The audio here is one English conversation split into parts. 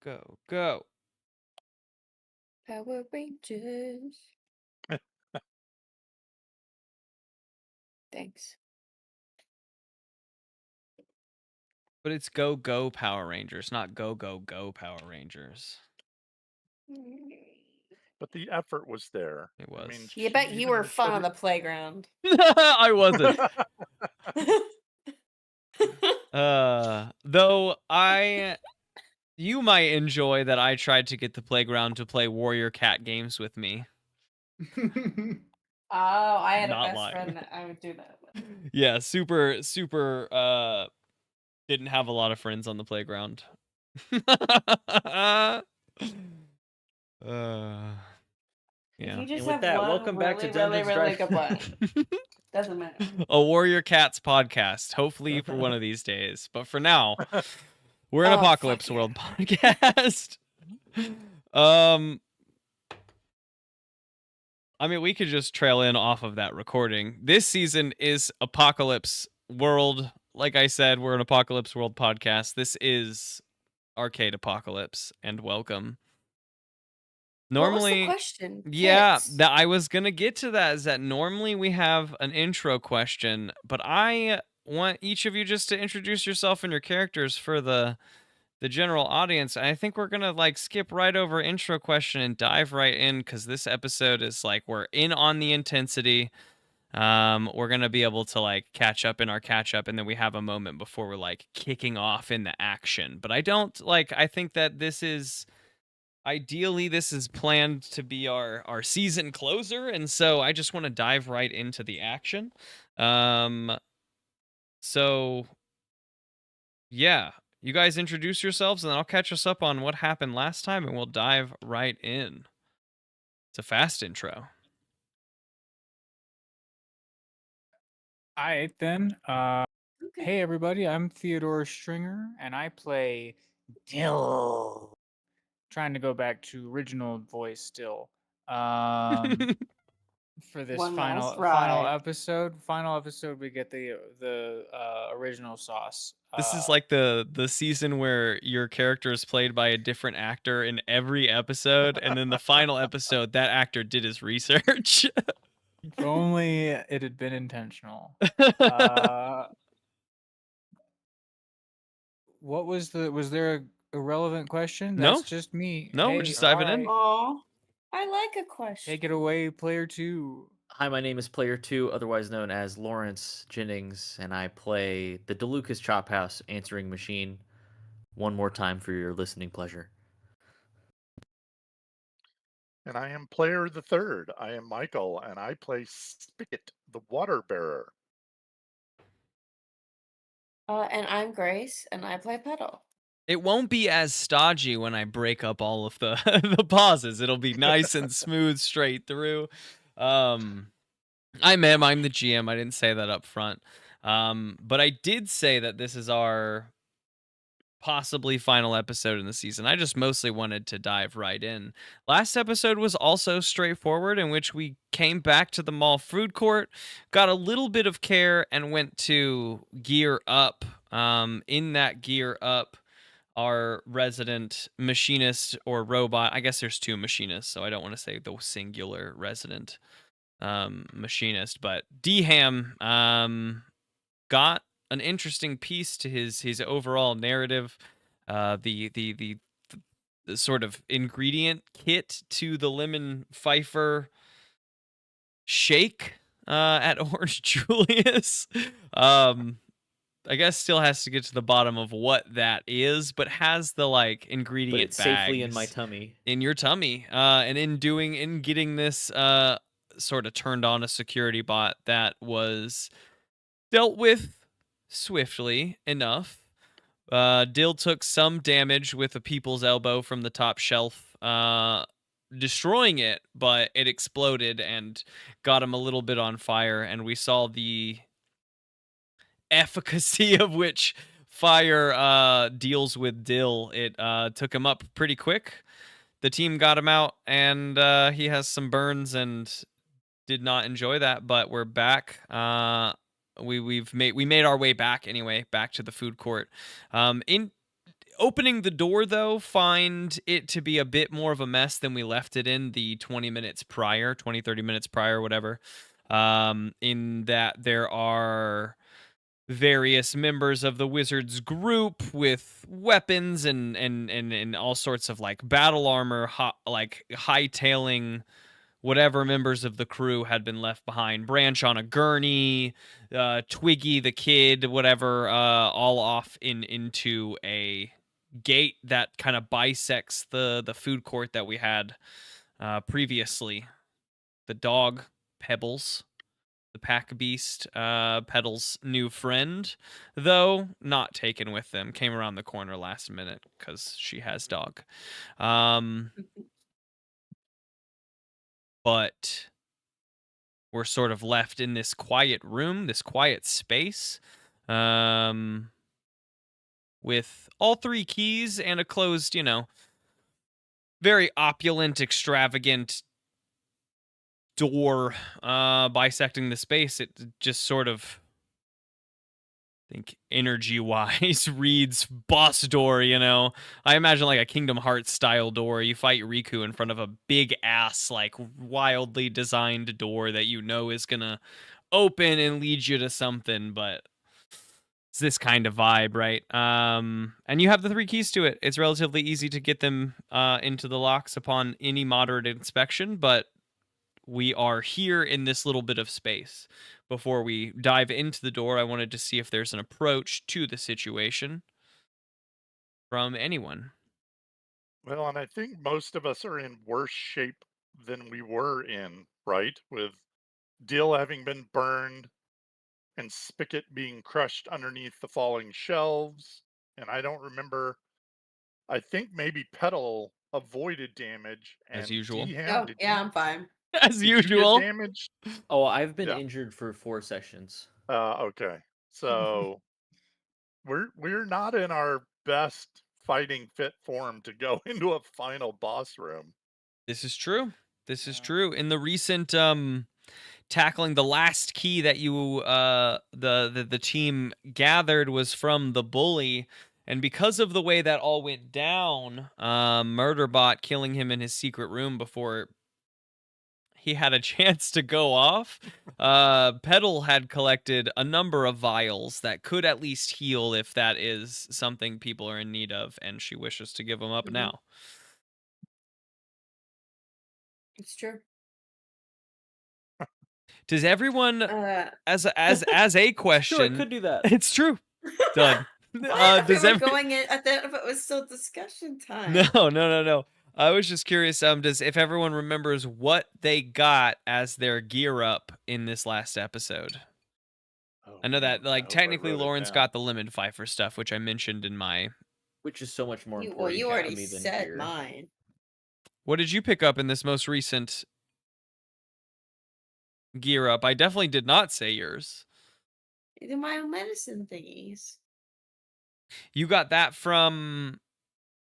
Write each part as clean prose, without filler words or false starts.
go, go. Power Rangers. Thanks. But it's go, go Power Rangers, not go, go, go Power Rangers. But the effort was there. It I mean, was. You bet you were fun on said the playground. I wasn't. Though you might enjoy that I tried to get the playground to play Warrior Cat games with me. Oh, I had Not a best lying. friend that I would do that with. Yeah, super didn't have a lot of friends on the playground. Yeah. You just And with have that, one welcome back to really, really, Dungeons really Dragons. good one. Doesn't matter. A Warrior Cats podcast, hopefully for one of these days. But for now, we're an Oh, Apocalypse fuck yeah. World podcast. I mean, we could just trail in off of that recording. This season is Apocalypse World. Like I said, we're an Apocalypse World podcast. This is Arcade Apocalypse, and welcome. Normally, what was the question? yeah, Pits. that I was gonna get to that. Is that normally we have an intro question, but I want each of you just to introduce yourself and your characters for the general audience. I think we're gonna like skip right over intro question and dive right in because this episode is like we're in on the intensity. We're gonna be able to like catch up in our catch up, and then we have a moment before we're like kicking off in the action. But I don't like. I think that this is ideally this is planned to be our season closer, and so I just want to dive right into the action. So yeah, you guys introduce yourselves, and then I'll catch us up on what happened last time, and we'll dive right in. It's a fast intro. All right, then. Okay. Hey, everybody. I'm Theodore Stringer, and I play Dill. Trying to go back to original voice still. For this One last final ride. episode, we get the original sauce. This is like the season where your character is played by a different actor in every episode, and then the final episode, that actor did his research. If only it had been intentional. What was there a relevant question? No. That's just me. No, we're Hey, just diving in. Aw, I like a question. Take it away, player 2. Hi, my name is Player 2, otherwise known as Lawrence Jennings, and I play the DeLucas Chop House answering machine. One more time for your listening pleasure. And I am player the third. I am Michael, and I play Spigot, the water bearer. And I'm Grace, and I play Petal. It won't be as stodgy when I break up all of the the pauses. It'll be nice and smooth straight through. I'm Em. I'm the GM. I didn't say that up front. But I did say that this is our possibly final episode in the season. I just mostly wanted to dive right in. Last episode was also straightforward, in which we came back to the mall food court, got a little bit of care, and went to gear up. In that gear up, our resident machinist or robot, I guess there's two machinists, so I don't want to say the singular resident machinist, but D-Ham got an interesting piece to his overall narrative. The sort of ingredient kit to the lemon Pfeiffer shake at Orange Julius. I guess still has to get to the bottom of what that is, but has the like ingredient But it's safely in bags my tummy. in your tummy. And in getting this sort of turned on a security bot that was dealt with swiftly enough. Dill took some damage with a people's elbow from the top shelf, destroying it, but it exploded and got him a little bit on fire, and we saw the efficacy of which fire deals with Dill. It took him up pretty quick. The team got him out, and he has some burns and did not enjoy that, but we're back. We made our way back anyway, back to the food court. In Opening the door, though, find it to be a bit more of a mess than we left it in the 20 minutes prior, 20, 30 minutes prior, whatever. In that there are various members of the wizard's group with weapons and all sorts of like battle armor, like hightailing whatever members of the crew had been left behind. Branch on a gurney, Twiggy the kid, whatever, all off into a gate that kind of bisects the food court that we had previously. The dog, Pebbles, the pack beast, Petal's new friend, though not taken with them, came around the corner last minute because she has dog. But we're sort of left in this quiet room, this quiet space, with all 3 keys and a closed, very opulent, extravagant door bisecting the space. It just sort of, I think, energy-wise reads boss door, I imagine like a Kingdom Hearts style door. You fight Riku in front of a big ass, like wildly designed door that is gonna open and lead you to something, but it's this kind of vibe, right? And you have the 3 keys to it. It's relatively easy to get them into the locks upon any moderate inspection, but we are here in this little bit of space. Before we dive into the door, I wanted to see if there's an approach to the situation from anyone. Well, and I think most of us are in worse shape than we were in, right? With Dill having been burned and Spigot being crushed underneath the falling shelves. And I don't remember, I think maybe Petal avoided damage. As And usual. Oh, yeah, I'm fine. As did you get usual. damaged? Oh, I've been Yeah. injured for 4 sessions. Okay. So we're not in our best fighting fit form to go into a final boss room. This is true. This is Yeah. true. In the recent tackling, the last key that you the team gathered was from the bully, and because of the way that all went down, Murderbot killing him in his secret room before he had a chance to go off, Petal had collected a number of vials that could at least heal if that is something people are in need of, and she wishes to give them up now. It's true. Does everyone, as a question, Sure, I could do that. it's true. Done. What? Does We were every going in, I thought if it was still discussion time. no. I was just curious. If everyone remembers what they got as their gear up in this last episode? Oh, I know that, man, I like, hope I technically wrote it Lawrence down. got the lemon pfeiffer stuff, which I mentioned in my. Which is so much more Well, important you to already me than said gear. mine. What did you pick up in this most recent gear up? I definitely did not say yours. The my own medicine thingies. You got that from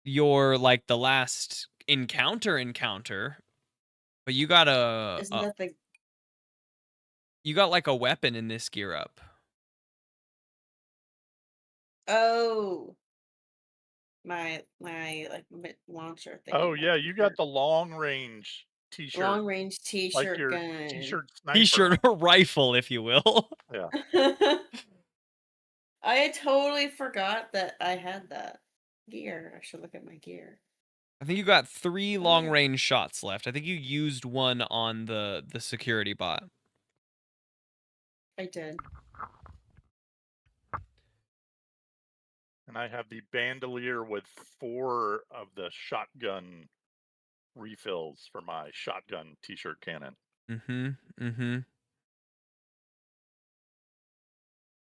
your, like, the last encounter, but you got Isn't that the you got like a weapon in this gear up. oh my like launcher thing? Oh yeah, you got the long range t-shirt. long range like t-shirt your gun. t-shirt sniper. T-shirt or rifle, if you will. Yeah. I had totally forgot that I had that gear. I should look at my gear. I think you got 3 long range shots left. I think you used one on the security bot. I did. And I have the bandolier with 4 of the shotgun refills for my shotgun t-shirt cannon.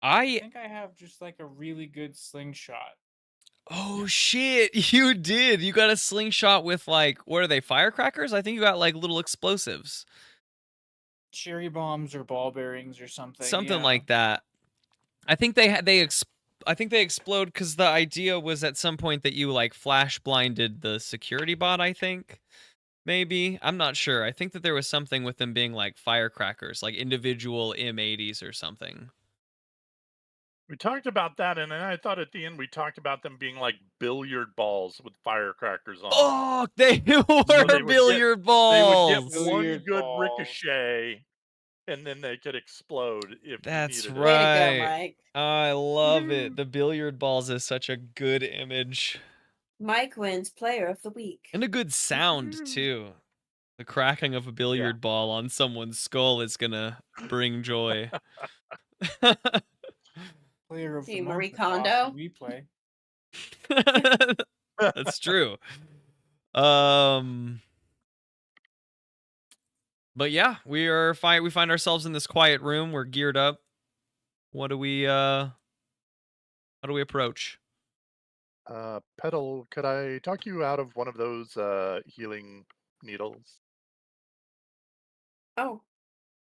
I think I have just like a really good slingshot. Oh shit, you did. You got a slingshot with, like, what are they, firecrackers? I think you got like little explosives. Cherry bombs or ball bearings or something. Something yeah. like that. I think I think they explode because the idea was at some point that you, like, flash blinded the security bot, I think. Maybe. I'm not sure. I think that there was something with them being like firecrackers, like individual M80s or something. We talked about that, and then I thought at the end we talked about them being like billiard balls with firecrackers on them. Oh, they So were they would get billiard they would get balls. one Billiard good balls. ricochet, and then they could explode if you That's needed it. Way to go, right. Mike. I love it. The billiard balls is such a good image. Mike wins Player of the Week. And a good sound, too. The cracking of a billiard ball on someone's skull is gonna bring joy. Player of the Team month Marie is awesome. Kondo. We play. That's true. But yeah, we are fine. We find ourselves in this quiet room. We're geared up. What do we how do we approach? Petal, could I talk you out of one of those healing needles? Oh,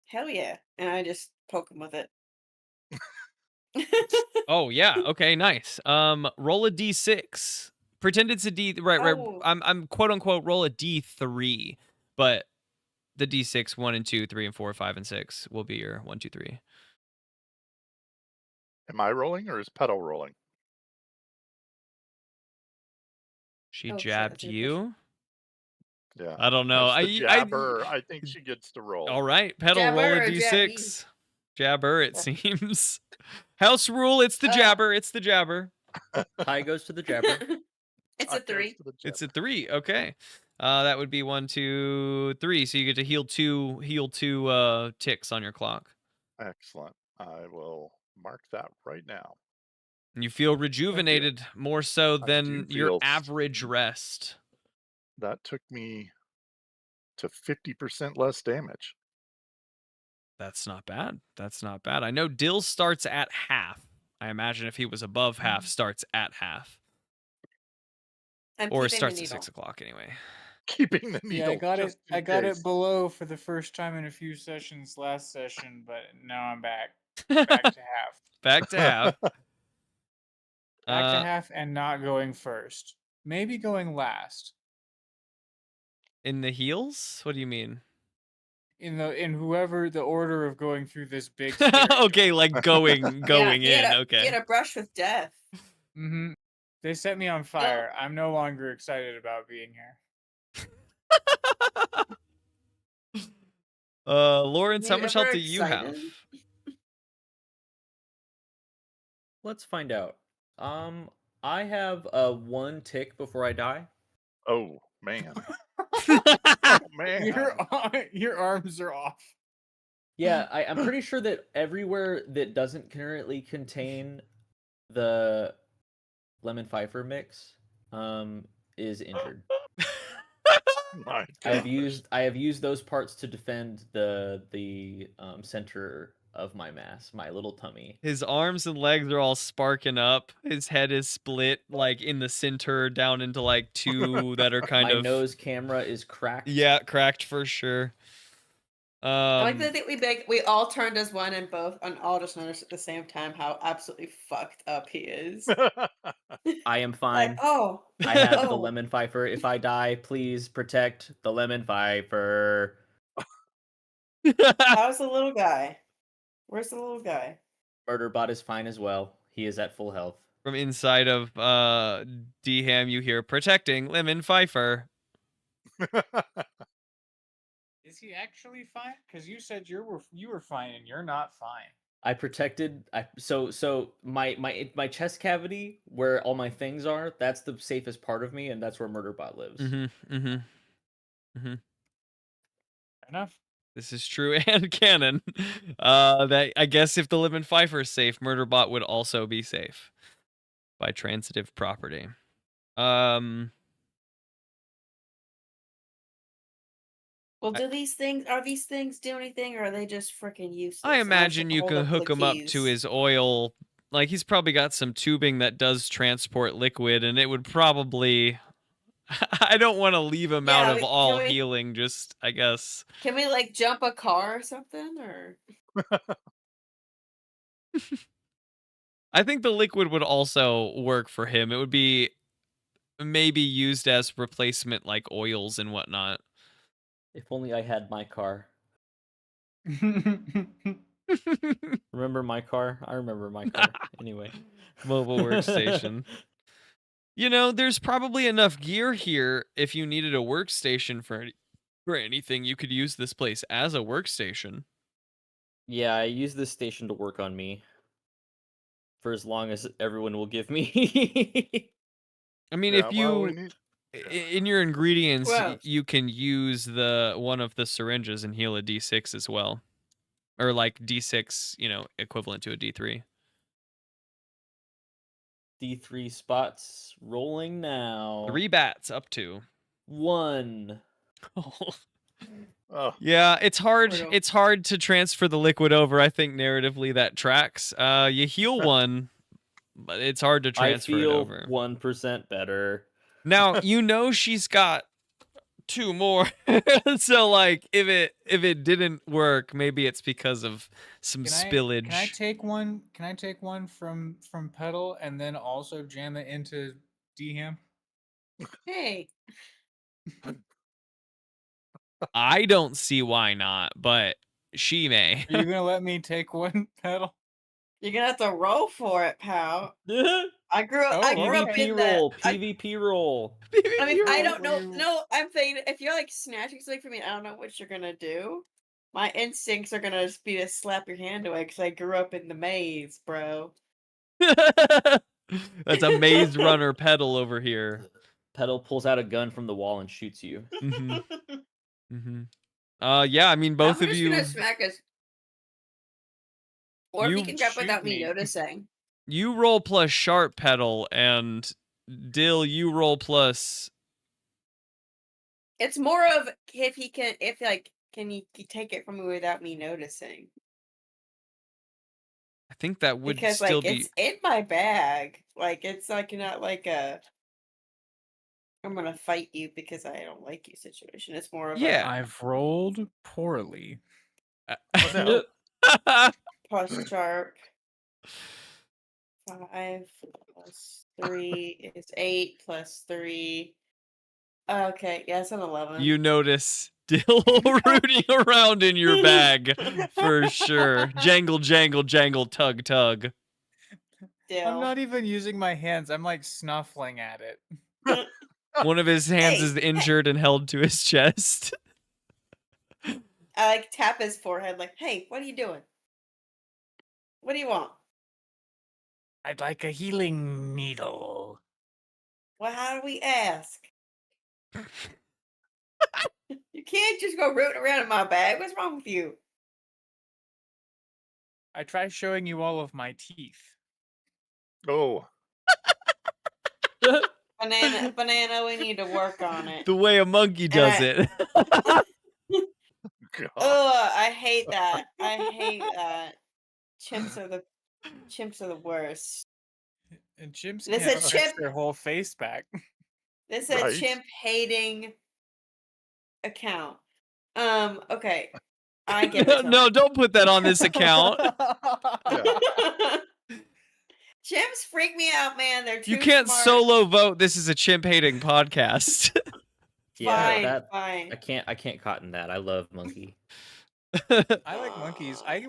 hell yeah. And I just poke him with it. Oh yeah, okay, nice. Roll a d6. Pretend it's a d right. Oh. I'm quote unquote roll a d3, but the d6 1 and 2, 3 and 4, 5 and 6 will be your 1, 2, 3. Am I rolling or is Petal rolling? She Oh, shit, jabbed that's a good you. Yeah. I don't know. That's the jabber. I think she gets to roll. All right, Petal, Jabber roll a or d6. Jabber, it Yeah. seems. House rule, it's the jabber. It's the jabber. Tie goes to the jabber. It's a That goes 3. to the It's a jabber. 3. Okay. That would be 1, 2, 3. So you get to heal two ticks on your clock. Excellent. I will mark that right now. And you feel rejuvenated more so I than do your feel average rest. That took me to 50% less damage. That's not bad. That's not bad. I know Dill starts at half. I imagine if he was above half, starts at half. I'm Or keeping starts the at needle. 6 o'clock anyway. Keeping the needle. Yeah, I got it. just in I got case. it below for the first time in a few sessions last session, but now I'm back. Back to half. Back to half. Back to half and not going first. Maybe going last. In the heels? What do you mean? In whoever the order of going through this big Okay, like going in. Okay. He had a brush with death. Mm-hmm. They set me on fire. I'm no longer excited about being here. Lawrence, how You much health ever do you have? excited? Let's find out. I have 1 tick before I die. Oh, man. Oh, man. Your arms are off. Yeah, I'm pretty sure that everywhere that doesn't currently contain the lemon pfeiffer mix is injured. My I have gosh. used those parts to defend the center of my mass, my little tummy. His arms and legs are all sparking up. His head is split like in the center down into like 2 that are kind My of nose camera is cracked. Yeah, cracked for sure. I like to think we all turned as one and all just noticed at the same time how absolutely fucked up he is. I am fine. Like, oh, I have the oh. lemon pfeiffer. If I die, please protect the lemon pfeiffer. How's the little guy? Where's the little guy? Murderbot is fine as well. He is at full health. From inside of D-Ham, you hear protecting Lemon Pfeiffer. Is he actually fine? Because you said you were fine and you're not fine. I protected. So my chest cavity where all my things are. That's the safest part of me, and that's where Murderbot lives. Enough. This is true and canon. That I guess if the Lemon Pfeiffer is safe, Murderbot would also be safe by transitive property. Well, are these things do anything, or are they just freaking useless? I imagine you can hook him up to his oil. Like he's probably got some tubing that does transport liquid, and it would probably. I don't want to leave him out of all healing. Just I guess. Can we like jump a car or something, or? I think the liquid would also work for him. It would be maybe used as replacement, like oils and whatnot. If only I had my car. Remember my car? I remember my car. Anyway. Mobile workstation. You know, there's probably enough gear here if you needed a workstation for anything. You could use this place as a workstation. Yeah, I use this station to work on me. For as long as everyone will give me. I mean, Yeah, if well, we you need. in your ingredients, 12. you can use one of the syringes and heal a D6 as well, or like D6, equivalent to a D3. D3 spots rolling now. 3 bats up to 1. Oh, Yeah, it's hard. Brutal. It's hard to transfer the liquid over. I think narratively that tracks. You heal 1, but it's hard to transfer I it feel over. 1% better. Now she's got 2 more. So like, if it didn't work, maybe it's because of some spillage. Can I take one? Can I take one from Pedal and then also jam it into DHam? Hey, I don't see why not, but she may. Are you gonna let me take one, Pedal? you're gonna have to roll for it, pal. I grew up. Oh, I grew up PvP in roll. the. PvP roll. I mean, I don't know. you- No, I'm saying if you're like snatching something from me, I don't know what you're gonna do. My instincts are gonna just be to slap your hand away because I grew up in the maze, bro. That's a maze runner Pedal over here. Pedal pulls out a gun from the wall and shoots you. Mm-hmm. Mm-hmm. Yeah, I mean, both I'm of just you. gonna smack us. Or if You you can jump shoot without me me. noticing. You roll plus sharp Pedal, and Dill, you roll plus. It's more of if he can, can he take it from me without me noticing? I think that would Because still like be. it's in my bag. Like it's like not like a I'm gonna fight you because I don't like you situation. It's more of Yeah. I've rolled poorly. what the hell? a plus sharp. 5 plus 3 is 8 plus 3. Okay, yeah, it's an 11. You notice Dill rooting around in your bag for sure. Jangle, jangle, jangle, tug, tug. Still. I'm not even using my hands. I'm like snuffling at it. One of his hands Hey, is injured and held to his chest. I like tap his forehead like, hey, what are you doing? What do you want? I'd like a healing needle. Well, how do we ask? You can't just go rooting around in my bag. What's wrong with you? I try showing you all of my teeth. Oh, Banana, we need to work on it. The way a monkey does it. God. Ugh, I hate that. I hate that. Chimps are the worst. And chimps This can't is stretch chimp- their whole face back. This is a Right. chimp hating account. Okay. I get it. No, don't put that on this account. Yeah. Chimps freak me out, man. They're too You can't smart. solo vote. This is a chimp hating podcast. Yeah, Fine. I can't cotton that. I love monkey. I like monkeys. I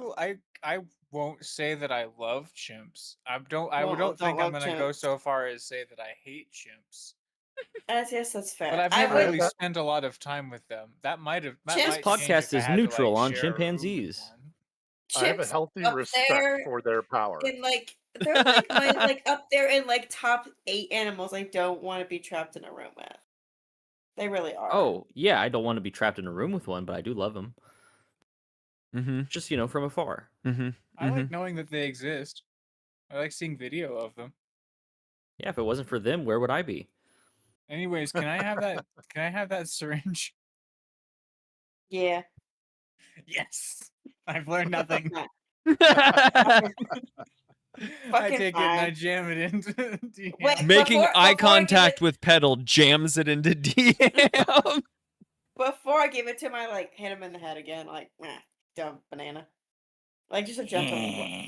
won't say that I love chimps. I don't Don't think I'm love gonna go chimps. so far as say that I hate chimps. Yes, that's fair. But I've I never would- really spent a lot of time with them. That might have. Chimps- This This podcast is neutral on chimpanzees. I have a chimps healthy up respect there for their power. in they're like my up there in like top 8 animals I don't want to be trapped in a room with. They really are. Oh, yeah, I don't want to be trapped in a room with one, but I do love them. Mm-hmm. Just, from afar. Mm-hmm. I like knowing that they exist. I like seeing video of them. Yeah, if it wasn't for them, where would I be? Anyways, can I have that? Can I have that syringe? Yeah. Yes. I've learned nothing. Fucking I take it and I fine. jam it into DM. Wait. Making Before eye I give contact it- with Pedal jams it into DM. Before I give it to him, I hit him in the head again, dumb banana. Just a gentle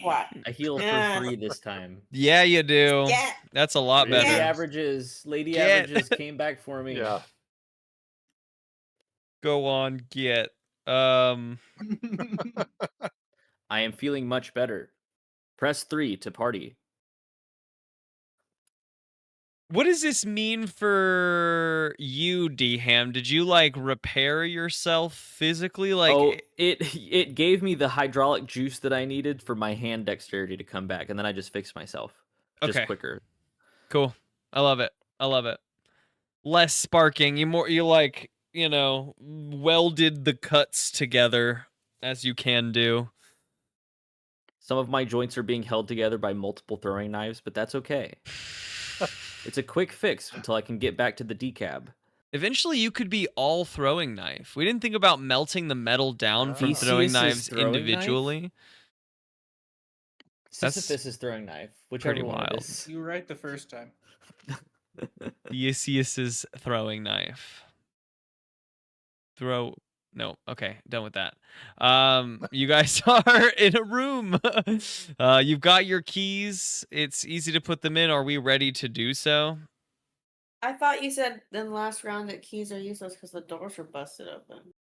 what? I heal Yeah. for 3 this time. Yeah, you do. Yeah. That's a lot Yeah. better. Lady Get. Averages came back for me. Yeah. Go on, get. I am feeling much better. Press 3 to party. What does this mean for you, D-Ham? Did you like repair yourself physically? Like, Oh, it gave me the hydraulic juice that I needed for my hand dexterity to come back, and then I just fixed myself. Just Okay. quicker. Cool. I love it. I love it. Less sparking. You like, welded the cuts together as you can do. Some of my joints are being held together by multiple throwing knives, but that's okay. It's a quick fix until I can get back to the decab. Eventually, you could be all throwing knife. We didn't think about melting the metal down from throwing Theseus's knives throwing knife? individually. That's Sisyphus' throwing knife, pretty whichever one wild. it is. You were right the first time. Theseus's throwing knife. No, okay, done with that. You guys are in a room. You've got your keys. It's easy to put them in. Are we ready to do so? I thought you said in the last round that keys are useless because the doors were busted open.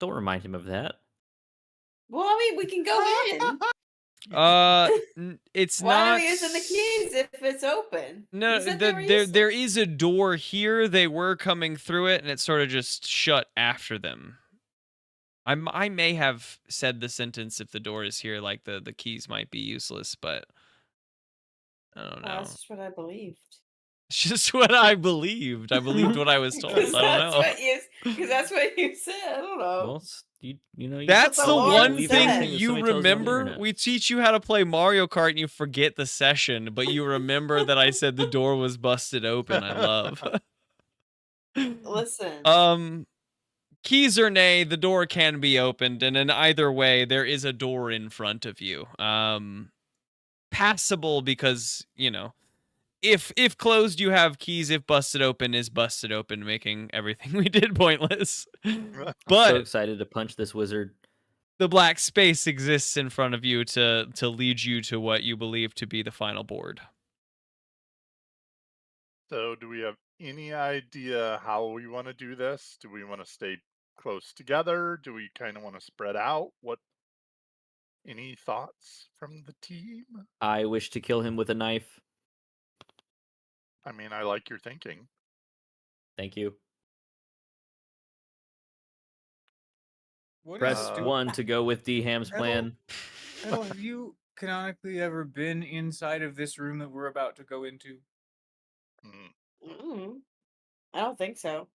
Don't remind him of that. Well, I mean, we can go in. It's Why not. are we using the keys if it's open? No, You said they were there useless. is a door here. They were coming through it, and it sort of just shut after them. I may have said the sentence if the door is here, like the keys might be useless, but I don't know. That's just what I believed. It's just what I believed. I believed what I was told. I Because don't know. that's what you said. I don't know. Well, you That's the the Lord one said. thing Everything you remember. We teach you how to play Mario Kart and you forget the session, but you remember that I said the door was busted open. I love. Listen. Keys or nay, the door can be opened, and in either way, there is a door in front of you. Passable because, if closed, you have keys. If busted open, is busted open, making everything we did pointless. I'm But so excited to punch this wizard. the black space exists in front of you to lead you to what you believe to be the final board. So do we have any idea how we want to do this? Do we want to stay close together? Do we kind of want to spread out? Any thoughts from the team? I wish to kill him with a knife. I mean, I like your thinking. Thank you. What Press is 1 to go with D-Ham's plan. Edel, have you canonically ever been inside of this room that we're about to go into? I don't think so.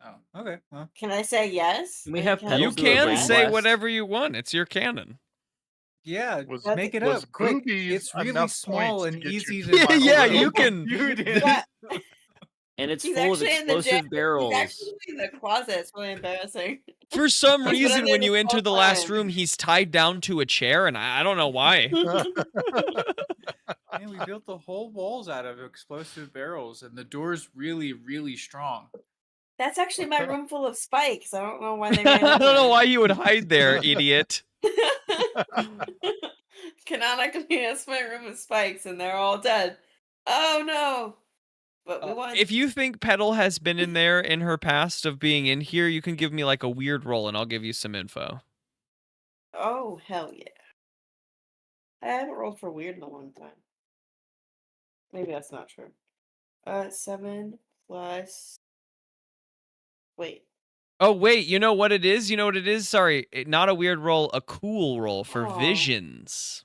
Oh, okay. Well, Can I say yes? Can we Like, have can I You Pedals do a can brain say blast? whatever you want. It's your canon. yeah, Was make it was up quick. boobies It's really enough small points and to get you easy to to. the final Yeah, round? you can. You did. What? And it's He's full of actually in the explosive gym. barrels. He's actually in the closet. It's really embarrassing. For some He's been reason, in there when the you enter whole the last time. room, he's tied down to a chair, and I don't know why. Man, we built the whole walls out of explosive barrels, and the door's really, really strong. That's actually my room full of spikes. I don't know why they I ran in don't know there. why you would hide there, idiot. Canonically, that's my room with spikes, and they're all dead. Oh no! But we won. If you think Petal has been in there in her past of being in here, you can give me like a weird roll, and I'll give you some info. Oh hell yeah! I haven't rolled for weird in a long time. Maybe that's not true. 7 plus. Wait. Oh, wait, you know what it is? You know what it is? Sorry, not a weird roll, a cool roll for Aw. visions.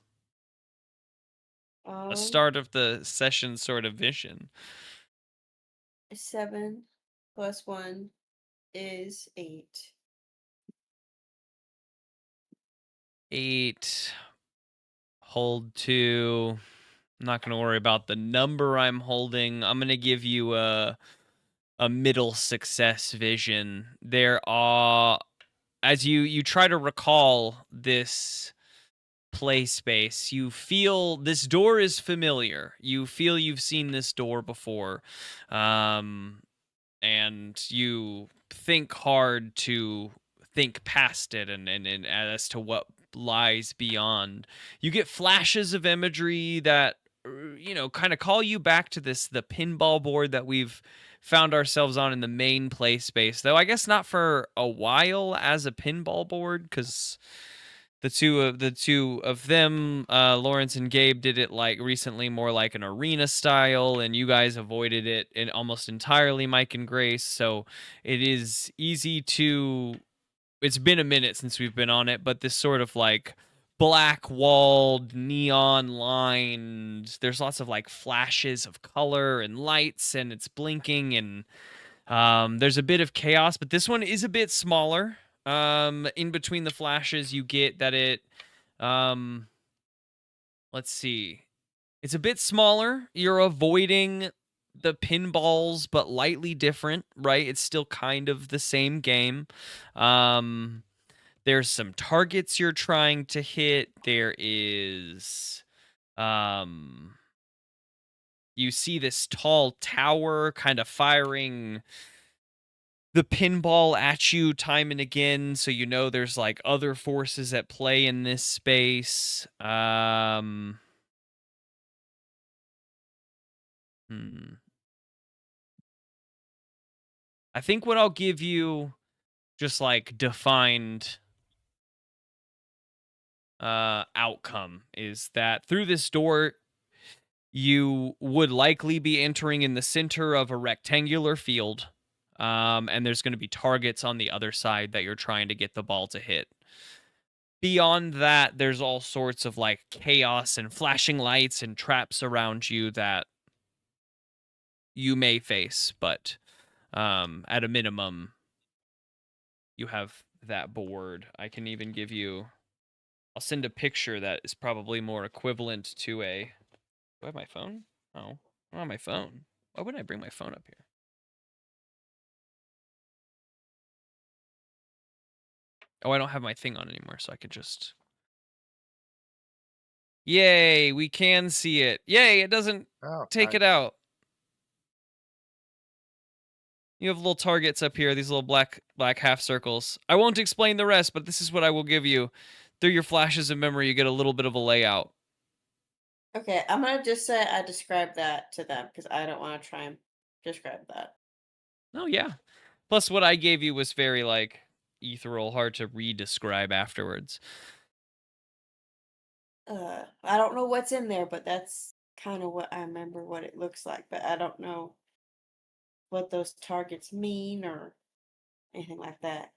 A start of the session sort of vision. 7 plus 1 is 8. 8. Hold 2. I'm not going to worry about the number I'm holding. I'm going to give you a middle success vision. There are, as you try to recall this play space, you feel this door is familiar. You feel you've seen this door before. And you think hard to think past it and as to what lies beyond. You get flashes of imagery that kind of call you back to the pinball board that we've found ourselves on in the main play space. Though I guess not for a while as a pinball board, because the two of them, Lawrence and Gabe, did it like recently more like an arena style, and you guys avoided it in almost entirely, Mike and Grace. So it is easy to. It's been a minute since we've been on it, but this sort of like black walled, neon lined. There's lots of like flashes of color and lights, and it's blinking, and there's a bit of chaos. But this one is a bit smaller. In between the flashes, you get that it. Let's see. It's a bit smaller. You're avoiding the pinballs, but lightly different, right? It's still kind of the same game. There's some targets you're trying to hit. There is you see this tall tower kind of firing the pinball at you time and again, so you know there's like other forces at play in this space. I think what I'll give you just like defined outcome is that through this door you would likely be entering in the center of a rectangular field, and there's going to be targets on the other side that you're trying to get the ball to hit. Beyond that, there's all sorts of like chaos and flashing lights and traps around you that you may face, but at a minimum you have that board. I can even give you, I'll send a picture that is probably more equivalent to a. Do I have my phone? Oh, I don't have my phone. Why wouldn't I bring my phone up here? Oh, I don't have my thing on anymore, so I could just. Yay, we can see it. Yay, it doesn't take it nice. out. You have little targets up here, these little black half circles. I won't explain the rest, but this is what I will give you. Through your flashes of memory, you get a little bit of a layout. Okay, I'm gonna just say I described that to them because I don't want to try and describe that. Oh, yeah. Plus, what I gave you was very, like, ethereal, hard to re-describe afterwards. I don't know what's in there, but that's kind of what I remember what it looks like, but I don't know what those targets mean or anything like that.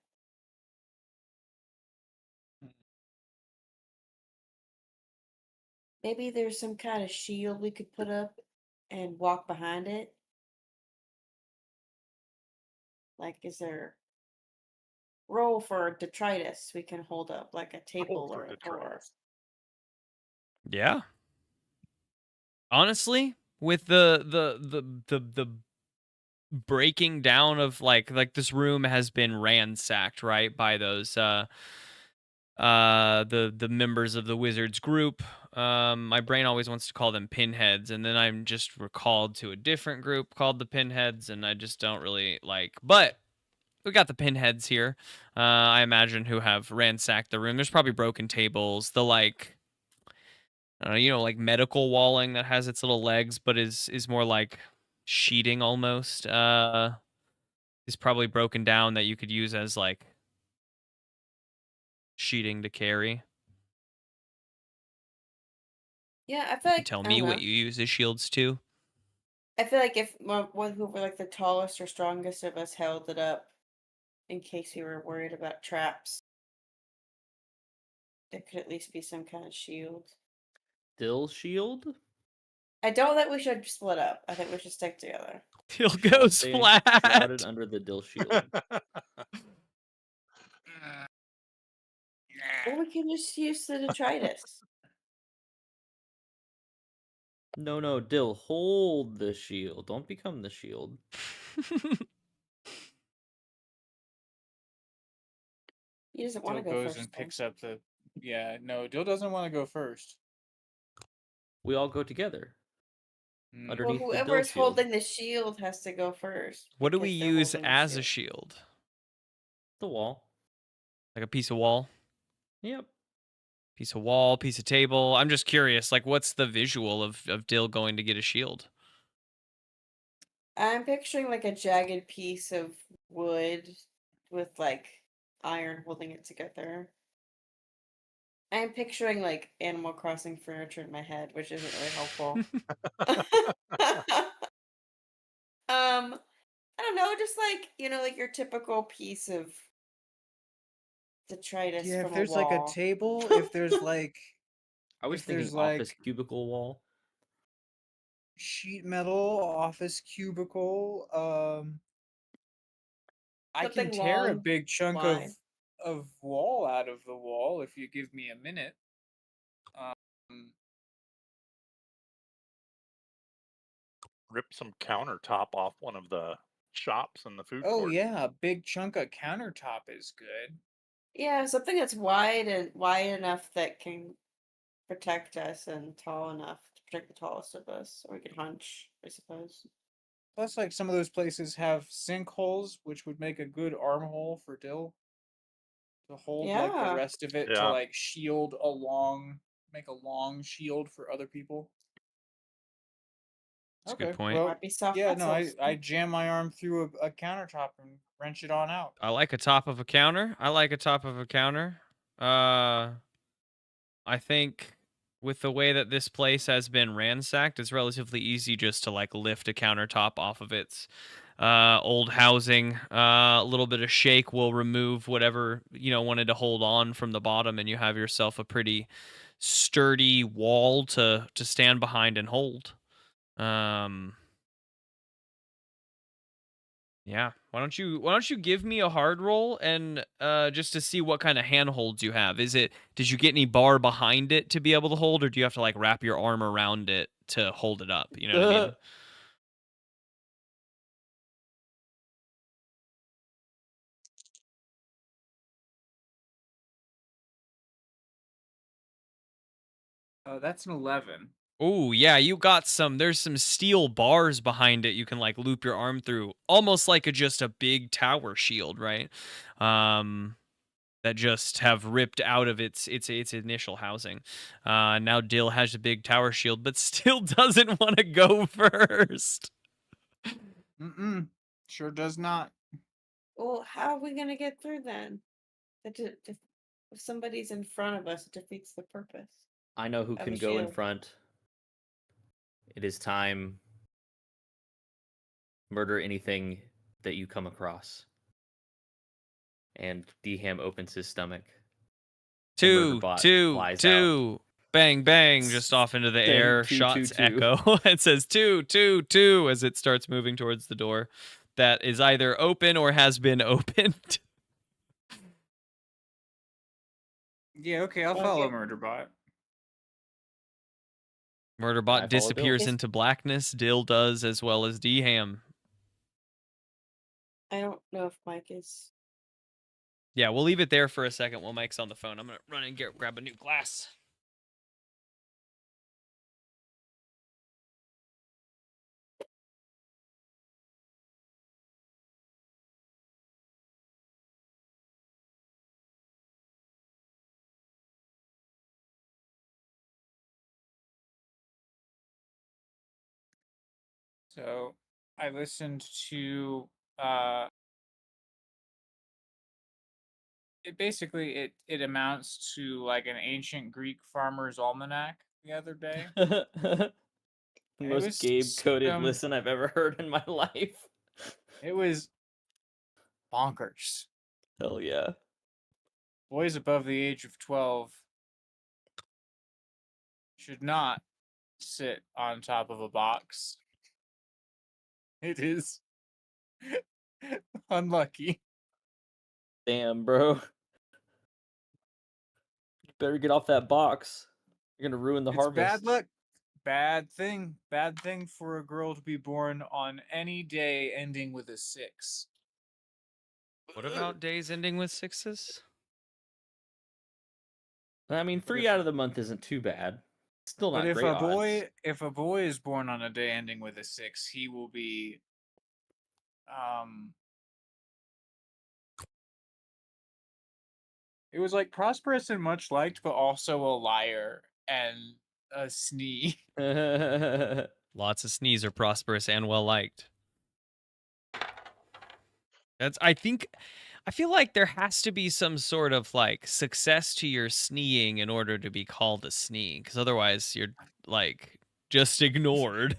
Maybe there's some kind of shield we could put up and walk behind it. Like, is there roll for detritus we can hold up, like a table or a door? Yeah. Honestly, with the breaking down of like this room has been ransacked, right, by those the members of the wizards group. My brain always wants to call them pinheads, and then I'm just recalled to a different group called the pinheads, and I just don't really like. But we got the pinheads here, I imagine, who have ransacked the room. There's probably broken tables, the like, like medical walling that has its little legs but is more like sheeting almost, is probably broken down that you could use as like sheeting to carry. Yeah, I feel like Tell I me don't what know. you use as shields too. I feel like if one who were like the tallest or strongest of us held it up in case we were worried about traps, there could at least be some kind of shield. Dill shield? I don't think we should split up. I think we should stick together. He'll All goes stay shrouded flat. under the dill shield. Or we can just use the detritus. No, Dill, hold the shield. Don't become the shield. He doesn't want Dill to go goes first. and Though. picks up the. Yeah, no, Dill doesn't want to go first. We all go together. Mm. Well, Underneath the whoever dill is shield. holding the shield has to go first. What do we because they're use holding the as a shield? The wall. Like a piece of wall? Yep. Piece of wall, piece of table. I'm just curious, like, what's the visual of Dill going to get a shield? I'm picturing like a jagged piece of wood with like iron holding it together. I'm picturing like Animal Crossing furniture in my head, which isn't really helpful. I don't know, just like, like your typical piece of detritus Yeah, if from a there's like a wall. table, if there's like I was if there's thinking like office cubicle wall. sheet metal, office cubicle, I can Something tear a long, big chunk wide. of wall out of the wall if you give me a minute. Um, Rip some countertop off one of the shops in the food oh court. yeah, a big chunk of countertop is good. Yeah, something that's wide enough that can protect us and tall enough to protect the tallest of us, or we can hunch, I suppose. Plus, like some of those places have sinkholes, which would make a good armhole for Dill to hold like the Yeah. rest of it to Yeah. like make a long shield for other people. That's a good Okay, point. well, Might be soft yeah, no, pretzels. I jam my arm through a countertop and wrench it on out. I like a top of a counter. I like a top of a counter. I think with the way that this place has been ransacked, it's relatively easy just to like lift a countertop off of its old housing. A little bit of shake will remove whatever wanted to hold on from the bottom, and you have yourself a pretty sturdy wall to stand behind and hold. Yeah. Why don't you give me a hard roll and just to see what kind of handholds you have. Did you get any bar behind it to be able to hold, or do you have to like wrap your arm around it to hold it up? You know what I mean? That's an 11. Oh, yeah, there's some steel bars behind it you can like loop your arm through, almost like just a big tower shield, right? That just have ripped out of its initial housing. Now Dill has a big tower shield, but still doesn't want to go first. Sure does not. Well, how are we gonna get through then? If somebody's in front of us, it defeats the purpose I know who of a can go in shield. front. It is time. Murder anything that you come across. And D-Ham opens his stomach. The murder Two, bot two, flies out. two. Bang, bang, just off into the Bang, air. two, two, Shots two. echo. It says two, two, two as it starts moving towards the door that is either open or has been opened. Yeah, okay, I'll Okay. follow Murderbot. I Murderbot follow Dill. disappears into blackness. Dill does as well as D-Ham. I don't know if Mike is. Yeah, we'll leave it there for a second while Mike's on the phone. I'm going to run and grab a new glass. So I listened to it amounts to like an ancient Greek farmer's almanac the other day. The It most was Gabe-coded some- listen I've ever heard in my life. It was bonkers. Hell yeah. Boys above the age of 12 should not sit on top of a box. It is unlucky. Damn, bro. You better get off that box. You're gonna ruin the It's harvest. bad luck. Bad thing. Bad thing for a girl to be born on any day ending with a 6. What about days ending with sixes? I mean, 3 out of the month isn't too bad. Still But not if great a odds. boy is born on a day ending with a 6, he will be It was like prosperous and much liked, but also a liar and a snee. Lots of sneeze are prosperous and well liked. I feel like there has to be some sort of like success to your sneeing in order to be called a snee, because otherwise you're like just ignored.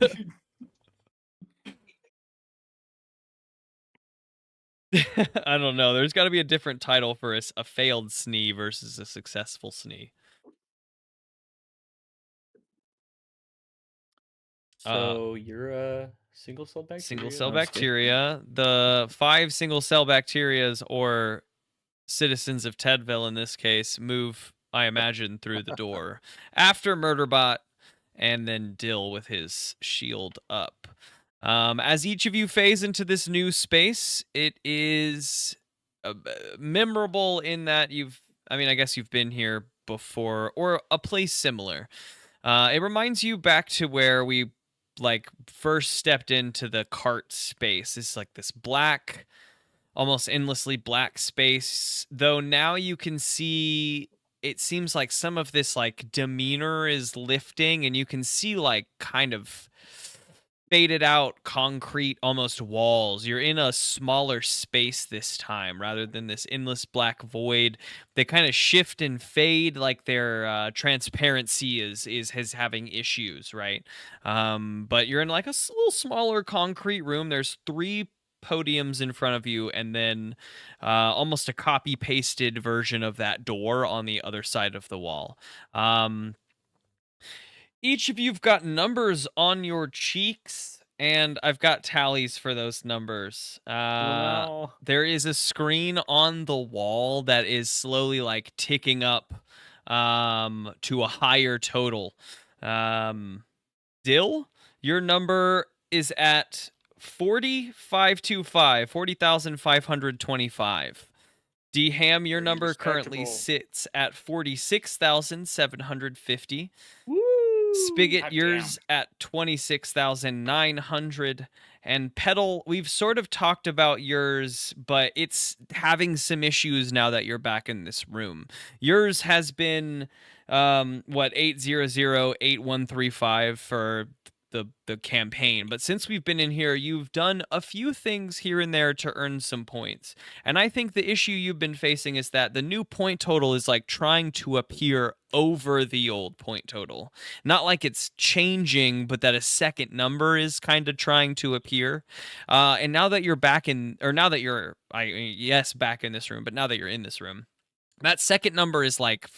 I don't know. There's got to be a different title for a failed snee versus a successful snee. So you're a single cell bacteria. Single cell No, I'm just kidding. bacteria. The 5 single cell bacterias, or citizens of Tedville in this case, move, I imagine, through the door after Murderbot, and then Dill with his shield up. As each of you phase into this new space, it is memorable in that I guess you've been here before, or a place similar. It reminds you back to where we like first stepped into the cart space. It's like this black, almost endlessly black space, though now you can see, it seems like some of this like demeanor is lifting, and you can see like kind of faded out concrete, almost walls. You're in a smaller space this time rather than this endless black void. They kind of shift and fade, like their transparency is having issues, right? But you're in like a little smaller concrete room. There's 3 podiums in front of you, and then almost a copy pasted version of that door on the other side of the wall. Each of you've got numbers on your cheeks, and I've got tallies for those numbers. No. There is a screen on the wall that is slowly like ticking up to a higher total. Dill, your number is at 40,525. D-Ham, your Very number currently respectable. sits at 46,750. Woo! Spigot, Hot yours at 26,900. And Petal, we've sort of talked about yours, but it's having some issues now that you're back in this room. Yours has been 8008135 for the campaign, but since we've been in here, you've done a few things here and there to earn some points. And I think the issue you've been facing is that the new point total is like trying to appear over the old point total. Not like it's changing, but that a second number is kind of trying to appear. And now that you're back in, or now that you're, back in this room, but now that you're in this room, that second number is like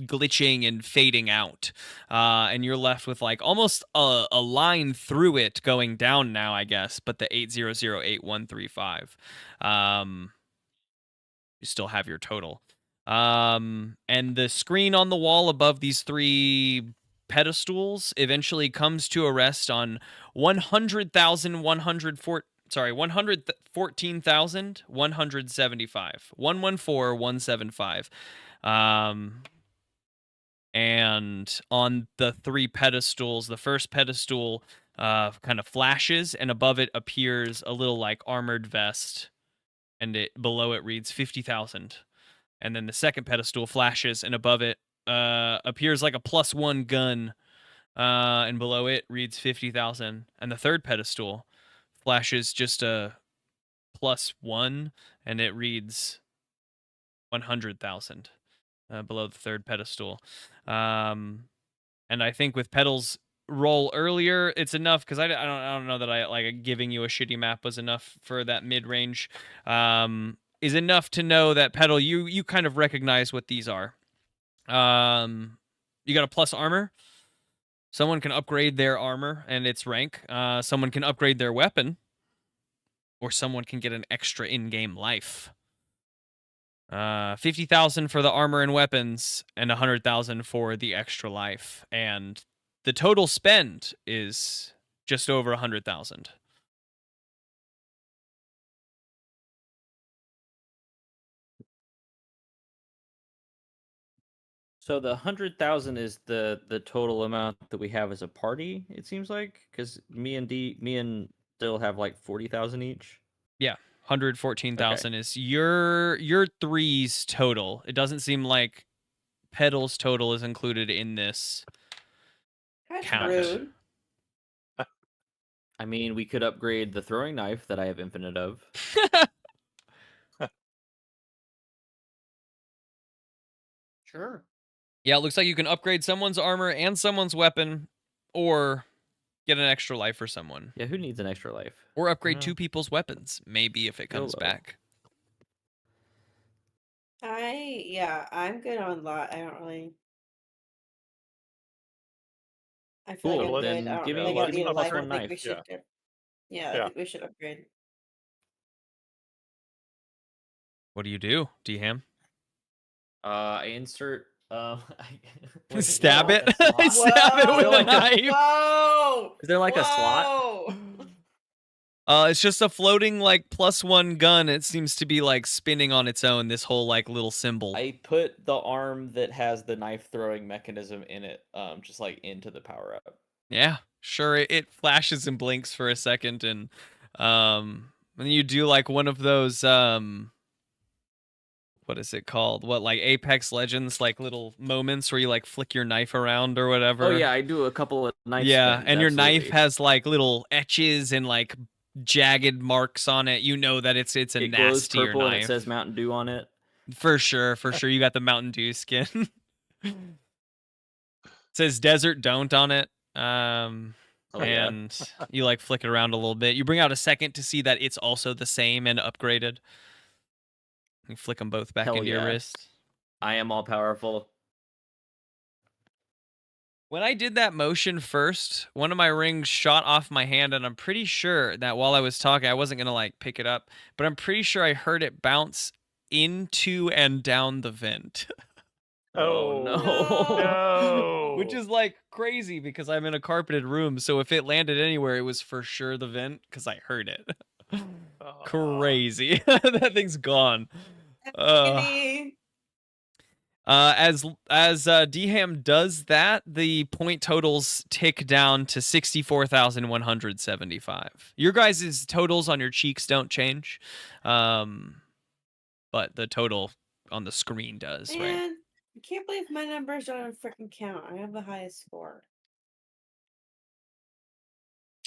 glitching and fading out, and you're left with like almost a line through it going down now, I guess, but the 8008135. You still have your total, and the screen on the wall above these 3 pedestals eventually comes to a rest on 114,175. 114,175. And on the 3 pedestals, the first pedestal kind of flashes, and above it appears a little like armored vest, and below it reads 50,000. And then the second pedestal flashes, and above it appears like a +1 gun, and below it reads 50,000. And the third pedestal flashes just a +1, and it reads 100,000. Below the third pedestal. And I think with Petal's roll earlier, it's enough, because I don't know that I like giving you a shitty map was enough for that mid-range. Is enough to know that Petal, you kind of recognize what these are. You got a plus armor. Someone can upgrade their armor and its rank. Someone can upgrade their weapon, or someone can get an extra in-game life. 50,000 for the armor and weapons, and 100,000 for the extra life, and the total spend is just over 100,000. So the 100,000 is the total amount that we have as a party. It seems like, because me and Dill have like 40,000 each. Yeah. 114,000 is your 3's total. It doesn't seem like Pedal's total is included in this That's count. rude. I mean, we could upgrade the throwing knife that I have infinite of. Sure. Yeah, it looks like you can upgrade someone's armor and someone's weapon, or get an extra life for someone. Yeah, who needs an extra life? Or upgrade Yeah. 2 people's weapons, maybe, if it comes YOLO. back. I'm good on lot. I don't really. I feel Cool, like I'm then good. I don't give me- really give need me a a life. I plus think one we knife, should. Yeah. I think we should upgrade. What do you do, D-Ham? I insert. Stab it. Like a slot? Stab it with Whoa! a knife. Whoa! Is there like a slot? Whoa! It's just a floating like +1 gun. It seems to be like spinning on its own. This whole like little symbol. I put the arm that has the knife throwing mechanism in it, just like into the power up. Yeah, sure. It flashes and blinks for a second, and then you do like one of those what is it called? What, like Apex Legends, like little moments where you like flick your knife around or whatever. Oh yeah, I do a couple of knife Yeah, spins, and your knife absolutely. has like little etches and like jagged marks on it. You know that it's a It glows nastier purple and knife. it says Mountain Dew on it. For sure. You got the Mountain Dew skin. It says Desert Don't on it. Oh, yeah. And you like flick it around a little bit. You bring out a second to see that it's also the same and upgraded. You flick them both back Hell into your yeah. wrist. I am all powerful. When I did that motion first, one of my rings shot off my hand, and I'm pretty sure that while I was talking, I wasn't gonna like pick it up, but I'm pretty sure I heard it bounce into and down the vent. Oh no. No. Which is like crazy because I'm in a carpeted room, so if it landed anywhere, it was for sure the vent because I heard it. Crazy. That thing's gone. Kitty. As Dham does that, the point totals tick down to 64,175. Your guys' totals on your cheeks don't change, but the total on the screen does, right? Man, I can't believe my numbers don't even freaking count. I have the highest score.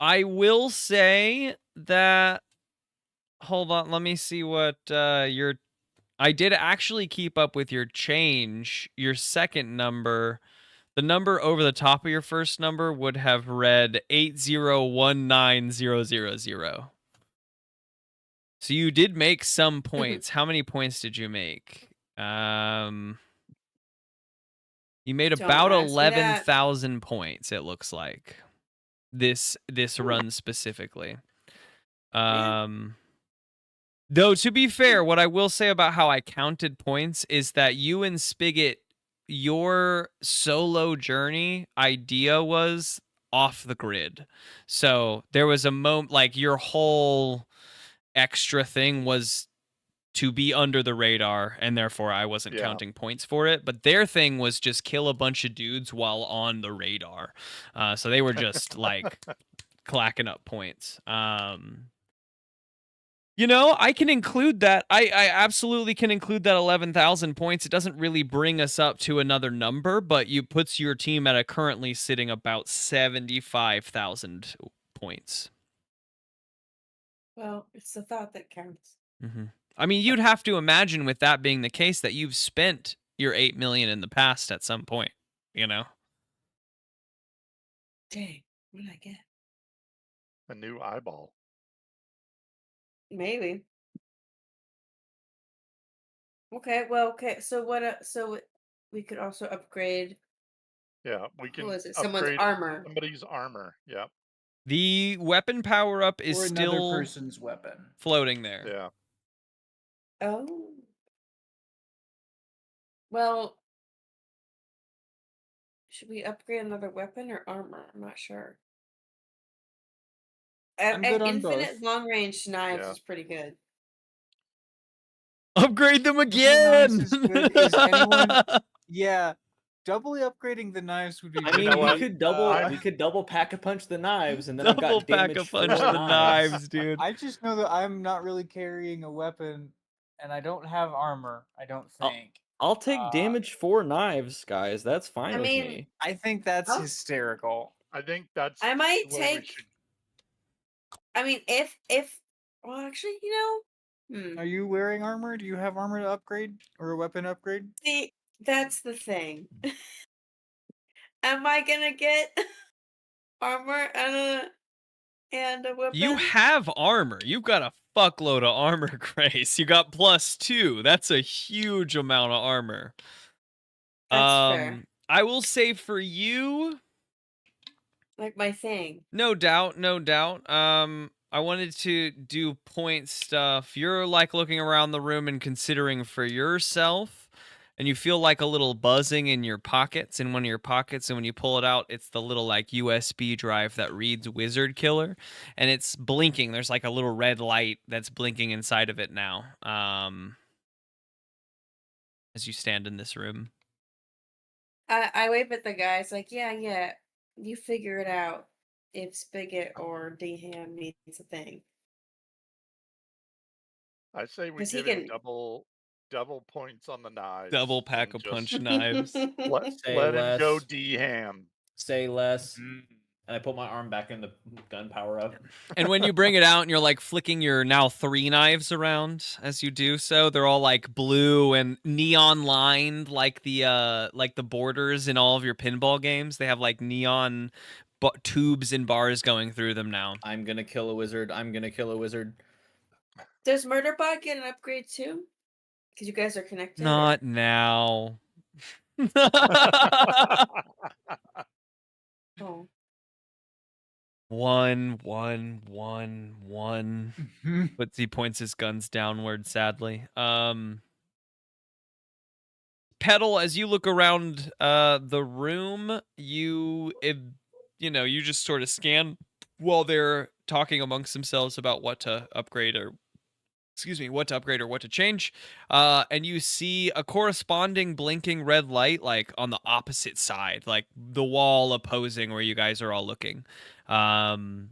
I will say that. Hold on, let me see what your. I did actually keep up with your change. Your second number, the number over the top of your first number would have read 8019000. So you did make some points. How many points did you make? You made Don't about ask me that. 11,000 points. It looks like this run specifically. Though, to be fair, what I will say about how I counted points is that you and Spigot, your solo journey idea was off the grid. So there was a moment, like your whole extra thing was to be under the radar, and therefore I wasn't counting points for it. But their thing was just kill a bunch of dudes while on the radar. So they were just like clacking up points. You know, I can include that. I absolutely can include that 11,000 points. It doesn't really bring us up to another number, but you puts your team at a currently sitting about 75,000 points. Well, it's the thought that counts. Mm-hmm. I mean, you'd have to imagine with that being the case that you've spent your 8 million in the past at some point, you know? Dang, what did I get? A new eyeball. Maybe. Okay, well, okay. So what? We could also upgrade. Yeah, we can Was it someone's upgrade armor? somebody's armor. Yeah. The weapon power-up is Or another still person's weapon. floating there. Yeah. Oh. Well, should we upgrade another weapon or armor? I'm not sure. I'm good on Infinite both. long-range knives Yeah. is pretty good. Upgrade them Infinite again! knives is good. Is anyone- Yeah. doubly upgrading the knives would be. I You mean, know we what? could double I'm- we could double pack a punch the knives, and then I've Double got pack a damage punch 4 the knives, dude. I just know that I'm not really carrying a weapon, and I don't have armor. I don't Oh. think. I'll take damage 4 knives, guys. That's fine I with mean, me. I think that's Oh. hysterical. I think that's I might the way we take. should. I mean, well, actually, Are you wearing armor? Do you have armor to upgrade or a weapon upgrade? see, that's the thing. Am I gonna get armor and a weapon? You have armor. You've got a fuckload of armor, Grace. You got +2. That's a huge amount of armor. That's fair. I will say for you, Like my thing. no doubt, no doubt. I wanted to do point stuff. You're like looking around the room and considering for yourself, and you feel like a little buzzing in your pockets, in one of your pockets, and when you pull it out, it's the little like USB drive that reads Wizard Killer, and it's blinking. There's like a little red light that's blinking inside of it now. As you stand in this room. I wave at the guys like, yeah, you figure it out if Spigot or D-Ham needs a thing. I say we 'Cause he give him can- double points on the knives. Double pack and of punch just knives. Say let him go less. D-Ham. Say less. Mm. And I put my arm back in the gun power up. And when you bring it out and you're like flicking your now 3 knives around as you do so, they're all like blue and neon lined like the borders in all of your pinball games. They have like neon tubes and bars going through them now. I'm gonna kill a wizard. I'm gonna kill a wizard. Does Murderbot get an upgrade too? Because you guys are connected. Not now. Oh. 1, 1, 1, 1. But he points his guns downward, sadly. Petal, as you look around the room, you just sort of scan while they're talking amongst themselves about what to upgrade or what to change. And you see a corresponding blinking red light like on the opposite side, like the wall opposing where you guys are all looking. And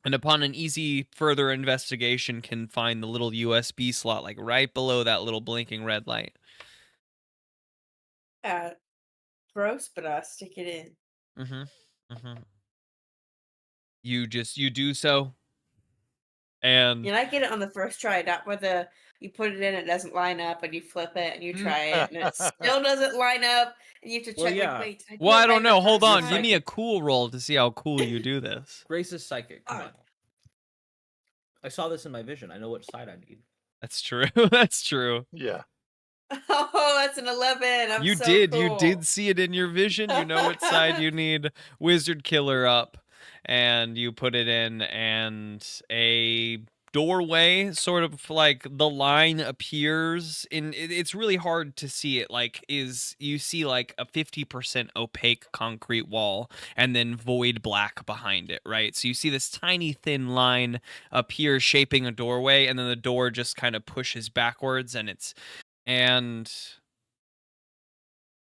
upon an easy further investigation can find the little USB slot like right below that little blinking red light. Gross, but I'll stick it in. You do so. And I get it on the first try, not where you put it in, it doesn't line up, and you flip it and you try it, and it still doesn't line up, and you have to check. Well, yeah. Like, wait, well, I don't know. Hold on. time? Give me a cool roll to see how cool you do this. Grace is psychic. Come Oh. on. I saw this in my vision. I know which side I need. That's true. That's true. Yeah. Oh, that's an 11. You so did. Cool. You did see it in your vision. You know what side you need Wizard Killer up, and you put it in, and a doorway sort of like the line appears in it's really hard to see it, like you see like a 50% opaque concrete wall and then void black behind it, right? So you see this tiny thin line appear shaping a doorway, and then the door just kind of pushes backwards, and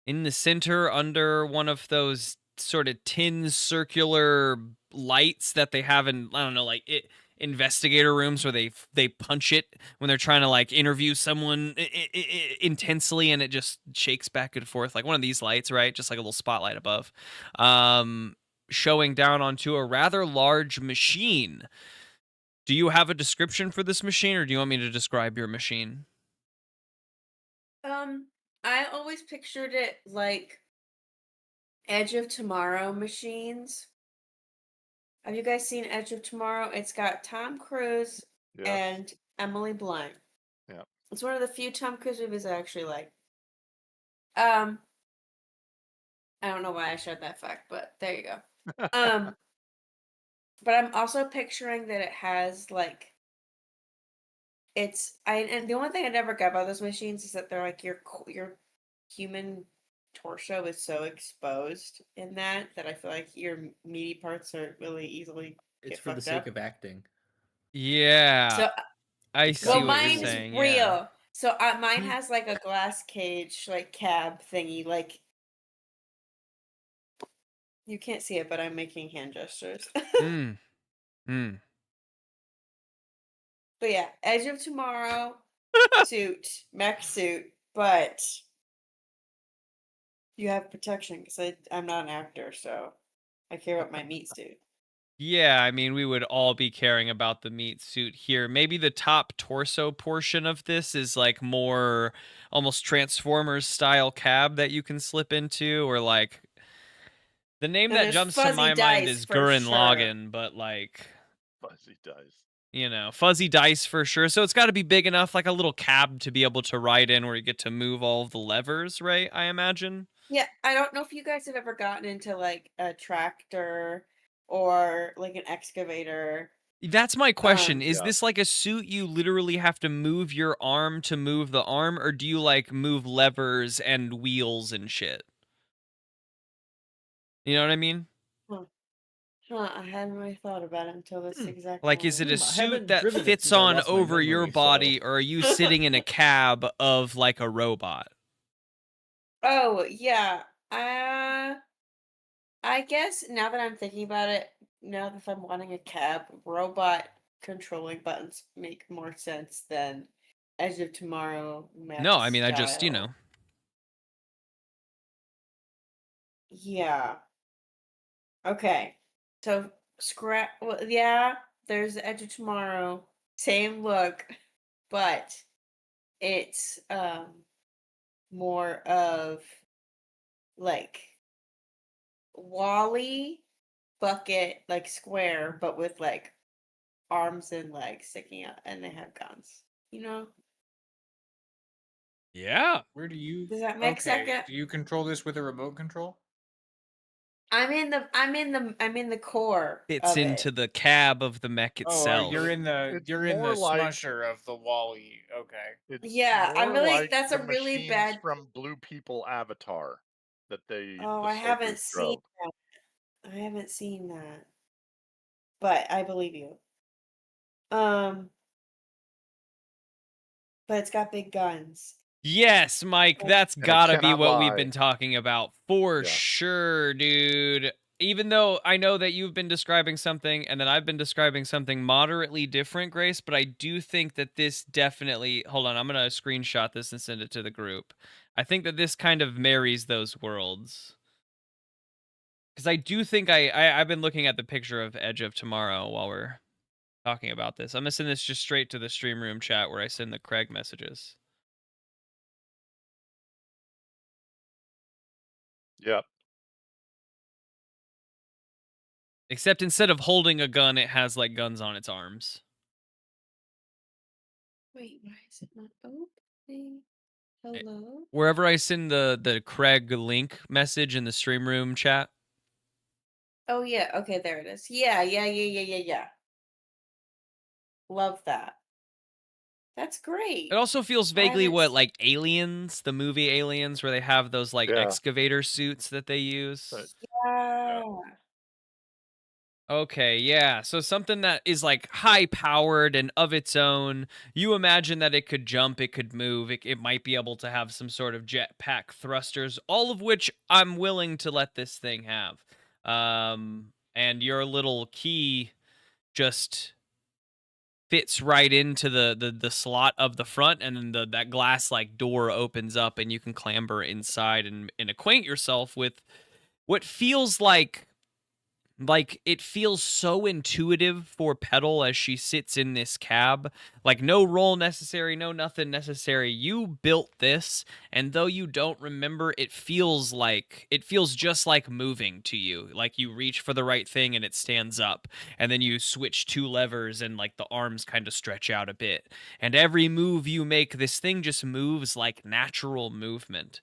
in the center, under one of those sort of tin circular lights that they have in, I don't know, like investigator rooms where they punch it when they're trying to like interview someone intensely, and it just shakes back and forth, like one of these lights, right? Just like a little spotlight above, showing down onto a rather large machine. Do you have a description for this machine, or do you want me to describe your machine? I always pictured it like Edge of Tomorrow machines. Have you guys seen Edge of Tomorrow? It's got Tom Cruise Yes. and Emily Blunt. Yeah. It's one of the few Tom Cruise movies I actually like. I don't know why I shared that fact, but there you go. But I'm also picturing that it has like and the only thing I never got about those machines is that they're like your human torso is so exposed in that I feel like your meaty parts are really easily It's get for the fucked sake up. of acting. Yeah. So I see well, what mine you're is saying. real. Yeah. So mine has like a glass cage, like cab thingy. Like you can't see it, but I'm making hand gestures. Mm. Mm. But yeah, Edge of Tomorrow suit, mech suit, but you have protection because I'm not an actor, so I care about my meat suit. Yeah, I mean, we would all be caring about the meat suit here. Maybe the top torso portion of this is like more almost Transformers style cab that you can slip into, or like the name And that there's jumps to fuzzy my mind dice is for Gurren sure. Lagann, but like, Fuzzy dice. you know, fuzzy dice for sure. So it's got to be big enough, like a little cab to be able to ride in where you get to move all of the levers, right? I imagine. Yeah, I don't know if you guys have ever gotten into like a tractor or like an excavator. That's my question. Is Yeah. this like a suit you literally have to move your arm to move the arm, or do you like move levers and wheels and shit? You know what I mean? Huh. I hadn't really thought about it until this exact Like, is it a moment. I suit haven't that driven it fits since I on lost my over your memory, body, so- or are you sitting in a cab of like a robot? Oh yeah. I guess now that I'm thinking about it, now that if I'm wanting a cab, robot controlling buttons make more sense than Edge of Tomorrow mech No, I mean, I just, you style. know. Yeah. Okay. So scrap. Well, yeah. There's the Edge of Tomorrow, same look, but it's more of like Wally bucket, like square, but with like arms and legs sticking out, and they have guns. You know? Yeah. Where do you? Does that make Okay. sense? Do you control this with a remote control? I'm in the core Fits of into it. the cab of the mech Oh, itself. you're in the It's you're in the more like- smusher of the Wally. Okay. It's Yeah, I'm more really. like That's the a really machines bad. from Blue People Avatar that Oh, the I haven't soldiers seen drove. that. I haven't seen that, but I believe you. Um, but it's got big guns. Yes, Mike, Oh. that's And it gotta be cannot what we've lie. been talking about for Yeah. sure, dude. Even though I know that you've been describing something and that I've been describing something moderately different, Grace, but I do think that this definitely. Hold on, I'm gonna screenshot this and send it to the group. I think that this kind of marries those worlds. Because I do think I've been looking at the picture of Edge of Tomorrow while we're talking about this. I'm gonna send this just straight to the stream room chat where I send the Craig messages. Yep. Except instead of holding a gun, it has like guns on its arms. Wait, why is it not opening? Hello? Wherever I send the Craig link message in the stream room chat. Oh yeah, okay, there it is. Yeah. Love that. That's great. It also feels I vaguely haven't what s- like Aliens, the movie Aliens, where they have those like Yeah. excavator suits that they use. But- Yeah. Okay, yeah. So something that is like high powered and of its own. You imagine that it could jump, it could move, it might be able to have some sort of jetpack thrusters, all of which I'm willing to let this thing have. And your little key just fits right into the slot of the front, and then that glass like door opens up and you can clamber inside and acquaint yourself with what feels like it feels so intuitive for Petal as she sits in this cab. Like, no roll necessary, no nothing necessary. You built this, and though you don't remember, it feels just like moving to you. Like you reach for the right thing and it stands up, and then you switch two levers and like the arms kind of stretch out a bit. And every move you make, this thing just moves like natural movement.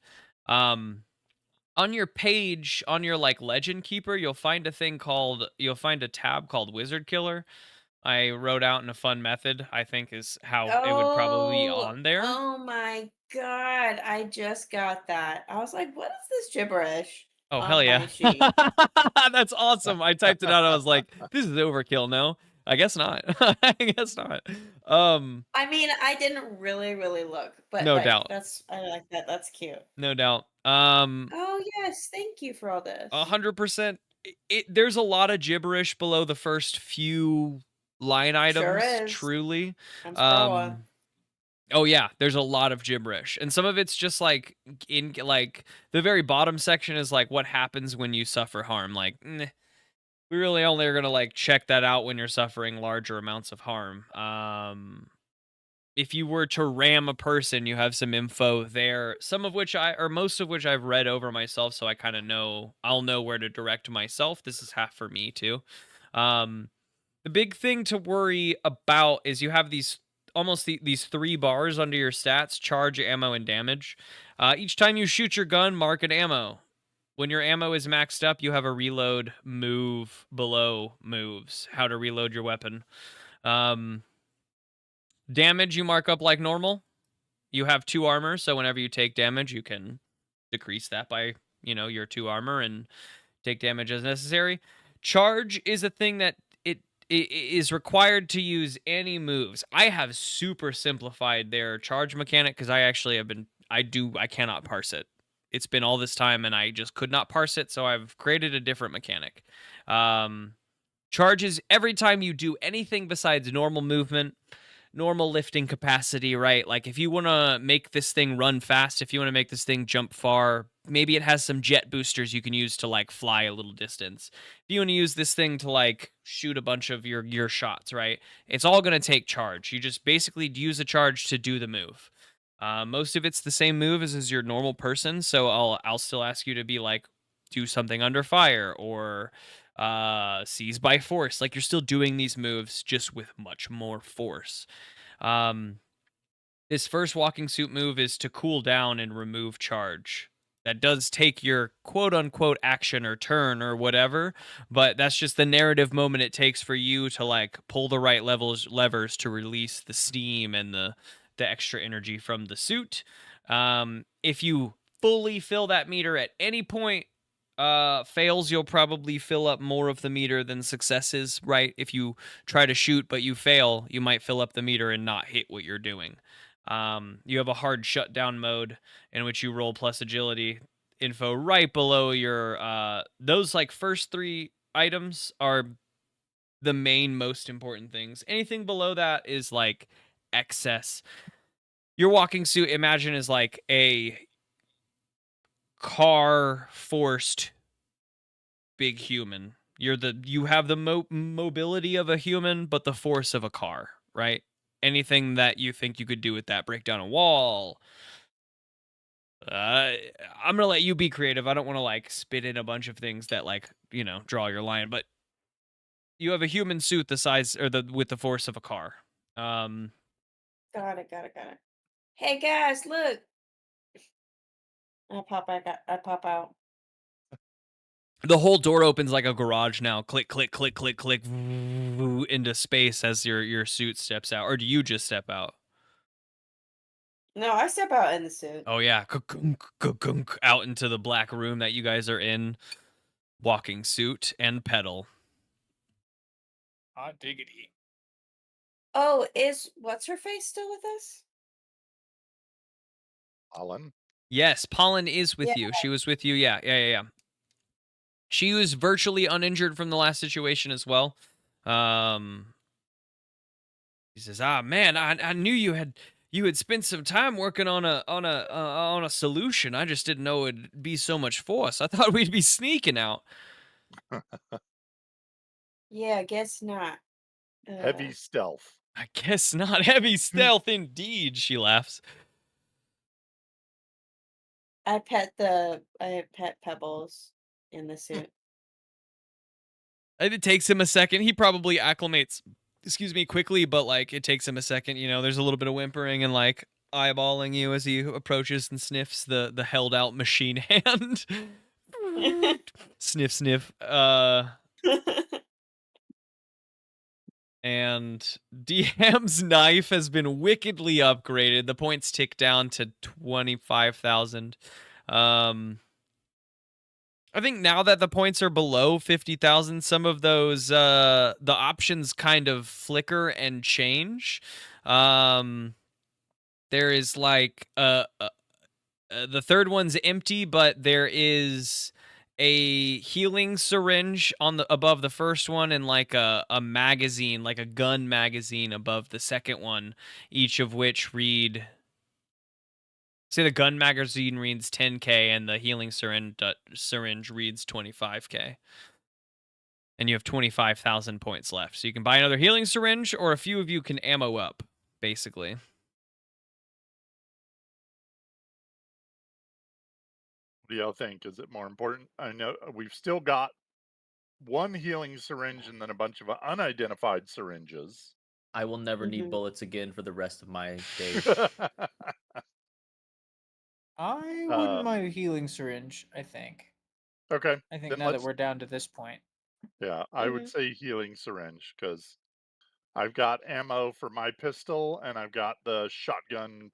On your page, on your like legend keeper, you'll find a tab called Wizard Killer. I wrote out in a fun method, I think is how it would probably be on there. Oh my god, I just got that. I was like, what is this gibberish? Oh, on hell my yeah. sheet? That's awesome. I typed it out. I was like, this is overkill. No, I guess not. I guess not. I mean, I didn't really look, but No like doubt. I like that. That's cute. No doubt. Oh yes, thank you for all this. 100%. There's a lot of gibberish below the first few line Sure items, is. truly. I'm scrolling. Oh yeah, there's a lot of gibberish. And some of it's just like in like the very bottom section is like what happens when you suffer harm. Like, we really only are going to like check that out when you're suffering larger amounts of harm. If you were to ram a person, you have some info there, some of which most of which I've read over myself, so I kind of know, I'll know where to direct myself. This is half for me too. The big thing to worry about is you have these these 3 bars under your stats: charge, ammo, and damage. Each time you shoot your gun, mark an ammo. When your ammo is maxed up, you have a reload move below moves, how to reload your weapon. Damage you mark up like normal. You have 2 armor, so whenever you take damage, you can decrease that by, your 2 armor and take damage as necessary. Charge is a thing that it is required to use any moves. I have super simplified their charge mechanic because I cannot parse it. It's been all this time and I just could not parse it, so I've created a different mechanic. Charges every time you do anything besides normal movement, normal lifting capacity, right? Like if you want to make this thing run fast, if you want to make this thing jump far, maybe it has some jet boosters you can use to like fly a little distance. If you want to use this thing to like shoot a bunch of your shots, right? It's all going to take charge. You just basically use a charge to do the move. Most of it's the same move as your normal person, so I'll still ask you to be like, do something under fire or seize by force. Like you're still doing these moves just with much more force. This first walking suit move is to cool down and remove charge. That does take your quote unquote action or turn or whatever, but that's just the narrative moment it takes for you to like pull the right levers to release the steam and the extra energy from the suit. If you fully fill that meter at any point, fails, you'll probably fill up more of the meter than successes, right? If you try to shoot but you fail, you might fill up the meter and not hit what you're doing. You have a hard shutdown mode in which you roll plus agility info right below your those like first 3 items are the main most important things. Anything below that is like excess. Your walking suit, imagine, is like a car forced big human. You have the mobility of a human, but the force of a car, right? Anything that you think you could do with that, break down a wall. I'm gonna let you be creative. I don't want to like spit in a bunch of things that like draw your line, but you have a human suit the size or with the force of a car. Got it. Hey guys, look. I pop out. The whole door opens like a garage now. Click, click, click, click, click, into space as your suit steps out. Or do you just step out? No, I step out in the suit. Oh yeah, out into the black room that you guys are in. Walking suit and pedal. Hot diggity. Oh, is what's her face still with us? Alan? Yes, Pollen is with Yeah. you. She was with you. Yeah. She was virtually uninjured from the last situation as well. He says, man, I knew you had spent some time working on a solution. I just didn't know it'd be so much force. I thought we'd be sneaking out." Yeah, I guess not. Heavy stealth. "I guess not. Heavy stealth indeed," she laughs. I pet Pebbles in the suit. It takes him a second. He probably acclimates, quickly, but like it takes him a second. There's a little bit of whimpering and like eyeballing you as he approaches and sniffs the held out machine hand. Sniff, sniff. And DM's knife has been wickedly upgraded. The points tick down to 25,000. I think now that the points are below 50,000, some of those the options kind of flicker and change. There is like the third one's empty, but there is a healing syringe on the above the first one, and like a magazine, like a gun magazine above the second one, each of which read. Say the gun magazine reads 10K and the healing syringe reads 25K. And you have 25,000 points left. So you can buy another healing syringe, or a few of you can ammo up, basically. What do y'all think? Is it more important? I know we've still got one healing syringe and then a bunch of unidentified syringes. I will never need Mhm. bullets again for the rest of my days. I wouldn't mind a healing syringe, I think. Okay. I think Then now that let's. we're down to this point. Yeah, I would say healing syringe because I've got ammo for my pistol and I've got the shotgun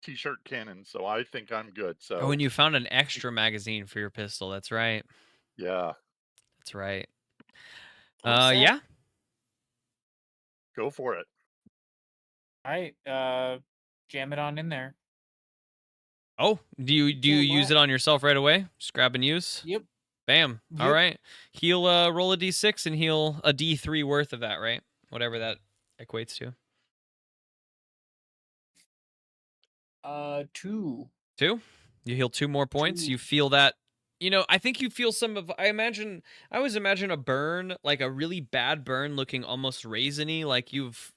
t-shirt cannon, so I think I'm good. Oh, So and you found an extra magazine for your pistol. That's right. yeah, That's right. I'm set. Yeah. go for it. All right, jam it on in there. Oh, do you Damn use what? it on yourself right away? Just grab and use? Yep. Bam. All Yep. right. Heal roll a d6 and heal a d3 worth of that, right? Whatever that equates to. 2. 2? You heal 2 more points. 2. You feel that, I think you feel some of I always imagine a burn, like a really bad burn looking almost raisiny, like you've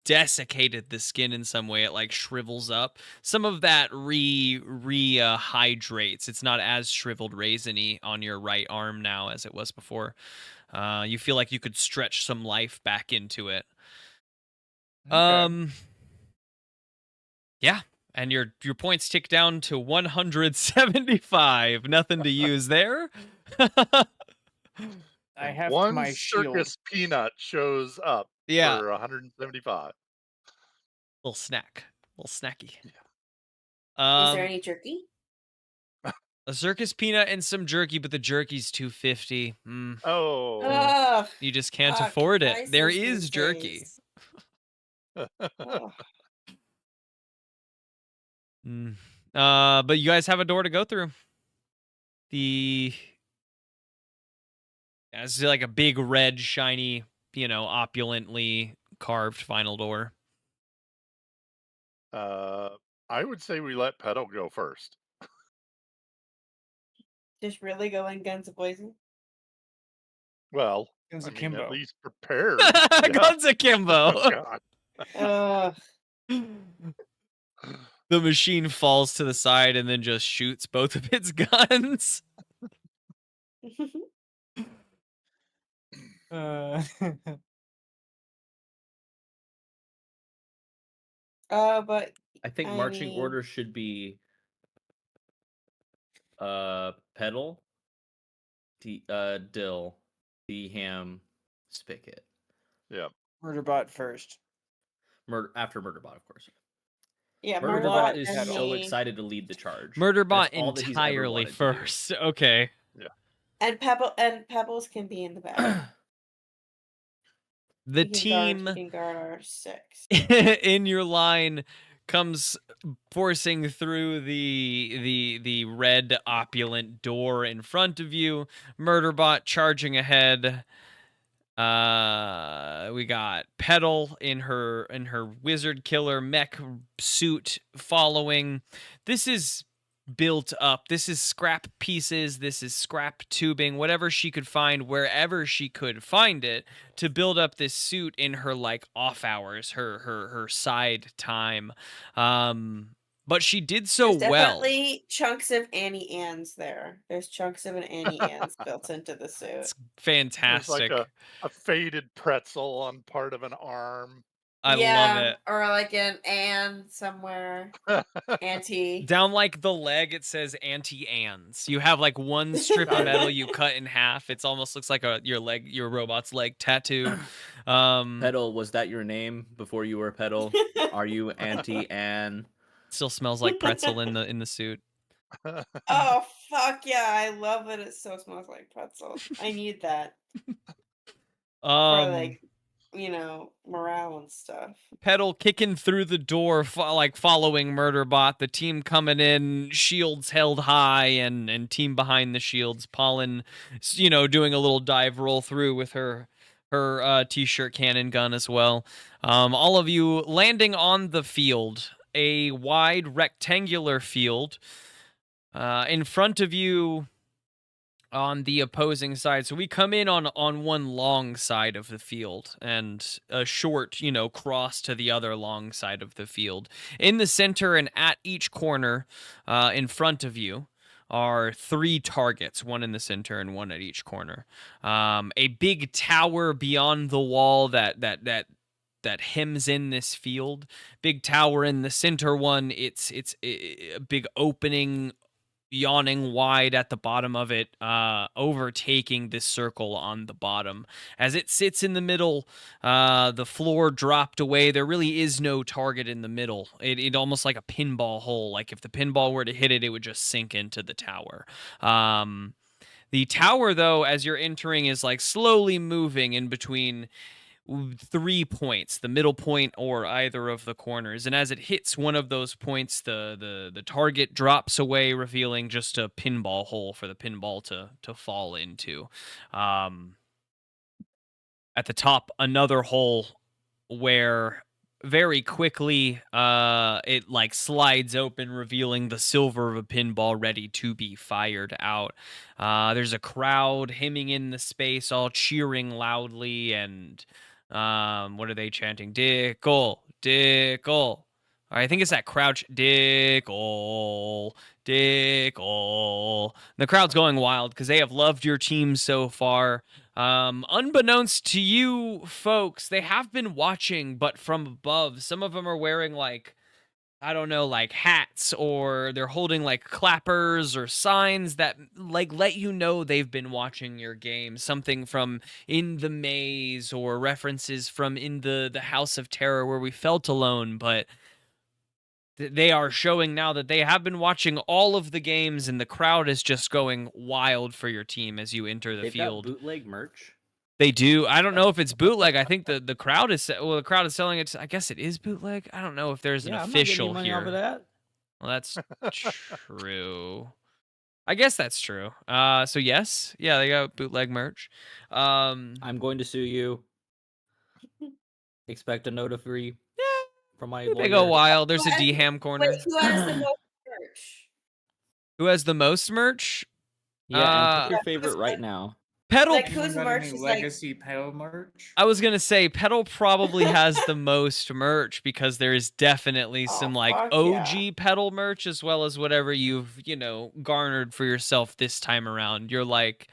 desiccated the skin in some way. It like shrivels up. Some of that hydrates. It's not as shriveled raisiny on your right arm now as it was before. You feel like you could stretch some life back into it. Okay. Yeah, and your points tick down to 175. Nothing to use there. I have One my shield. circus peanut shows up Yeah, for 175. little snack, little snacky. Is there Um, any jerky? a circus peanut and some jerky, but the jerky's 250. Oh, Ugh. You just can't Fuck, afford it. There prices is these jerky. days. Ugh. But you guys have a door to go through. It's like a big red, shiny, opulently carved final door. I would say we let Petal go first. Just really going guns a-blazing? Well, Guns I mean, akimbo. at least prepared. Yeah. Guns akimbo. Oh, God. Ugh. The machine falls to the side and then just shoots both of its guns. But I think I marching mean- orders should be Pedal, Dill, Ham, Spigot. Yeah. Murderbot first. After Murderbot, of course. yeah, Murderbot Murderbot is and so me. excited to lead the charge. Murderbot That's all that he's ever entirely wanted to do. first. Okay. And Pebbles can be in the back. The He team can guard our 6. in your line comes forcing through the red opulent door in front of you. Murderbot charging ahead. We got Petal in her wizard killer mech suit following. This is built up. This is scrap pieces. This is scrap tubing, whatever she could find, wherever she could find it, to build up this suit in her like off hours, her side time. But she did so There's well. definitely chunks of Annie Ann's there. There's chunks of an Annie Ann's built into the suit. It's There's fantastic. like a faded pretzel on part of an arm. I love it. Or like an Ann somewhere. Auntie. Down like the leg, it says Auntie Anne's. You have like one strip of metal you cut in half. It almost looks like your robot's leg tattoo. Pedal, was that your name before you were Pedal? Are you Auntie Anne? Still smells like pretzel in the suit. Oh fuck yeah! I love that it so smells like pretzels. I need that for Um, like morale and stuff. Petal kicking through the door, like following Murderbot. The team coming in, shields held high, and team behind the shields. Pollen, doing a little dive roll through with her t-shirt cannon gun as well. All of you landing on the field, a wide rectangular field. In front of you, on the opposing side. So we come in on one long side of the field and a short, cross to the other long side of the field. In the center and at each corner, in front of you, are 3 targets, one in the center and one at each corner. A big tower beyond the wall that hems in this field. Big tower in the center one. It's a big opening, yawning wide at the bottom of it, overtaking this circle on the bottom. As it sits in the middle, the floor dropped away. There really is no target in the middle. It almost like a pinball hole. Like if the pinball were to hit it, it would just sink into the tower. The tower, though, as you're entering, is like slowly moving in between 3 points, the middle point or either of the corners, and as it hits one of those points, the target drops away, revealing just a pinball hole for the pinball to fall into. At the top, another hole where very quickly it like slides open, revealing the silver of a pinball ready to be fired out. There's a crowd hemming in the space, all cheering loudly, and what are they chanting? Dickle, Dickle. I think it's that crouch. Dickle, Dickle. The crowd's going wild because they have loved your team so far. Unbeknownst to you folks, they have been watching, but from above. Some of them are wearing like, I don't know, like hats, or they're holding like clappers or signs that like let you know they've been watching your game. Something from In the Maze or references from In the House of Terror where we felt alone, but they are showing now that they have been watching all of the games, and the crowd is just going wild for your team as you enter the They've field. got bootleg merch. They do. I don't know if it's bootleg. I think the crowd is the crowd is selling it. I guess it is bootleg. I don't know if there's an Yeah, I'm not getting official any money here. off of that. Well, that's true. I guess that's true. So yes, yeah, they got bootleg merch. I'm going to sue you. Expect a notary from my lawyer. They go wild. There's a Who has- D-Ham corner. Wait, who has the most merch? Who has the most merch? Yeah, and Uh, pick your favorite right now. Pedal. Like, Anyone whose got merch any is like? legacy pedal merch? I was gonna say Pedal probably has the most merch because there is definitely some Oh, like fuck OG yeah. Pedal merch as well as whatever you've garnered for yourself this time around. You're like,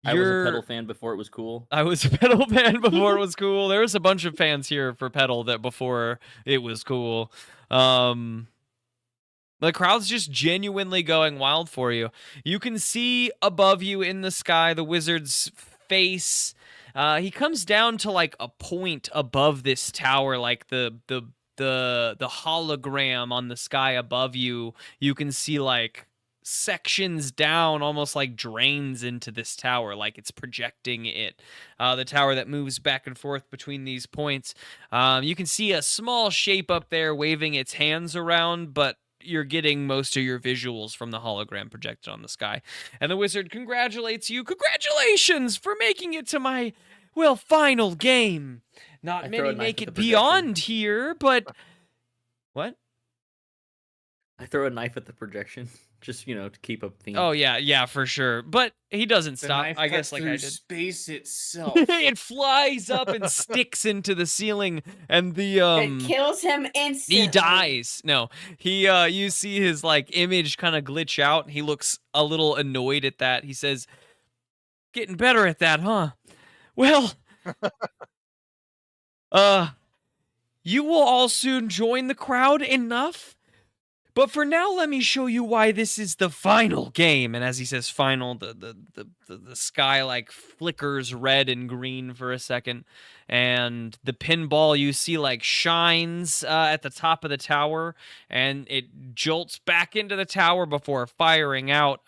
I was a pedal fan before it was cool. I was a Pedal fan before it was cool. There was a bunch of fans here for Pedal that before it was cool. The crowd's just genuinely going wild for you. You can see above you in the sky the wizard's face. He comes down to like a point above this tower, like the hologram on the sky above you. You can see like sections down, almost like drains into this tower, like it's projecting it. The tower that moves back and forth between these points. You can see a small shape up there waving its hands around, but you're getting most of your visuals from the hologram projected on the sky. And the wizard congratulates you. Congratulations for making it to my, final game. Not I throw a many knife make at it the projection. beyond here, but... What? I throw a knife at the projection, just to keep up theme. Oh, yeah, for sure. But he doesn't The stop, knife I cut guess, like through I did. space itself. It flies up and sticks into the ceiling, and the It kills him instantly. he dies. No, he you see his like image kind of glitch out. He looks a little annoyed at that. He says, "Getting better at that, huh? Well, you will all soon join the crowd enough. But for now, let me show you why this is the final game. And as he says final, the sky like flickers red and green for a second. And the pinball you see like shines at the top of the tower, and it jolts back into the tower before firing out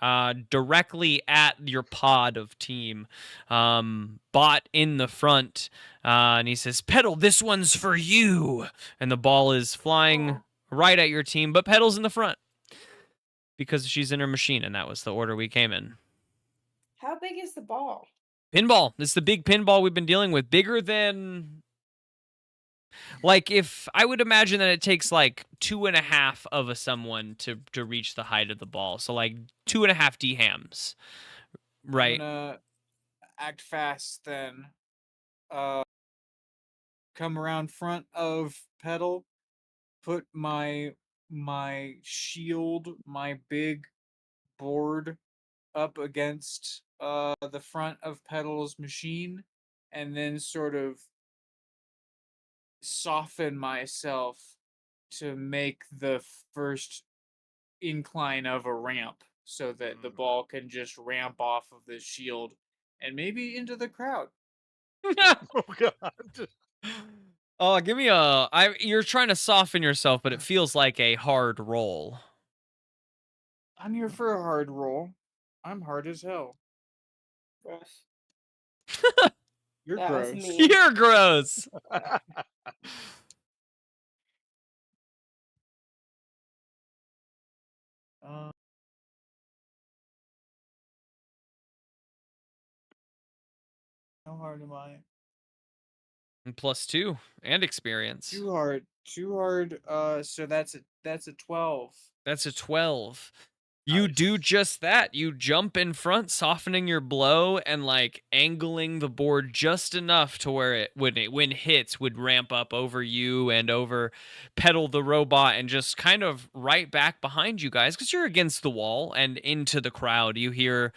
directly at your pod of team. Bot in the front, and he says, "Pedal, this one's for you." And the ball is flying right at your team, but Pedal's in the front because she's in her machine, and that was the order we came in. How big is the ball? Pinball. This is the big pinball we've been dealing with. Bigger than... Like, if... I would imagine that it takes, like, 2.5 of a someone to reach the height of the ball. So, like, 2.5 D-hams. Right. I'm gonna act fast then. Come around front of Pedal, put my shield, my big board up against the front of Pedal's machine, and then sort of soften myself to make the first incline of a ramp so that the ball can just ramp off of the shield and maybe into the crowd. Oh God. Oh, give me you're trying to soften yourself, but it feels like a hard roll. I'm here for a hard roll. I'm hard as hell. Gross. You're That was gross. mean. You're gross. How hard am I? And +2 and experience. Too hard. Too hard. So that's a 12. That's a 12. You Nice. do just that. You jump in front, softening your blow and like angling the board just enough to where it when it hits would ramp up over you and over Pedal the robot and just kind of right back behind you guys because you're against the wall and into the crowd. You hear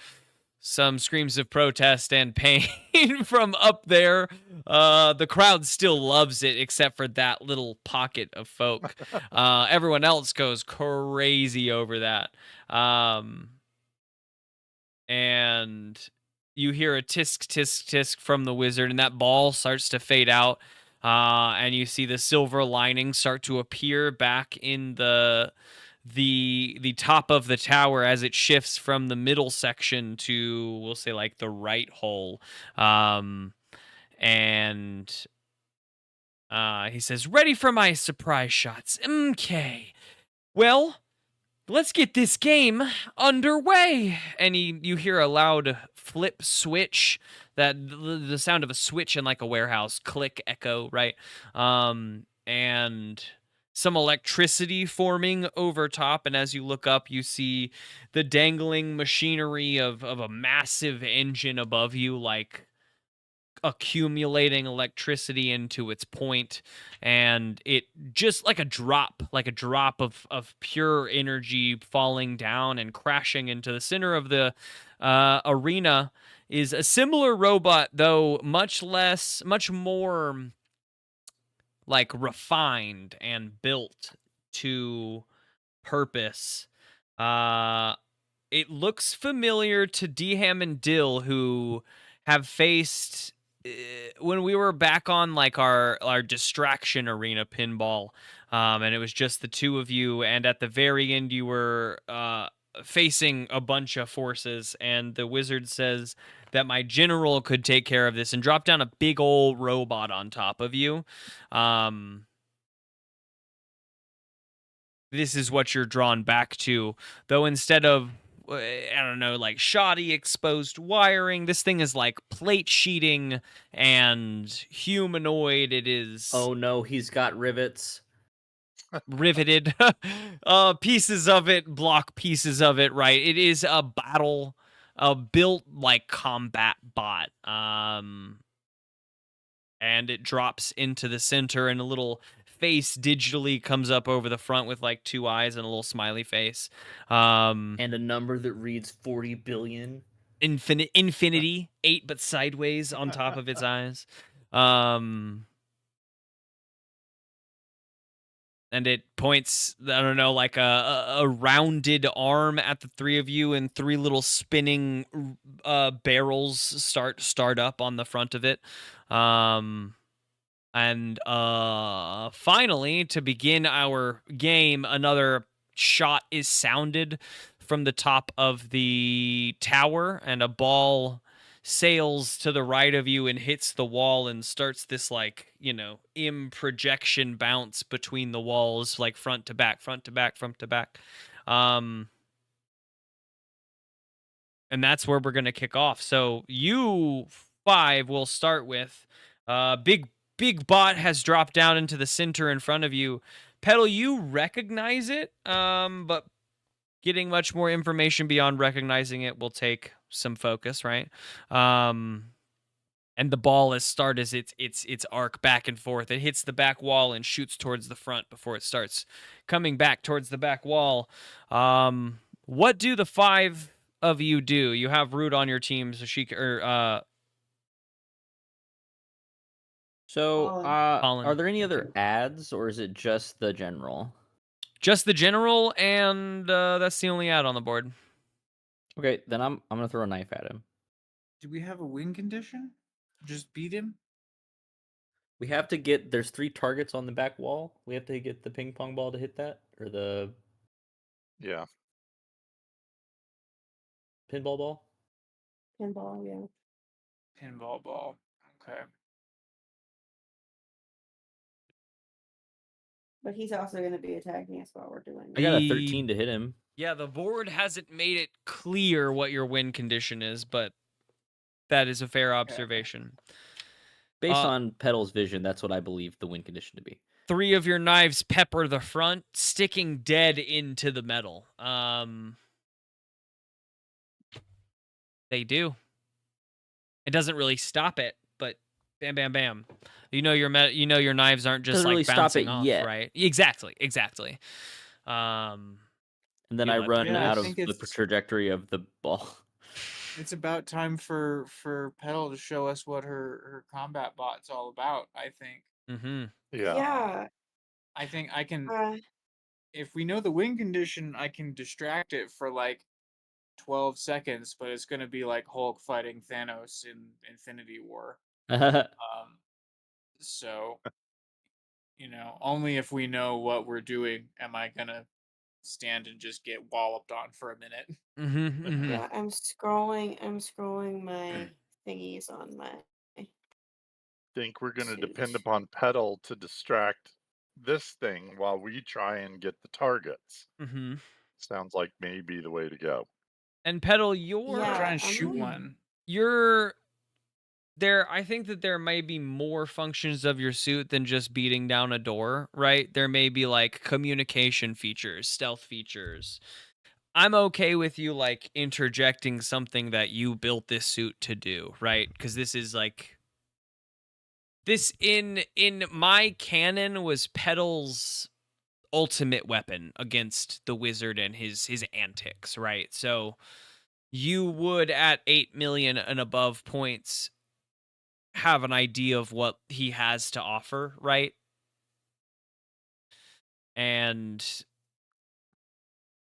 some screams of protest and pain from up there. The crowd still loves it, except for that little pocket of folk. Everyone else goes crazy over that. And you hear a tisk, tisk, tisk from the wizard, and that ball starts to fade out. And you see the silver lining start to appear back in the top of the tower as it shifts from the middle section to, we'll say, like the right hole. And he says, "Ready for my surprise shots." Okay. Well, let's get this game underway. And you hear a loud flip switch, that the sound of a switch in like a warehouse, click, echo, right? And some electricity forming over top, and as you look up, you see the dangling machinery of a massive engine above you, like accumulating electricity into its point, and it just like a drop of pure energy falling down and crashing into the center of the arena is a similar robot, though much more like refined and built to purpose. It looks familiar to Dham and Dill, who have faced when we were back on like our distraction arena pinball, and it was just the two of you, and at the very end you were facing a bunch of forces, and the wizard says that my general could take care of this and drop down a big old robot on top of you. This is what you're drawn back to, though instead of, I don't know, like shoddy exposed wiring, this thing is like plate sheeting and humanoid. It is Oh no, he's got rivets. riveted. Pieces of it, block pieces of it, right? It is a built like combat bot. And it drops into the center, and a little face digitally comes up over the front with like 2 eyes and a little smiley face. And a number that reads 40 billion. Infinity, 8 but sideways on top of its eyes. And and it points, I don't know, like a rounded arm at the three of you, and three little spinning barrels start up on the front of it. And finally, to begin our game, another shot is sounded from the top of the tower, and a ball sails to the right of you and hits the wall and starts this, like, projection bounce between the walls, like front to back, front to back, front to back. And that's where we're going to kick off. So you five will start with big bot has dropped down into the center in front of you. Petal, you recognize it, but getting much more information beyond recognizing it will take some focus, right? And the ball starts its arc back and forth. It hits the back wall and shoots towards the front before it starts coming back towards the back wall. What do the five of you do? You have Root on your team, so she So, Colin. are there any other ads, or is it just the general? Just the general, and that's the only ad on the board. Okay, then I'm gonna throw a knife at him. Do we have a win condition? Just beat him? We have to get. There's 3 targets on the back wall. We have to get the ping pong ball to hit that, or the Yeah. pinball ball. Pinball, yeah. Pinball ball. Okay. But he's also going to be attacking us while we're doing I it. got a 13 to hit him. Yeah, the board hasn't made it clear what your win condition is, but that is a fair observation. Based on Petal's vision, that's what I believe the win condition to be. 3 of your knives pepper the front, sticking dead into the metal. They do. It doesn't really stop it, but bam, bam, bam. Your knives aren't just Doesn't like really stop bouncing it off, yet. right? Exactly. And then You I let run them out I of think the it's- trajectory of the ball. It's about time for Petal to show us what her combat bot's all about, I think. Mm-hmm. Yeah. Yeah. I think I can Uh, if we know the win condition, I can distract it for like 12 seconds, but it's gonna be like Hulk fighting Thanos in Infinity War. So only if we know what we're doing am I gonna stand and just get walloped on for a minute. Mm-hmm. Mm-hmm. yeah, I'm scrolling my thingies on my. Think we're going to depend Suits. upon Petal to distract this thing while we try and get the targets. Mm-hmm. Sounds like maybe the way to go. And Petal, Yeah, Try and I'm shoot like- one. I think that there may be more functions of your suit than just beating down a door, right? There may be like communication features, stealth features. I'm okay with you like interjecting something that you built this suit to do, right? Because this is like this in my canon was Petal's ultimate weapon against the wizard and his antics, right? So you would at 8 million and above points have an idea of what he has to offer, right? And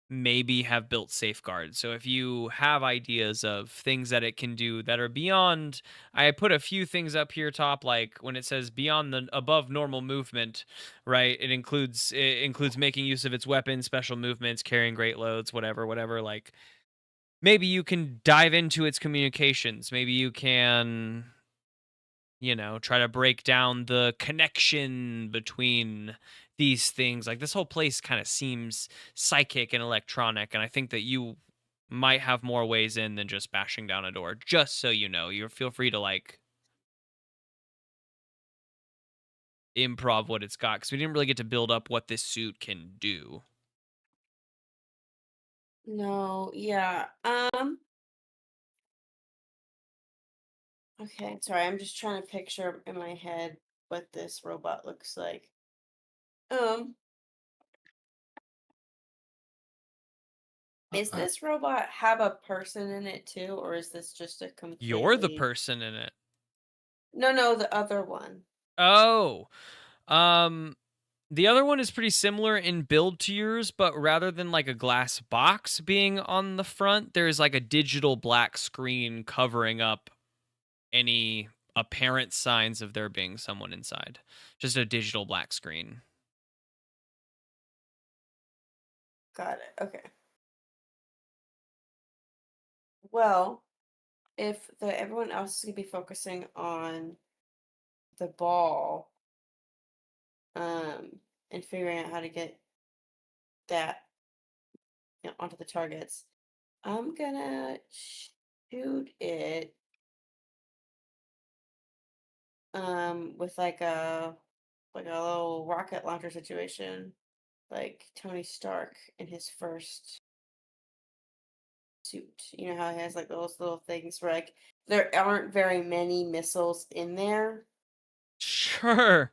maybe have built safeguards. So if you have ideas of things that it can do that are beyond, I put a few things up here top, like when it says beyond the above normal movement, right? It includes making use of its weapons, special movements, carrying great loads, whatever, like maybe you can dive into its communications. Maybe you can try to break down the connection between these things. Like this whole place kind of seems psychic and electronic, and I think that you might have more ways in than just bashing down a door. Just so you know, you feel free to like improv what it's got, because we didn't really get to build up what this suit can do. No, yeah. Okay, sorry, I'm just trying to picture in my head what this robot looks like. Is this robot have a person in it too, or is this just a completely... You're the person in it. No, the other one. Oh, The other one is pretty similar in build to yours, but rather than like a glass box being on the front, there's like a digital black screen covering up any apparent signs of there being someone inside. Just a digital black screen. Got it. Okay. Well, if everyone else is gonna be focusing on the ball, and figuring out how to get that, onto the targets, I'm gonna shoot it with like a little rocket launcher situation, like Tony Stark in his first suit. You know how he has like those little things where like there aren't very many missiles in there, Sure.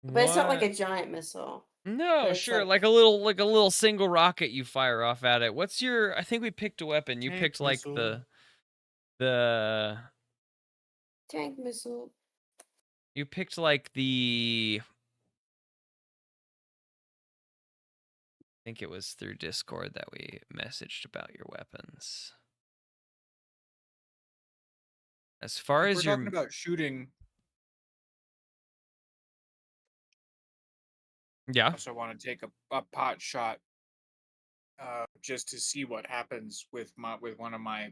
but it's not like What? a giant missile. No, But it's sure. like Like a little single rocket you fire off at it. What's your I think we picked a weapon. You Tank picked like missile. the tank missile. you picked like the I think it was through Discord that we messaged about your weapons. As far If as we're your talking about shooting, I yeah. also want to take a pot shot, just to see what happens with one of my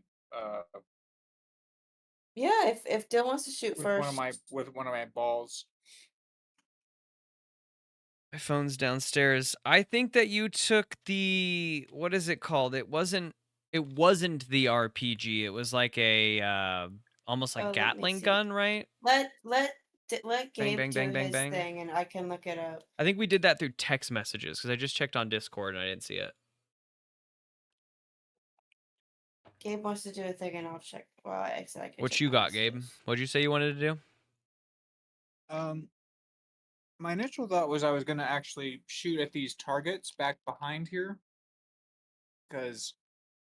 Yeah, if Dill wants to shoot first, with one of my balls. My phone's downstairs. I think that you took the what is it called? It wasn't the RPG. It was like a almost oh, like let me Gatling see. gun, right? Let Bang Gabe bang do bang bang his bang. thing, and I can look it up. I think we did that through text messages because I just checked on Discord and I didn't see it. Gabe wants to do a thing, and I'll check. Well, I said I can What check you my got, Gabe? messages. What'd you say you wanted to do? My initial thought was I was gonna actually shoot at these targets back behind here, because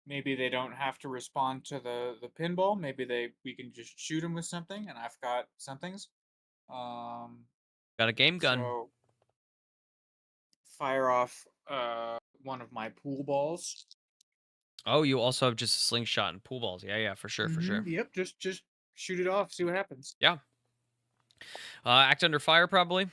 maybe they don't have to respond to the pinball. Maybe we can just shoot them with something, and I've got somethings. Got a game gun. So fire off one of my pool balls. Oh, you also have just a slingshot and pool balls. Yeah, for sure, for sure. Yep, just shoot it off, see what happens. Yeah. Act under fire, probably.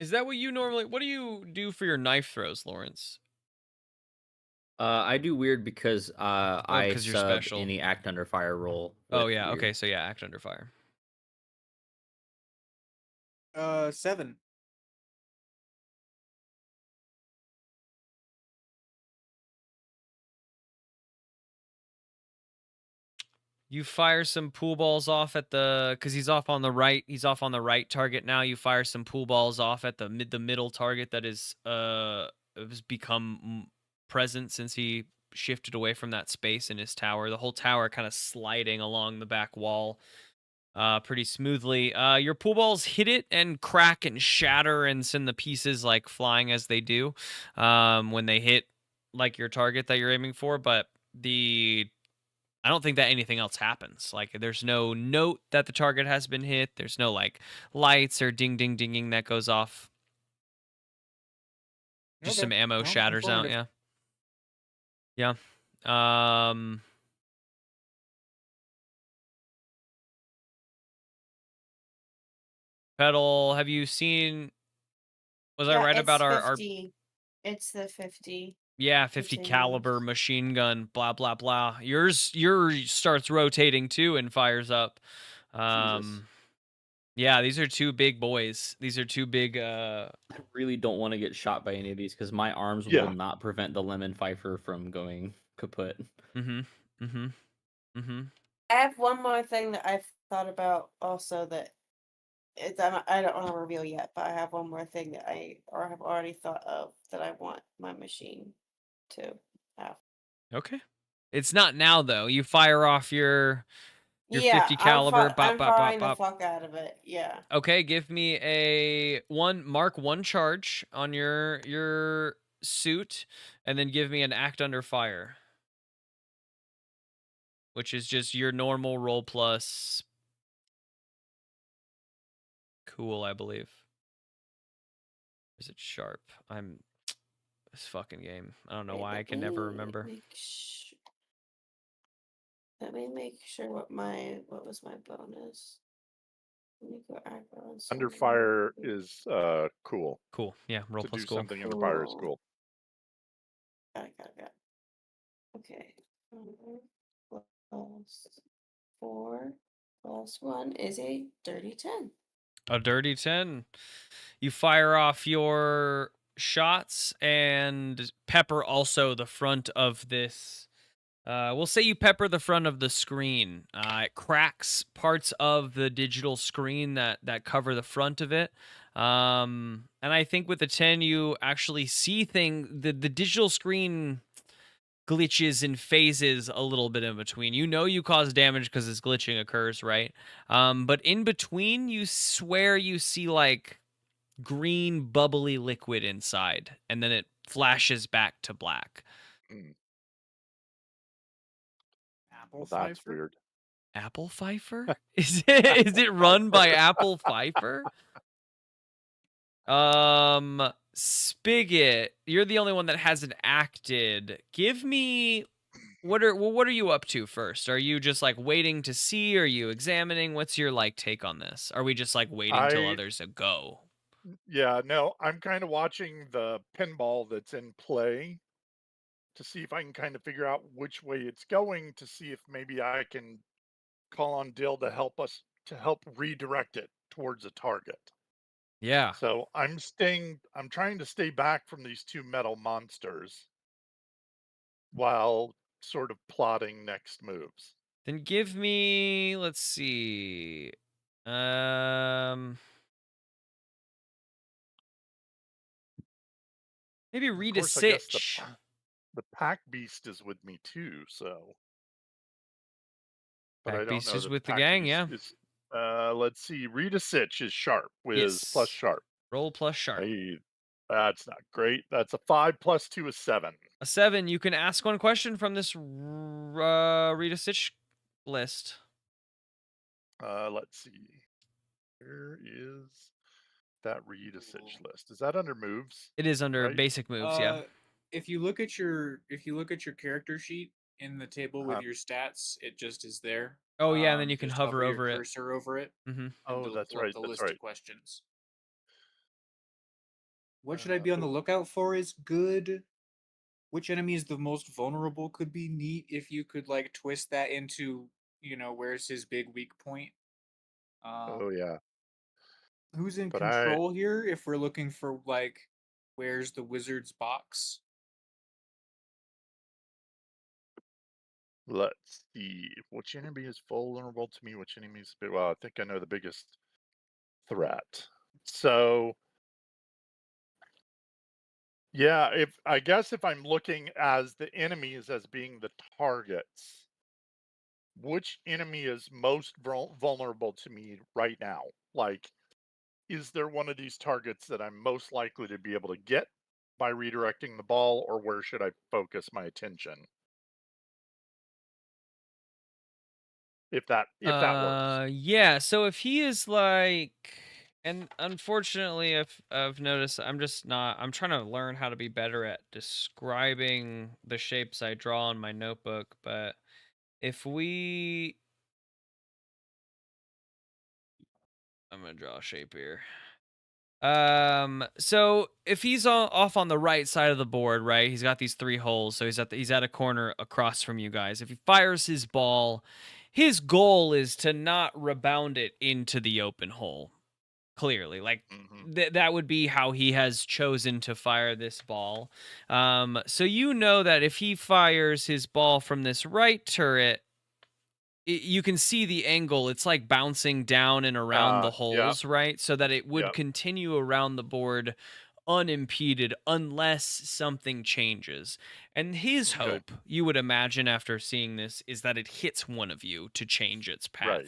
Is that what you normally? What do you do for your knife throws, Lawrence? I do weird because I 'cause you're sub special. any act under fire roll. Oh with yeah, weird. okay, so yeah, act under fire. 7. You fire some pool balls off at the because he's off on the right. He's off on the right target now. You fire some pool balls off at the middle target that is has become present since he shifted away from that space in his tower. The whole tower kind of sliding along the back wall pretty smoothly. Your pool balls hit it and crack and shatter and send the pieces like flying as they do when they hit like your target that you're aiming for, but I don't think that anything else happens. Like, there's no note that the target has been hit. There's no like lights or ding ding dinging that goes off. Just some ammo shatters out. Yeah. Yeah. Pedal. Have you seen? Was I right about our 50. It's the 50. Yeah, 50 caliber continuous. machine gun, blah blah blah. Yours starts rotating too and fires up. Jesus. Yeah, these are two big boys. These are two big I really don't want to get shot by any of these because my arms Yeah. will not prevent the lemon pfeiffer from going kaput. I have one more thing that I've thought about also that I don't want to reveal yet, but I have one more thing that I have already thought of that I want my machine to have. Okay. It's not now though. You fire off your Yeah, 50 caliber. I'm firing the fuck out of it. Yeah. Okay, give me a mark 1 charge on your suit, and then give me an act under fire. which is just your normal roll plus cool, I believe. Is it sharp? I'm this fucking game. I don't know Wait, why I let can never me remember. let me make sure what was my bonus. Let me go aggro on Under someone. fire is cool. Cool. Yeah, roll To plus do cool. something under fire is cool. Got it. Okay. Plus 4 plus 1 is a dirty 10. A dirty 10. You fire off your shots and pepper also the front of this. We'll say you pepper the front of the screen. It cracks parts of the digital screen that cover the front of it. And I think with the 10, you actually see the digital screen glitches and phases a little bit in between. You know you cause damage because this glitching occurs, right? But in between, you swear you see like green bubbly liquid inside, and then it flashes back to black. Apple That's Pfeiffer? weird. Apple Pfeiffer? Is it run by Apple Pfeiffer? Spigot, you're the only one that hasn't acted. Give me what are you up to first? Are you just like waiting to see? Are you examining? What's your like take on this? Are we just like waiting till others go? Yeah, no, I'm kind of watching the pinball that's in play to see if I can kind of figure out which way it's going, to see if maybe I can call on Dill to help redirect it towards a target. Yeah. So I'm trying to stay back from these two metal monsters while sort of plotting next moves. Then give me, let's see. Maybe read a Of course, I guess sitch. the pack beast is with me too, so. But I Pack don't beast know is that the with the pack gang, beast yeah. is. Let's see. Read a sitch is sharp, whiz plus Yes. sharp. Roll plus sharp. Hey, that's not great. That's a 5 plus 2 is 7. A 7. You can ask one question from this read a sitch list. Let's see. Where is that read a sitch list? Is that under moves? It is under Right? basic moves, yeah. If you look at your character sheet in the table with your stats, it just is there. Oh yeah, and then you can Just hover your over it. cursor over it. Mm-hmm. And Oh, it'll that's pull up right. the That's list right. of questions. What should I be on the lookout for is good. Which enemy is the most vulnerable could be neat if you could like twist that into, where's his big weak point. Oh yeah. Who's in But control here if we're looking for like where's the wizard's box? Let's see. Which enemy is vulnerable to me? Which enemy is well, I think I know the biggest threat. So yeah, if I'm looking as the enemies as being the targets, which enemy is most vulnerable to me right now? Like, is there one of these targets that I'm most likely to be able to get by redirecting the ball, or where should I focus my attention? If that works. Yeah, so if he is like, and unfortunately I've noticed I'm trying to learn how to be better at describing the shapes I draw on my notebook, but if I'm gonna draw a shape here. So if he's off on the right side of the board, right, he's got these 3 holes, so he's at a corner across from you guys. If he fires his ball, his goal is to not rebound it into the open hole. Clearly, like that would be how he has chosen to fire this ball. So you know that if he fires his ball from this right turret, you can see the angle. It's like bouncing down and around the holes, right? So that it would continue around the board unimpeded unless something changes. And his hope, you would imagine after seeing this, is that it hits one of you to change its path.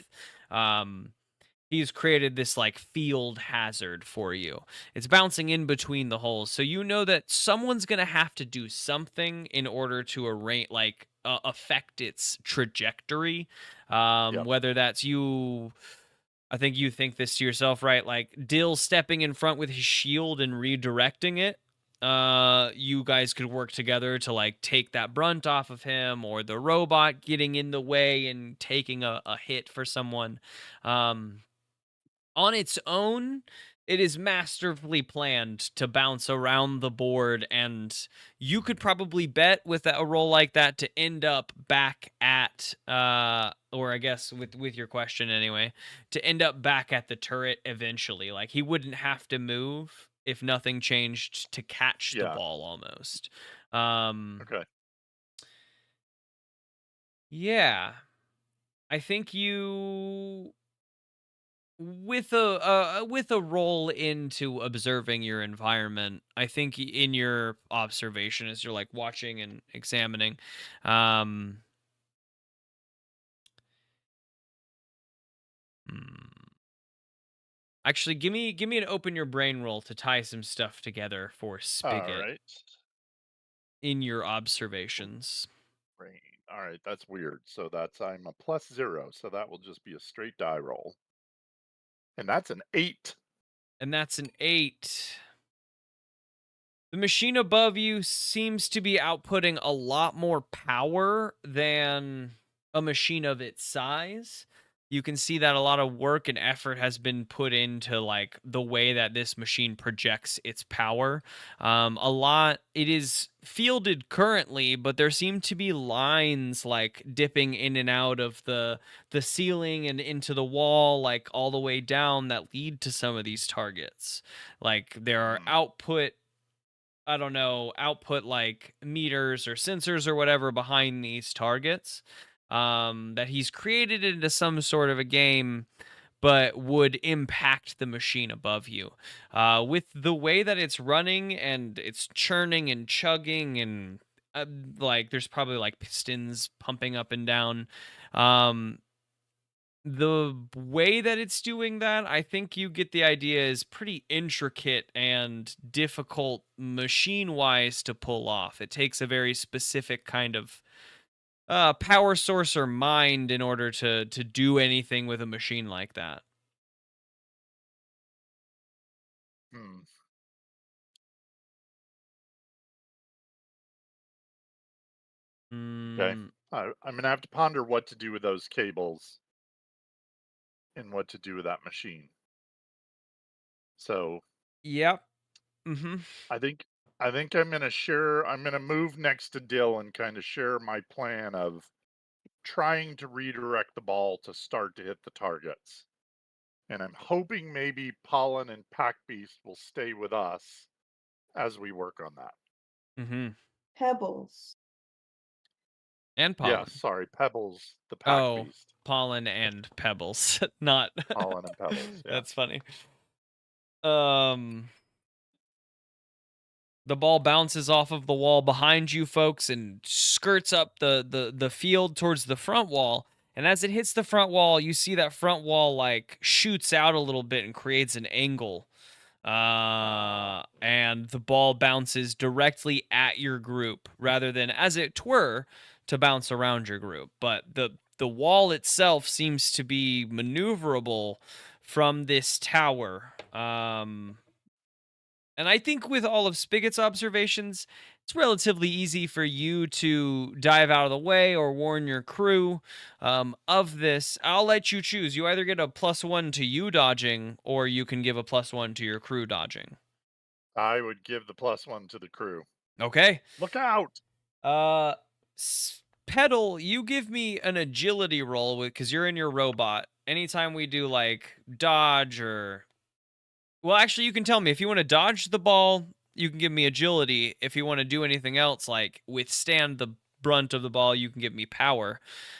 He's created this like field hazard for you. It's bouncing in between the holes. So you know that someone's going to have to do something in order to affect its trajectory. Yep. Whether that's you, I think you think this to yourself, right? Like Dill stepping in front with his shield and redirecting it. You guys could work together to like take that brunt off of him, or the robot getting in the way and taking a hit for someone. On its own, it is masterfully planned to bounce around the board, and you could probably bet with a roll like that to end up back at or I guess with your question anyway, to end up back at the turret eventually. Like he wouldn't have to move if nothing changed to catch the Yeah. ball almost. Um Okay. yeah. I think you with a roll into observing your environment, I think in your observation as you're like watching and examining, um hmm, actually give me an open your brain roll to tie some stuff together for All Spigot right. in your observations. Brain. All right, that's weird. So I'm a +0, so that will just be a straight die roll. And that's an 8. And that's an 8. The machine above you seems to be outputting a lot more power than a machine of its size. You can see that a lot of work and effort has been put into like the way that this machine projects its power. It is fielded currently, but there seem to be lines like dipping in and out of the ceiling and into the wall, like all the way down, that lead to some of these targets. Like there are Hmm. output like meters or sensors or whatever behind these targets, that he's created into some sort of a game, but would impact the machine above you. With the way that it's running and it's churning and chugging and like there's probably like pistons pumping up and down. Um, the way that it's doing that, I think you get the idea, is pretty intricate and difficult machine wise to pull off. It takes a very specific kind of power source or mind in order to do anything with a machine like that. Hmm. Okay. Mm, I'm gonna have to ponder what to do with those cables and what to do with that machine. So yep. Mm-hmm. I think I'm gonna move next to Dill and kind of share my plan of trying to redirect the ball to start to hit the targets. And I'm hoping maybe Pollen and Pack Beast will stay with us as we work on that. Mm-hmm. Pebbles. And Yeah, pollen. sorry, Pebbles, the Pack Oh, Beast. pollen and pebbles. Not Pollen and Pebbles, yeah. that's funny. Um The ball bounces off of the wall behind you folks and skirts up the field towards the front wall. And as it hits the front wall, you see that front wall like shoots out a little bit and creates an angle. And the ball bounces directly at your group rather than, as it were, to bounce around your group. But the wall itself seems to be maneuverable from this tower. And I think with all of Spigot's observations, it's relatively easy for you to dive out of the way or warn your crew of this. I'll let you choose. You either get a +1 to you dodging, or you can give a +1 to your crew dodging. I would give the +1 to the crew. Okay. Look out! Uh, Pedal, you give me an agility roll because you're in your robot. Anytime we do like dodge or well, actually, you can tell me if you want to dodge the ball, you can give me agility. If you want to do anything else, like withstand the brunt of the ball, you can give me power.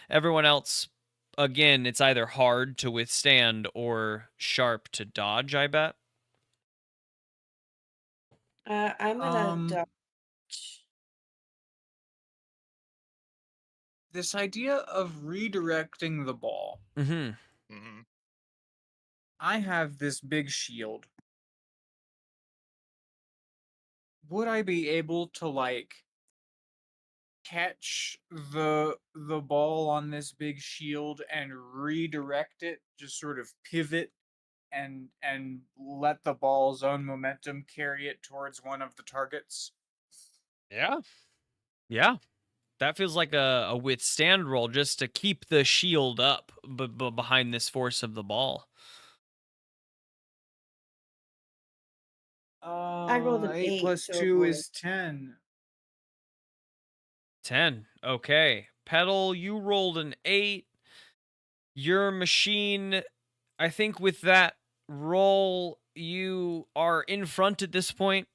Everyone else, again, it's either hard to withstand or sharp to dodge, I bet. I'm gonna Um, dodge. this idea of redirecting the ball. Mm-hmm. Hmm. I have this big shield. Would I be able to like catch the ball on this big shield and redirect it, just sort of pivot and let the ball's own momentum carry it towards one of the targets? Yeah. Yeah. That feels like a withstand roll just to keep the shield up behind this force of the ball. I rolled an 8 8, plus so 2 boy. is 10. 10. Okay. Pedal, you rolled an 8. Your machine, I think with that roll, you are in front at this point.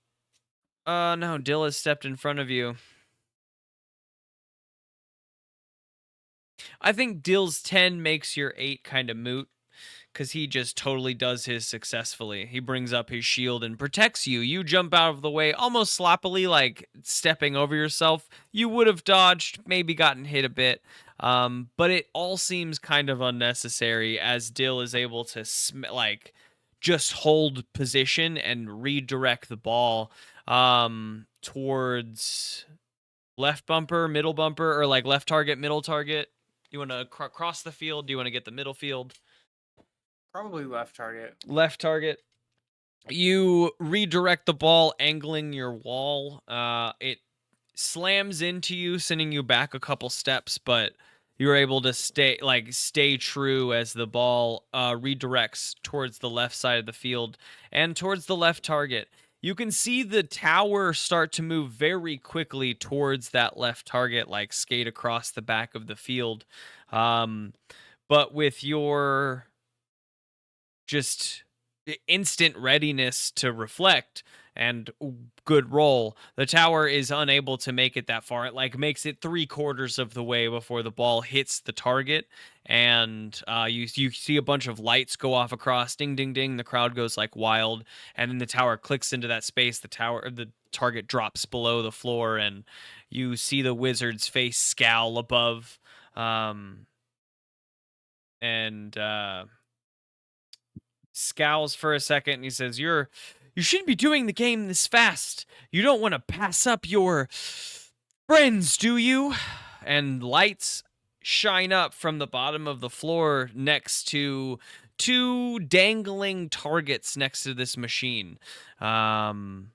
No, Dill has stepped in front of you. I think Dill's 10 makes your 8 kind of moot, because he just totally does his successfully. He brings up his shield and protects you. You jump out of the way almost sloppily, like stepping over yourself. You would have dodged, maybe gotten hit a bit, but it all seems kind of unnecessary as Dill is able to just hold position and redirect the ball towards left bumper, middle bumper, or like left target, middle target. You want to cross the field? Do you want to get the middle field? Probably left target. Left target. You redirect the ball, angling your wall. It slams into you, sending you back a couple steps, but you're able to stay true as the ball redirects towards the left side of the field and towards the left target. You can see the tower start to move very quickly towards that left target, like skate across the back of the field. But with your just instant readiness to reflect and good roll, the tower is unable to make it that far. It like makes it 3/4 of the way before the ball hits the target, and you see a bunch of lights go off across, ding ding ding. The crowd goes like wild, and then the tower clicks into that space. The target drops below the floor, and you see the wizard's face scowl above, and scowls for a second, and he says, you shouldn't be doing the game this fast. You don't want to pass up your friends, do you? And lights shine up from the bottom of the floor next to 2 dangling targets next to this machine. One,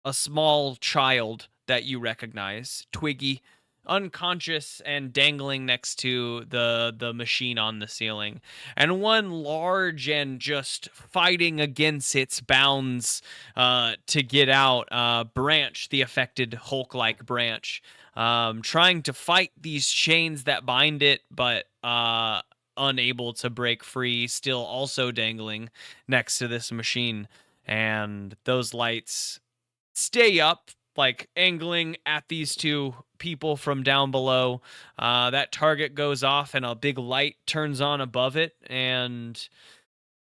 a small child that you recognize, Twiggy, unconscious and dangling next to the machine on the ceiling, and one large and just fighting against its bounds to get out, Branch, the affected Hulk-like Branch, trying to fight these chains that bind it, but unable to break free, still also dangling next to this machine. And those lights stay up, like angling at these 2 people from down below. That target goes off and a big light turns on above it, and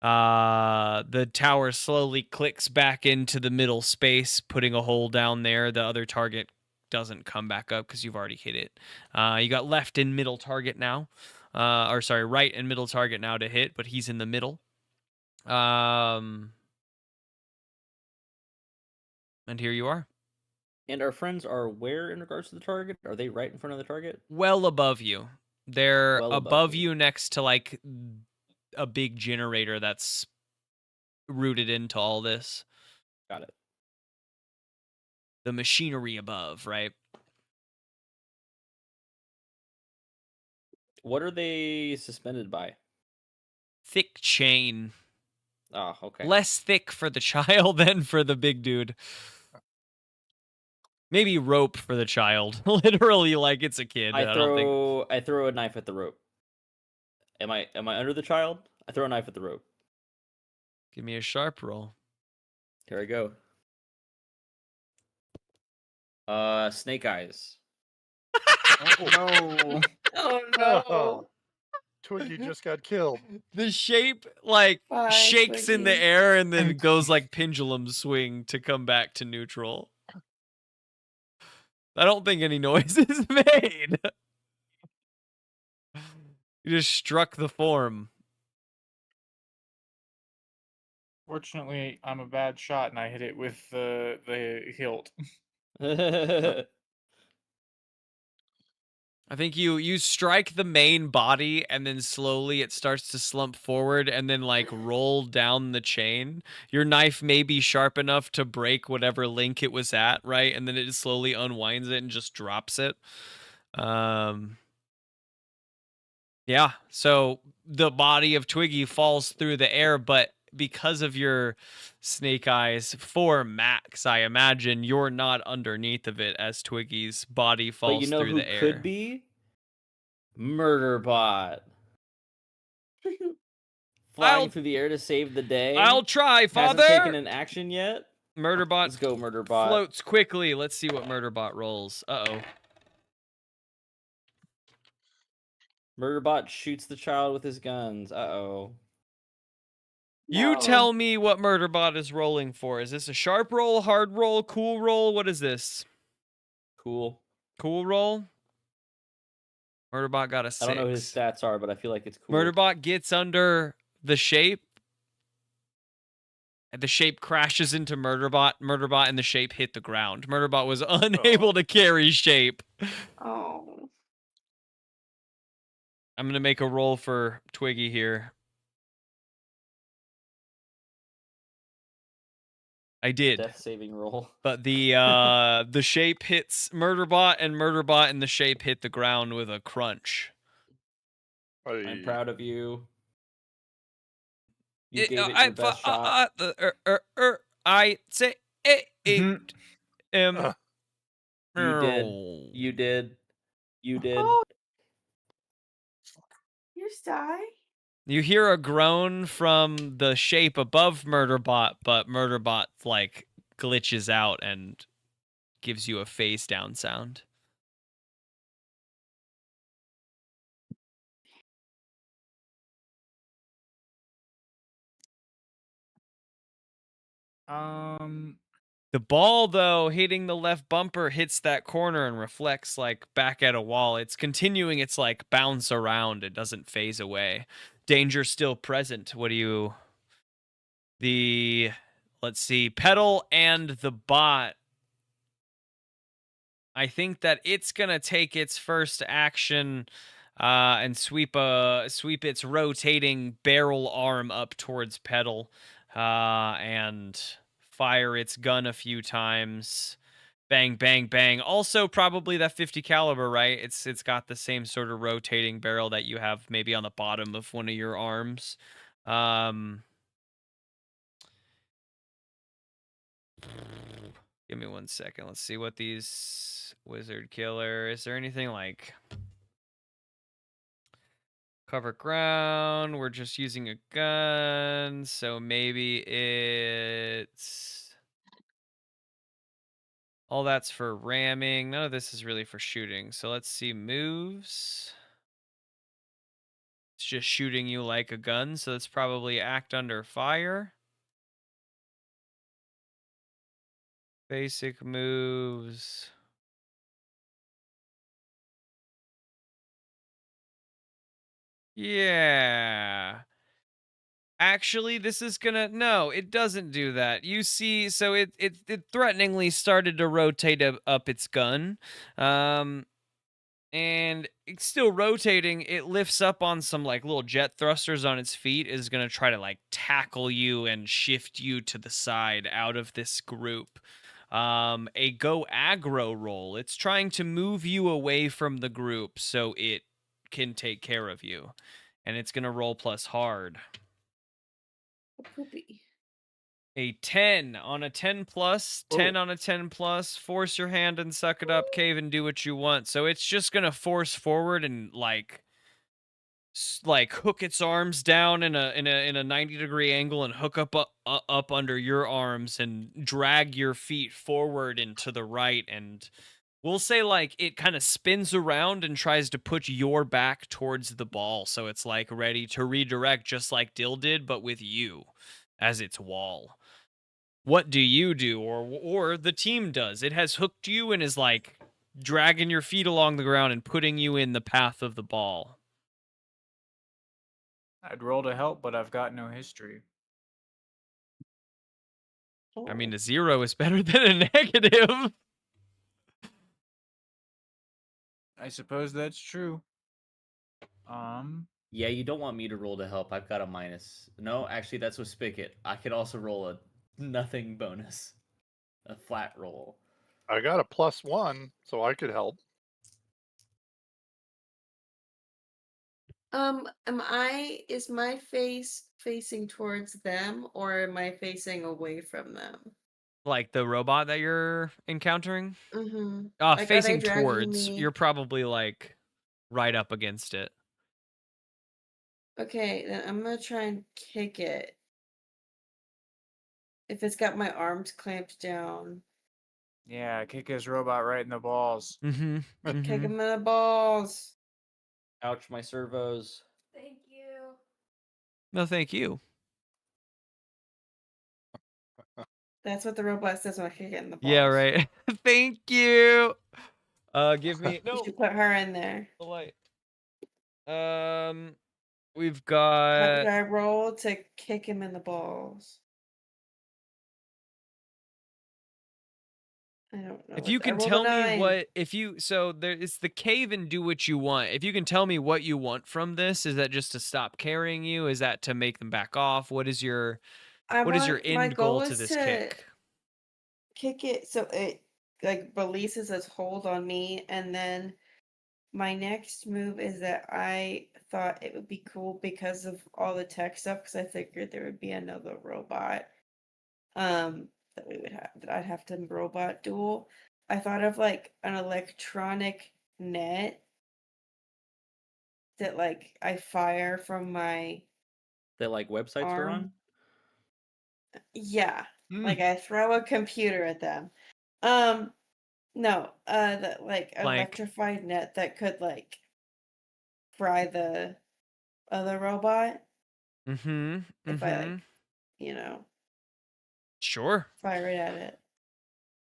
the tower slowly clicks back into the middle space, putting a hole down there. The other target doesn't come back up because you've already hit it. You got left and middle target now. Right and middle target now to hit, but he's in the middle. And here you are. And our friends are where in regards to the target? Are they right in front of the target? Well above you. They're Well above above me. you next to like a big generator that's rooted into all this. Got it. The machinery above, right? What are they suspended by? Thick chain. Oh, okay. Less thick for the child than for the big dude. Maybe rope for the child. Literally like it's a kid. I don't think. throw a knife at the rope. Am I under the child? I throw a knife at the rope. Give me a sharp roll. Here I go. Snake eyes. Oh no. Oh no. Twiggy just got killed. The shape like Bye, shakes in the Twiggy. air and then goes like pendulum swing to come back to neutral. I don't think any noise is made. You just struck the form. Fortunately, I'm a bad shot and I hit it with the hilt. I think you strike the main body and then slowly it starts to slump forward and then like roll down the chain. Your knife may be sharp enough to break whatever link it was at, right? And then it just slowly unwinds it and just drops it. Yeah, so the body of Twiggy falls through the air, but because of your snake eyes for Max, I imagine you're not underneath of it as Twiggy's body But falls you know through who the air. could be? Murderbot. Flying through the air to save the day. I'll try, father. Hasn't taken an action yet. Murderbot Let's go, Murderbot. floats quickly. Let's see what Murderbot rolls. Uh-oh. Murderbot shoots the child with his guns. Uh-oh. You No. tell me what Murderbot is rolling for. Is this a sharp roll, hard roll, cool roll? What is this? Cool. Cool roll? Murderbot got a 6. I don't know what his stats are, but I feel like it's cool. Murderbot gets under the shape. And the shape crashes into Murderbot. Murderbot and the shape hit the ground. Murderbot was unable to carry shape. Oh. I'm going to make a roll for Twiggy here. I did. Death saving roll. But the shape hits Murderbot, and Murderbot and the shape hit the ground with a crunch. I'm proud of you. You gave it your best shot. I say You did. You did. You did. Oh. You just die? You hear a groan from the shape above Murderbot, but Murderbot like glitches out and gives you a face down sound. The ball, though, hitting the left bumper hits that corner and reflects like back at a wall. It's continuing its like bounce around. It doesn't phase away. Danger still present. What do you... Let's see, Petal and the bot. I think that it's gonna take its first action and sweep its rotating barrel arm up towards Petal and fire its gun a few times. Bang, bang, bang. Also, probably that 50 caliber, right? It's got the same sort of rotating barrel that you have maybe on the bottom of one of your arms. Give me 1 second. Let's see what these wizard killer. Is there anything like cover ground? We're just using a gun, so maybe it's all that's for ramming. None of this is really for shooting. So let's see moves. It's just shooting you like a gun, so it's probably act under fire. Basic moves. Yeah. Actually, this is gonna... No, it doesn't do that. You see, so it threateningly started to rotate up its gun. And it's still rotating. It lifts up on some like little jet thrusters on its feet. Is gonna try to like tackle you and shift you to the side out of this group. A go aggro roll. It's trying to move you away from the group so it can take care of you. And it's gonna roll plus hard. What could be? A 10 on a 10 plus, 10 on a 10 plus. Force your hand and suck it up, cave and do what you want. So it's just gonna force forward and like hook its arms down in a 90-degree angle and hook up under your arms and drag your feet forward and to the right. And we'll say like it kind of spins around and tries to put your back towards the ball, so it's like ready to redirect, just like Dill did, but with you as its wall. What do you do, or the team does? It has hooked you and is like dragging your feet along the ground and putting you in the path of the ball. I'd roll to help, but I've got no history. I mean, Oh. a 0 is better than a negative. I suppose that's true. Yeah, you don't want me to roll to help. I've got a minus. No, actually, that's with Spigot. I could also roll a nothing bonus, a flat roll. I got a +1, so I could help. Is my face facing towards them or am I facing away from them? Like the robot that you're encountering? Mm-hmm. Like, are they Facing dragging towards, me? you're probably like right up against it. Okay, then I'm gonna try and kick it. If it's got my arms clamped down. Yeah, kick his robot right in the balls. Mm-hmm. Kick him in the balls. Ouch, my servos. Thank you. No, thank you. That's what the robot says when I kick it in the balls. Yeah, right. Thank you. Give me You no should put her in there. the light. We've How do got. I roll to kick him in the balls? I don't know. If you I can rolled a tell me 9. what, so there is the cave and do what you want. If you can tell me what you want from this, is that just to stop carrying you? Is that to make them back off? What is your My end goal goal to is this to kick? kick it so it like releases its hold on me, and then my next move is that I thought it would be cool because of all the tech stuff, because I figured there would be another robot that we would have that I'd have to robot duel. I thought of like an electronic net that like I fire from my That like websites to arm. run? Yeah. Mm. Like I throw a computer at them. No, that like electrified net that could like fry the other robot Mm-hmm. if I like, you know, Sure. fire it at it.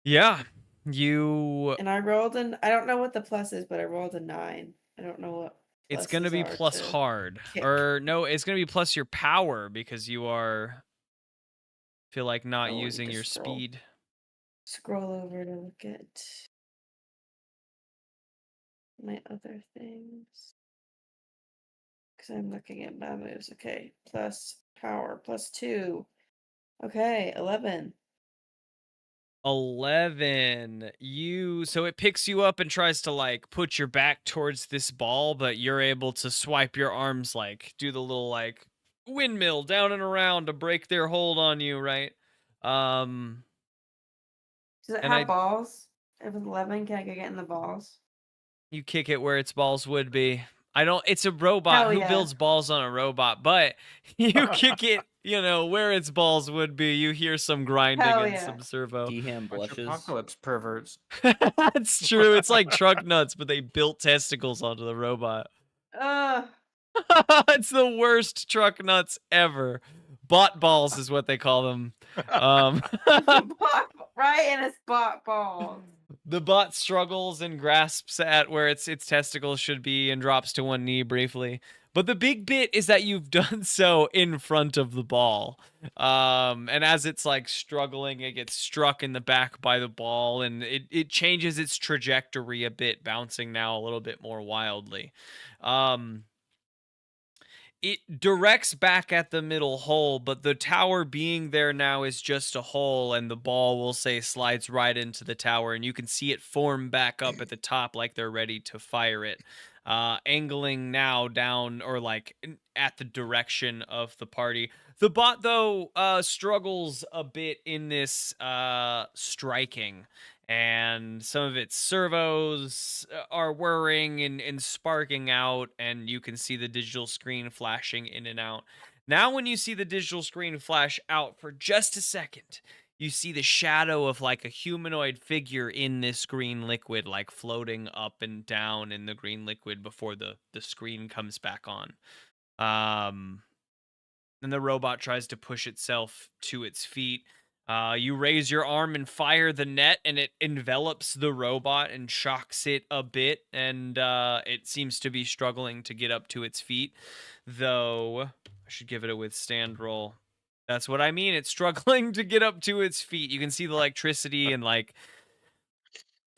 Yeah. You. And I rolled I don't know what the plus is, but I rolled a 9. I don't know what It's gonna pluses be are plus to hard, kick. or no? It's gonna be plus your power because you are. Feel like not Oh, I need using to your scroll. speed. Scroll over to look at my other things. Because I'm looking at my moves. Okay. Plus power. Plus 2. Okay. 11. 11. So it picks you up and tries to like put your back towards this ball, but you're able to swipe your arms, like do the little like windmill down and around to break their hold on you, right? Does it And have balls? If it's 11, can I go get in the balls? you kick it where its balls would be. It's a robot. Hell Who yeah. builds balls on a robot? But you kick it, where its balls would be. You hear some grinding Hell and yeah. some servo. Deham Bunch of blushes. apocalypse perverts. That's true. It's like truck nuts, but they built testicles onto the robot. It's the worst truck nuts ever. Bot balls is what they call them. Right, and it's bot balls. The bot struggles and grasps at where its testicles should be and drops to one knee briefly. But the big bit is that you've done so in front of the ball. And as it's like struggling, it gets struck in the back by the ball and it changes its trajectory a bit, bouncing now a little bit more wildly. It directs back at the middle hole, but the tower being there now is just a hole, and the ball, will say, slides right into the tower, and you can see it form back up at the top like they're ready to fire it, angling now down or like at the direction of the party. The bot, though, struggles a bit in this striking, and some of its servos are whirring and sparking out, and you can see the digital screen flashing in and out. Now, when you see the digital screen flash out for just a second, you see the shadow of like a humanoid figure in this green liquid, like floating up and down in the green liquid before the screen comes back on. Then the robot tries to push itself to its feet. You raise your arm and fire the net, and it envelops the robot and shocks it a bit, and it seems to be struggling to get up to its feet, though I should give it a withstand roll. That's what I mean. It's struggling to get up to its feet. You can see the electricity and like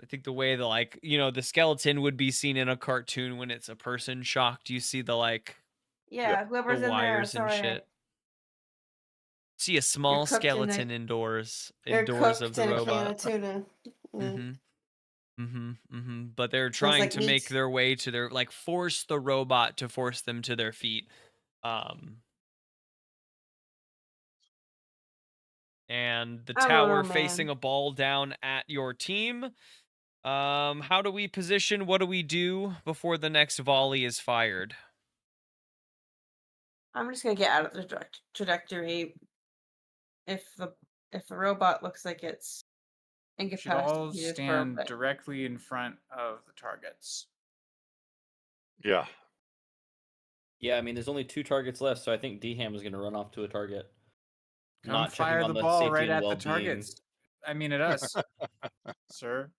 I think the way the the skeleton would be seen in a cartoon when it's a person shocked. You see the Yeah, the whoever's in there, wires and sorry, shit. See a you're small cooked in skeleton a, indoors you're of cooked the in a can robot. of tuna. Mm. But they're Smells trying like to make meat. their way to their force the robot to force them to their feet. And the I don't tower know, facing man. a ball down at your team. How do we position? What do we do before the next volley is fired? I'm just gonna get out of the trajectory. If the robot looks like it's Should all incapacitated for a stand bit. directly in front of the targets. Yeah. Yeah, I mean, there's only 2 targets left, so I think D-Ham is going to run off to a target. Come Not checking fire on the the ball safety right and at the well-being. targets. I mean, at us, sir.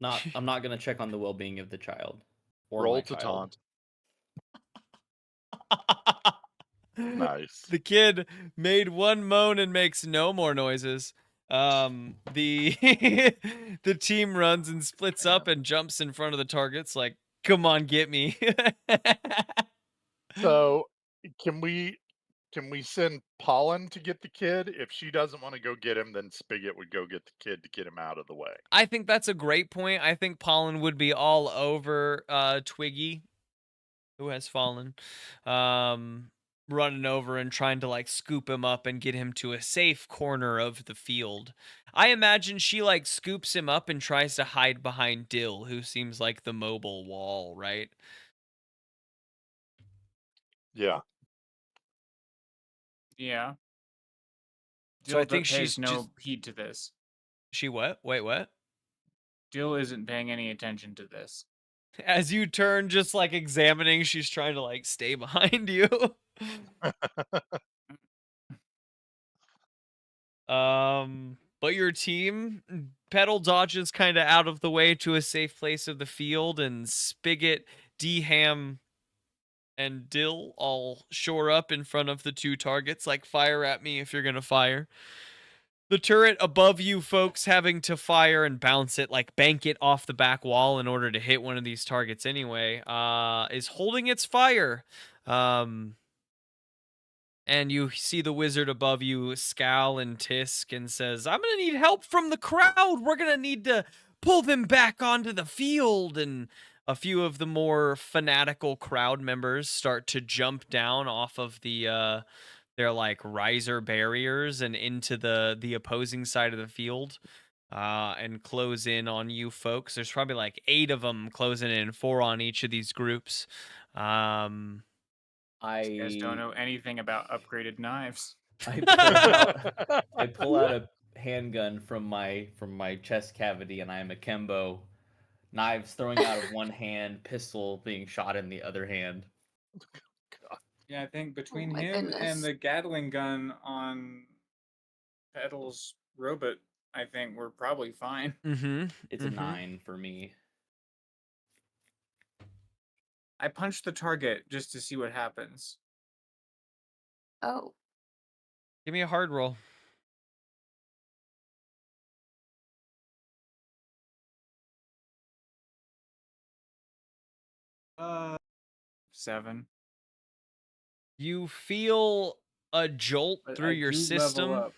I'm not going to check on the well-being of the child or Roll my to child. taunt. Nice. The kid made one moan and makes no more noises. The the team runs and splits up and jumps in front of the targets like, come on, get me. So can we send Pollen to get the kid? If she doesn't want to go get him, then Spigot would go get the kid to get him out of the way. I think that's a great point. I think Pollen would be all over Twiggy, who has fallen. Running over and trying to scoop him up and get him to a safe corner of the field. I imagine she scoops him up and tries to hide behind Dill, who seems like the mobile wall, right? Yeah. Yeah. So I Dill think she's pays no just heed to this. she what? Wait, what? Dill isn't paying any attention to this. As you turn, just examining, she's trying to stay behind you. But your team, Pedal dodges kind of out of the way to a safe place of the field, and Spigot, D-Ham, and Dill all shore up in front of the 2 targets, fire at me if you're gonna fire. The turret above you folks having to fire and bounce it, bank it off the back wall in order to hit one of these targets anyway, is holding its fire. And you see the wizard above you scowl and tisk and says, I'm going to need help from the crowd. We're going to need to pull them back onto the field. And a few of the more fanatical crowd members start to jump down off of their riser barriers and into the opposing side of the field and close in on you folks. There's probably 8 of them closing in, 4 on each of these groups. You guys don't know anything about upgraded knives. I pull out a handgun from my chest cavity, and I am akimbo, knives throwing out of one hand, pistol being shot in the other hand. Yeah, I think between my him goodness. and the Gatling gun on Pedal's robot, I think we're probably fine. It's a 9 for me. I punched the target just to see what happens. Oh. Give me a hard roll. Uh, 7. You feel a jolt But through I your do system level up.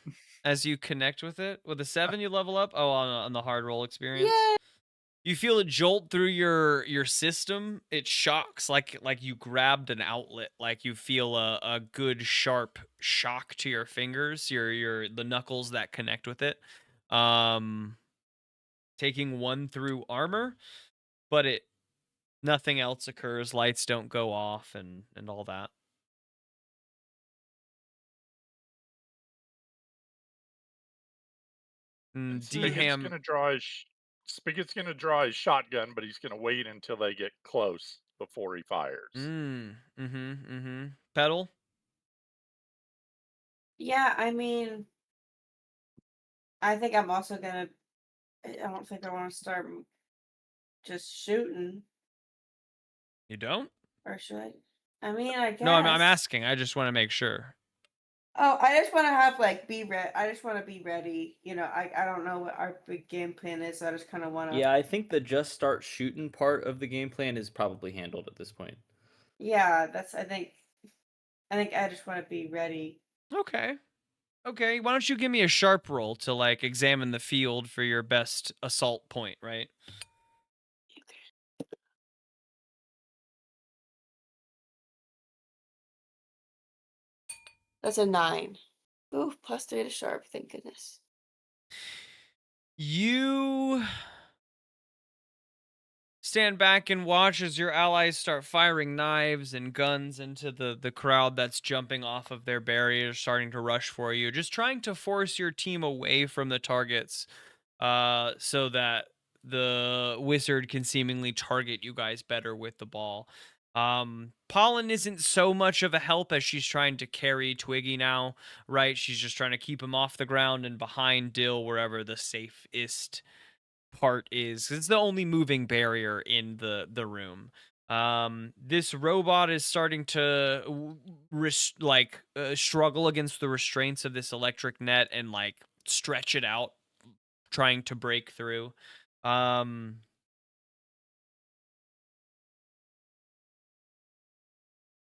as you connect with it. With a 7, you level up. Oh, on the hard roll experience. Yay! You feel a jolt through your system. It shocks like you grabbed an outlet. Like you feel a good sharp shock to your fingers, the knuckles that connect with it. Taking 1 through armor, but nothing else occurs. Lights don't go off and all that. Spigot's gonna draw his shotgun, but he's gonna wait until they get close before he fires. Pedal? Yeah, I mean, I think I'm also gonna. I don't think I want to start just shooting, You don't? or should I? I mean, I guess. No, I'm asking. I just want to make sure. Oh, I just want to have like be ready. I just want to be ready. I don't know what our big game plan is. I just kind of want to. Yeah, I think the just start shooting part of the game plan is probably handled at this point. Yeah, that's. I think I just want to be ready. Okay. Okay. Why don't you give me a sharp roll to like examine the field for your best assault point, right? That's a 9. Ooh, +3 to sharp. Thank goodness. You stand back and watch as your allies start firing knives and guns into the crowd that's jumping off of their barriers, starting to rush for you, just trying to force your team away from the targets, so that the wizard can seemingly target you guys better with the ball. Pollen isn't so much of a help as she's trying to carry Twiggy now, right? She's just trying to keep him off the ground and behind Dill wherever the safest part is. It's the only moving barrier in the room. This robot is starting to struggle against the restraints of this electric net and like stretch it out, trying to break through.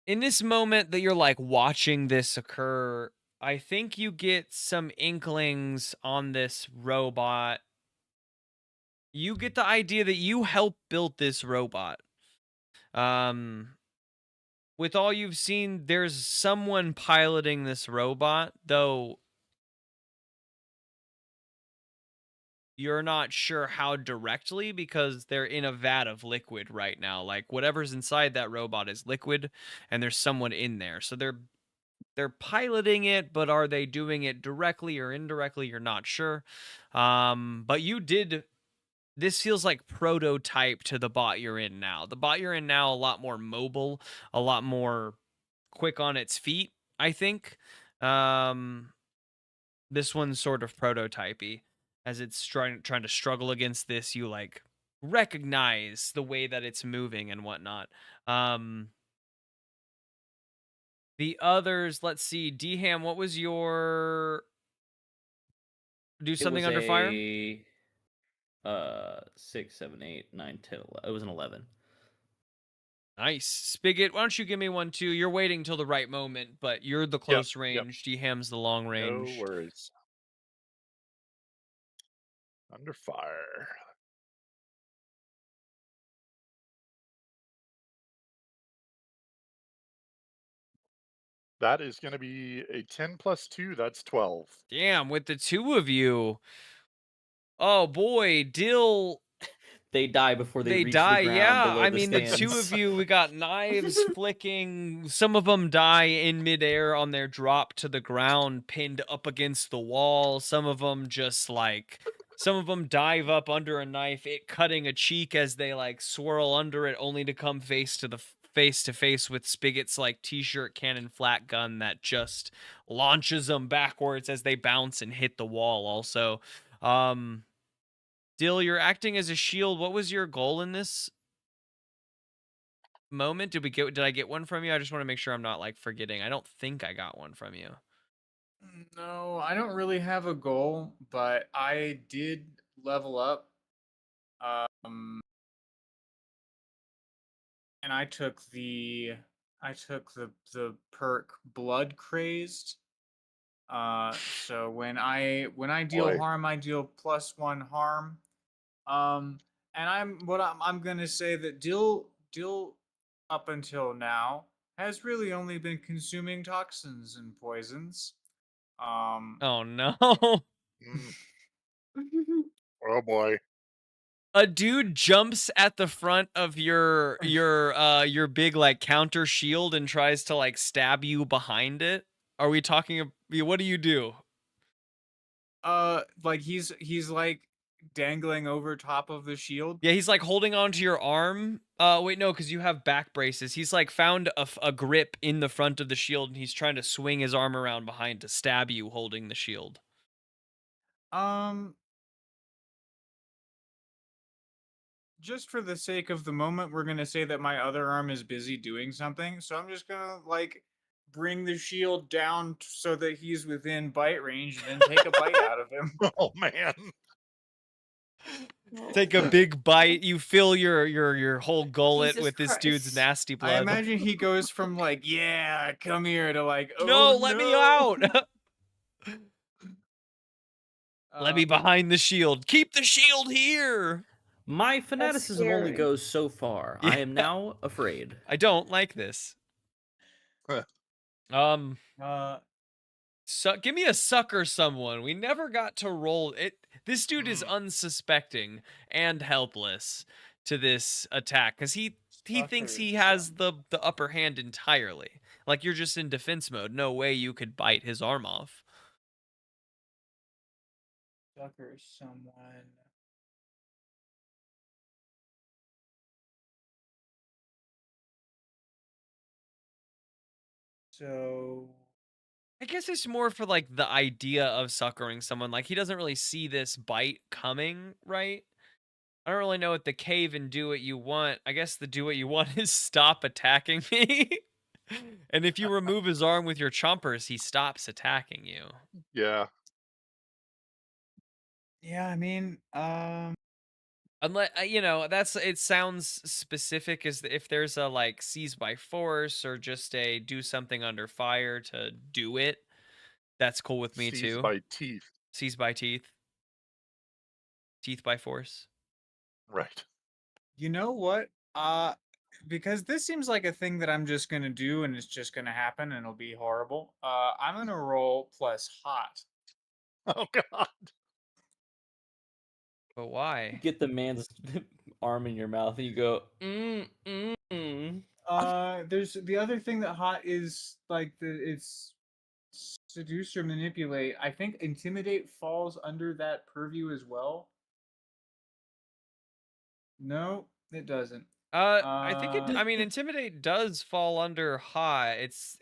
In this moment that you're like watching this occur, I think you get some inklings on this robot. You get the idea that you helped build this robot. With all you've seen, there's someone piloting this robot, though you're not sure how directly because they're in a vat of liquid right now. Like whatever's inside that robot is liquid and there's someone in there. So they're piloting it, but are they doing it directly or indirectly? You're not sure. But this feels like prototype to the bot you're in now. The bot you're in now a lot more mobile, a lot more quick on its feet, I think. This one's sort of prototypey as it's trying to struggle against this. You like recognize the way that it's moving and whatnot. The others, let's see. Dham, what was your do It something was under fire? 6, 7, 8, 9, 10, 11. It was an 11. Nice. Spigot, why don't you give me one too? You're waiting till the right moment, but you're the Yep, close yep. range. Dham's the long No range. worries. Under fire. That is going to be a 10 plus 2. That's 12. Damn, with the two of you. Oh boy, Dill. They die before they reach die, the ground yeah. below I the mean, stands. the two of you, we got knives flicking. Some of them die in midair on their drop to the ground, pinned up against the wall. Some of them just like, some of them dive up under a knife, it cutting a cheek as they like swirl under it, only to come face to face with Spigot's like t-shirt cannon flat gun that just launches them backwards as they bounce and hit the wall. Also, Dill, you're acting as a shield. What was your goal in this moment? Did I get one from you? I just want to make sure I'm not like forgetting. I don't think I got one from you. No, I don't really have a goal, but I did level up. And I took the perk Blood Crazed. So when I deal Boy. harm, I deal +1 harm. And I'm gonna say that Dill up until now has really only been consuming toxins and poisons. Oh no. Mm. Oh boy. A dude jumps at the front of your big like counter shield and tries to like stab you behind it. Are we talking what do you do? Like he's like dangling over top of the shield. Yeah, he's like holding onto your arm. Wait, no, because you have back braces. He's like found a grip in the front of the shield, and he's trying to swing his arm around behind to stab you holding the shield. Just for the sake of the moment, we're gonna say that my other arm is busy doing something. So I'm just gonna like bring the shield down so that he's within bite range, and then take a bite out of him. Oh man. Take a big bite. You fill your whole gullet Jesus with this dude's Christ. nasty I blood. imagine he goes from like, yeah, come here, to like, oh No, let me out. Let me Um, behind the shield. Keep the shield here. My fanaticism only scary. goes so far. I am Yeah. now afraid. I don't like this. uh, Give me a sucker someone. We never got to roll it. This dude is unsuspecting and helpless to this attack because he thinks Sucker he has the upper hand entirely. Like you're just in defense mode. No way you could bite his arm off. sucker someone. So I guess it's more for like the idea of suckering someone. Like he doesn't really see this bite coming, right? I don't really know what the cave and do what you want. I guess the do what you want is stop attacking me. And if you remove his arm with your chompers, he stops attacking you. Yeah. yeah, I mean, Unless it sounds specific as if there's a like seize by force or just a do something under fire to do it. That's cool with me Seized too. by teeth. Seize by teeth. Teeth by force. Right. you know what? Because this seems like a thing that I'm just gonna do, and it's just gonna happen, and it'll be horrible. I'm gonna roll plus hot. Oh god. But why? Get the man's arm in your mouth and you go, There's the other thing that hot is like it's seduce or manipulate. I think intimidate falls under that purview as well. No, it doesn't. I think I mean, intimidate does fall under hot. It's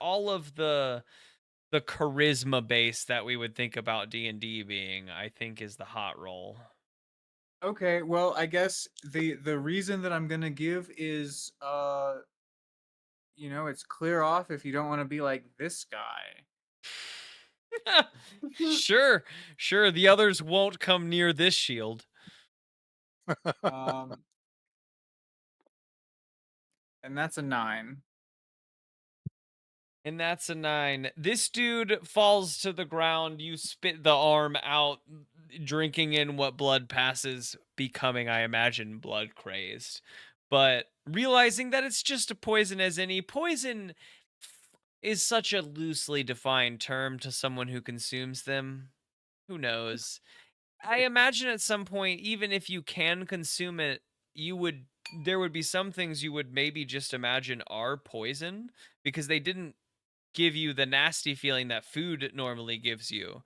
all of the charisma base that we would think about D&D being, I think, is the hot roll. Okay, well, I guess the reason that I'm gonna give is it's clear off if you don't want to be like this guy. Sure. The others won't come near this shield. And that's a 9. And that's a 9. This dude falls to the ground. You spit the arm out, drinking in what blood passes, becoming, I imagine, blood crazed. But realizing that it's just a poison as any. Poison is such a loosely defined term to someone who consumes them. Who knows? I imagine at some point, even if you can consume it, there would be some things you would maybe just imagine are poison because they didn't give you the nasty feeling that food normally gives you.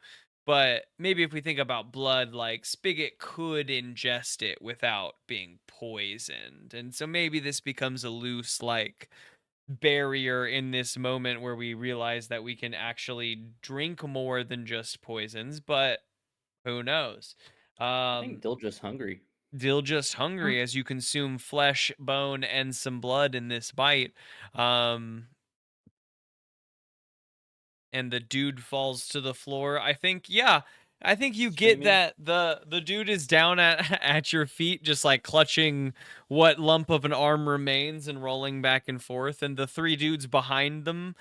But maybe if we think about blood, like Spigot could ingest it without being poisoned. And so maybe this becomes a loose, like, barrier in this moment where we realize that we can actually drink more than just poisons, but who knows? I think Dill just hungry. Dill just hungry as you consume flesh, bone, and some blood in this bite. And the dude falls to the floor. I think you get Screaming. that the dude is down at your feet, just like clutching what lump of an arm remains and rolling back and forth, and the three dudes behind them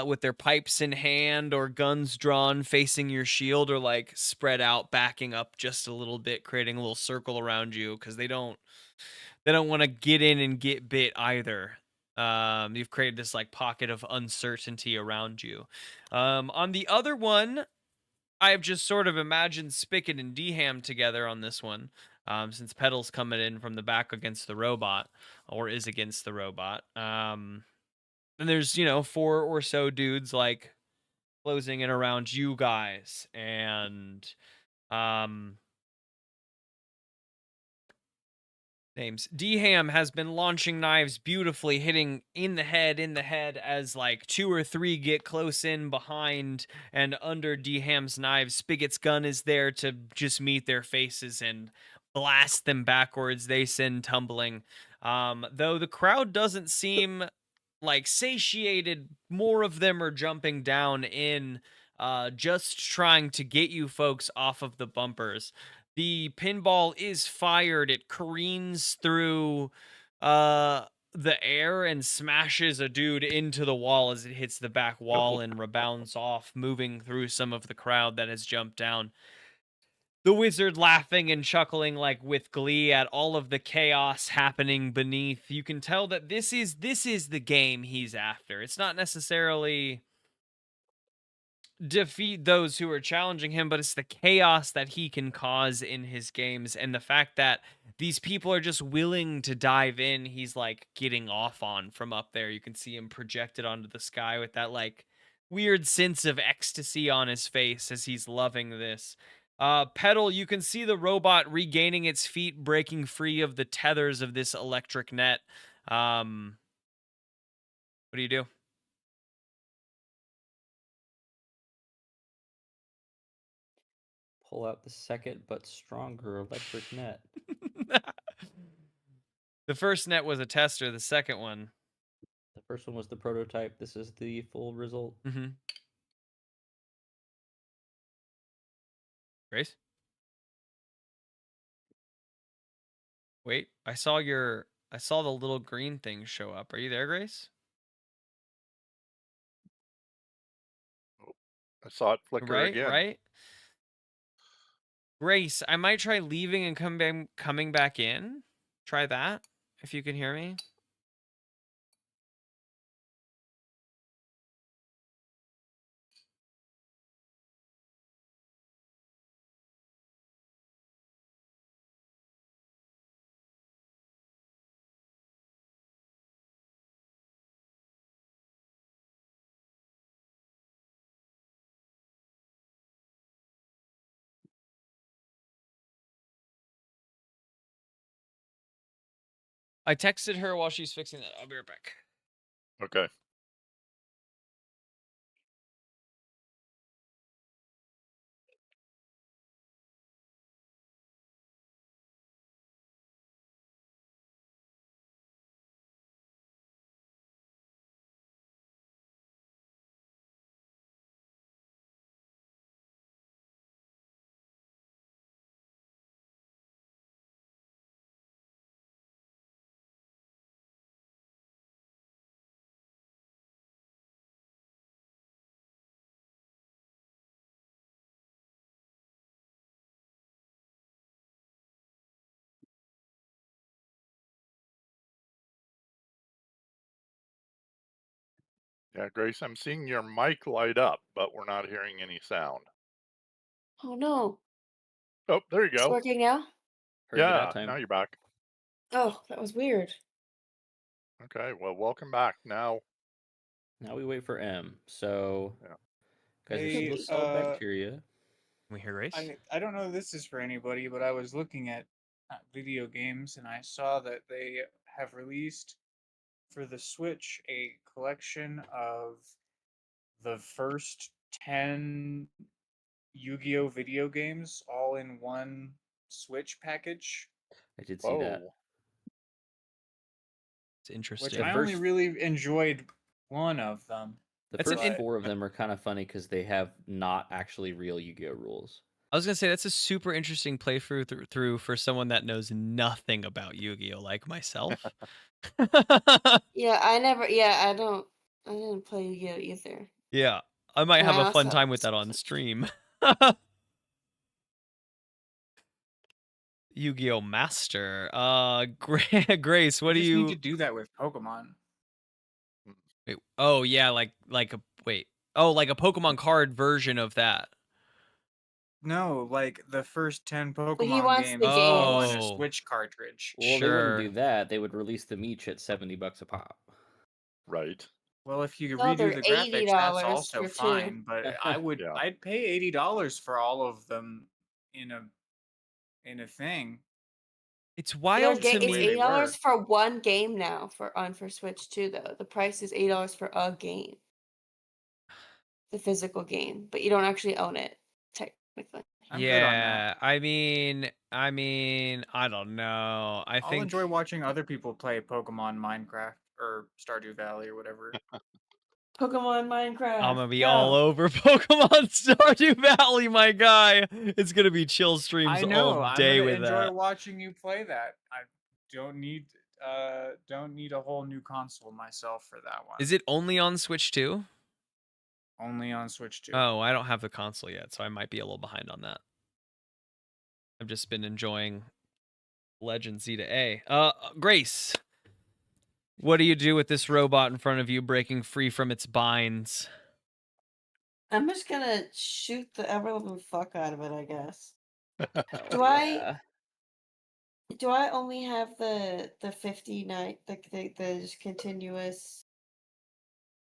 with their pipes in hand or guns drawn facing your shield are like spread out, backing up just a little bit, creating a little circle around you because they don't want to get in and get bit either. You've created this like pocket of uncertainty around you. On the other one, I've just sort of imagined Spigot and D-Ham together on this one, since Petal's coming in from the back against the robot, or is against the robot. And there's 4 or so dudes like closing in around you guys, and names. D-Ham has been launching knives beautifully, hitting in the head as like 2 or 3 get close in behind and under D-Ham's knives. Spigot's gun is there to just meet their faces and blast them backwards. They send tumbling. Though the crowd doesn't seem like satiated. More of them are jumping down in, just trying to get you folks off of the bumpers. The pinball is fired. It careens through the air and smashes a dude into the wall as it hits the back wall and rebounds off, moving through some of the crowd that has jumped down. The wizard laughing and chuckling like with glee at all of the chaos happening beneath. You can tell that this is the game he's after. It's not necessarily defeat those who are challenging him, but it's the chaos that he can cause in his games, and the fact that these people are just willing to dive in. He's like getting off on from up there. You can see him projected onto the sky with that like weird sense of ecstasy on his face as he's loving this. Pedal, you can see the robot regaining its feet, breaking free of the tethers of this electric net. What do you do? Pull out the second but stronger electric net. The first net was a tester. The second one. The first one was the prototype. This is the full result. Mm-hmm. Grace? Wait, I saw the little green thing show up. Are you there, Grace? I saw it flicker Right, again. right. Grace, I might try leaving and coming back in. Try that if you can hear me. I texted her while she's fixing that. I'll be right back. Okay. Yeah, Grace, I'm seeing your mic light up, but we're not hearing any sound. Oh no. Oh, there you It's go. working now? Heard you that Yeah, time. now you're back. Oh, that was weird. Okay, well, welcome back. Now, Now we wait for M. So, Yeah. guys, Hey, this is the cell bacteria. Can we hear Grace? I don't know if this is for anybody, but I was looking at video games and I saw that they have released for the Switch a collection of the first 10 Yu-Gi-Oh video games all in one Switch package, I did see that. whoa. It's which interesting. I only really enjoyed one of them. The That's an first in- 4 of them are kind of funny because they have not actually real Yu-Gi-Oh rules. I was gonna say that's a super interesting playthrough through for someone that knows nothing about Yu-Gi-Oh, like myself. Yeah, I didn't play Yu-Gi-Oh either. Yeah, I might And have I a fun also time with that on stream. Yu-Gi-Oh Master. Grace, what do just you? need to do that with Pokemon. Wait, oh yeah, like a wait. Oh, like a Pokemon card version of that. No, like the first 10 he Pokemon wants the games all in a Oh. Switch cartridge. Well, they wouldn't do Sure. that. They would release them each at $70 a pop. Right. Well, if you No, redo they're the graphics, that's $80 also for 2. fine. But Yeah. I'd pay $80 for all of them in a thing. It's It's wild to the way they me. $8 were. for one game now for Switch too, though. The price is $8 for a game. The physical game, but you don't actually own it, technically. I'm good on that. Yeah, I mean, I don't know. I I'll think enjoy watching other people play Pokemon Minecraft. or Stardew Valley or whatever. Pokemon Minecraft. I'm gonna be go. all over Pokemon Stardew Valley, my guy. It's gonna be chill streams I know. all I'm day gonna with enjoy that. watching you play that. I don't need a whole new console myself for that one. Is it only on Switch too? Only on Switch 2. Oh, I don't have the console yet, so I might be a little behind on that. I've just been enjoying Legend Z to A. Grace, what do you do with this robot in front of you breaking free from its binds? I'm just gonna shoot the ever loving fuck out of it, I guess. Hell Do I- yeah. Do I only have the 59 the just continuous?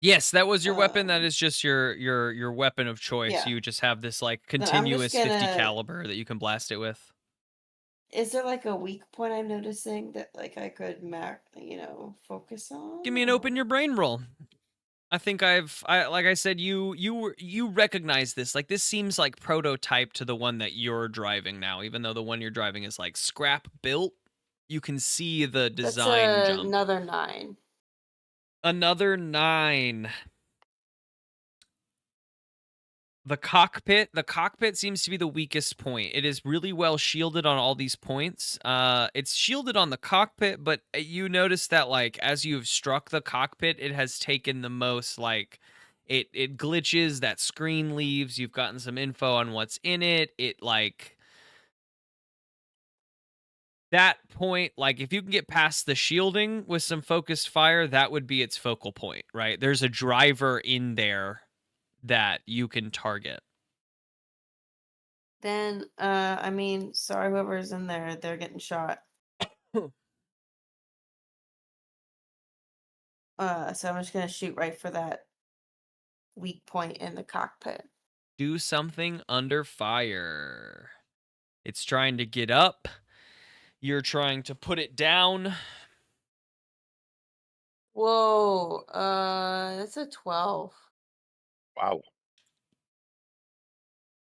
Yes, that was your weapon. That is just your weapon of choice. Yeah. You just have this like I'm just continuous 50 gonna- caliber that you can blast it with. Is there like a weak point I'm noticing that like I could focus on? Give me an open your brain roll. I think like I said, you recognize this. Like this seems like prototype to the one that you're driving now, even though the one you're driving is like scrap built. You can see the design That's jump. another 9. Another 9. The cockpit seems to be the weakest point. It is really well shielded on all these points. It's shielded on the cockpit, but you notice that like as you've struck the cockpit, it has taken the most like it glitches, that screen leaves, you've gotten some info on what's in it. It like that point, like if you can get past the shielding with some focused fire, that would be its focal point, right? There's a driver in there that you can target. Then sorry whoever's in there, they're getting shot. So I'm just gonna shoot right for that weak point in the cockpit. Do something under fire. It's trying to get up. You're trying to put it down. Whoa, that's a 12. Wow.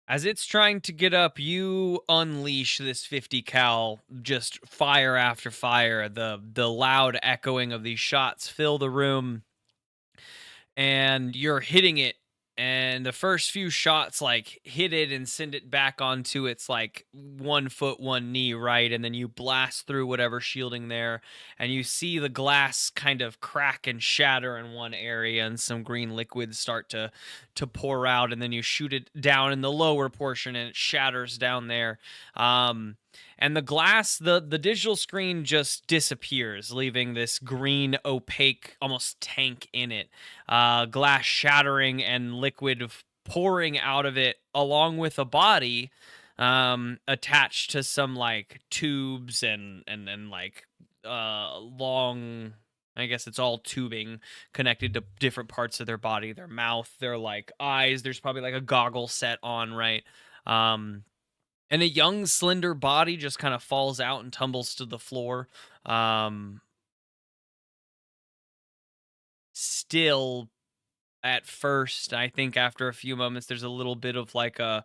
As it's trying to get up, you unleash this 50 cal, just fire after fire. The loud echoing of these shots fill the room, and you're hitting it. And the first few shots like hit it and send it back onto its like 1 foot, 1 knee, right? And then you blast through whatever shielding there, and you see the glass kind of crack and shatter in one area, and some green liquids start to pour out, and then you shoot it down in the lower portion, and it shatters down there. And the glass, the digital screen just disappears, leaving this green, opaque, almost tank in it. Glass shattering and liquid pouring out of it, along with a body attached to some like tubes and like long. I guess it's all tubing connected to different parts of their body, their mouth, their like eyes. There's probably like a goggle set on, right? And a young, slender body just kind of falls out and tumbles to the floor. Still, at first, I think after a few moments, there's a little bit of like a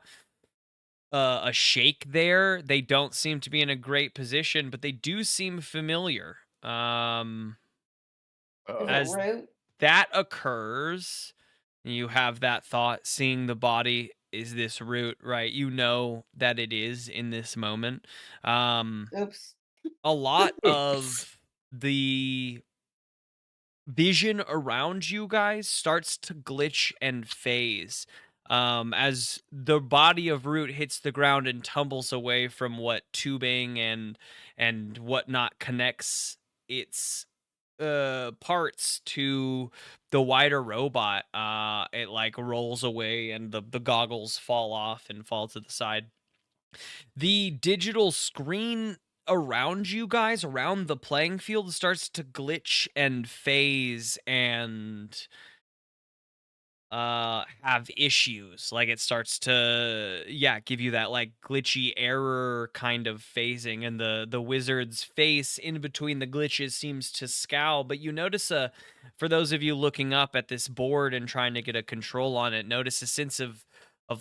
shake there. They don't seem to be in a great position, but they do seem familiar. As that occurs, you have that thought, seeing the body. Is this root, right? You know that it is in this moment. Oops. A lot of the vision around you guys starts to glitch and phase as the body of root hits the ground and tumbles away from what tubing and whatnot connects its parts to the wider robot. It like rolls away, and the goggles fall off and fall to the side. The digital screen around you guys, around the playing field, starts to glitch and phase and have issues. Like it starts to give you that like glitchy error kind of phasing, and the wizard's face in between the glitches seems to scowl. But you notice for those of you looking up at this board and trying to get a control on it, notice a sense of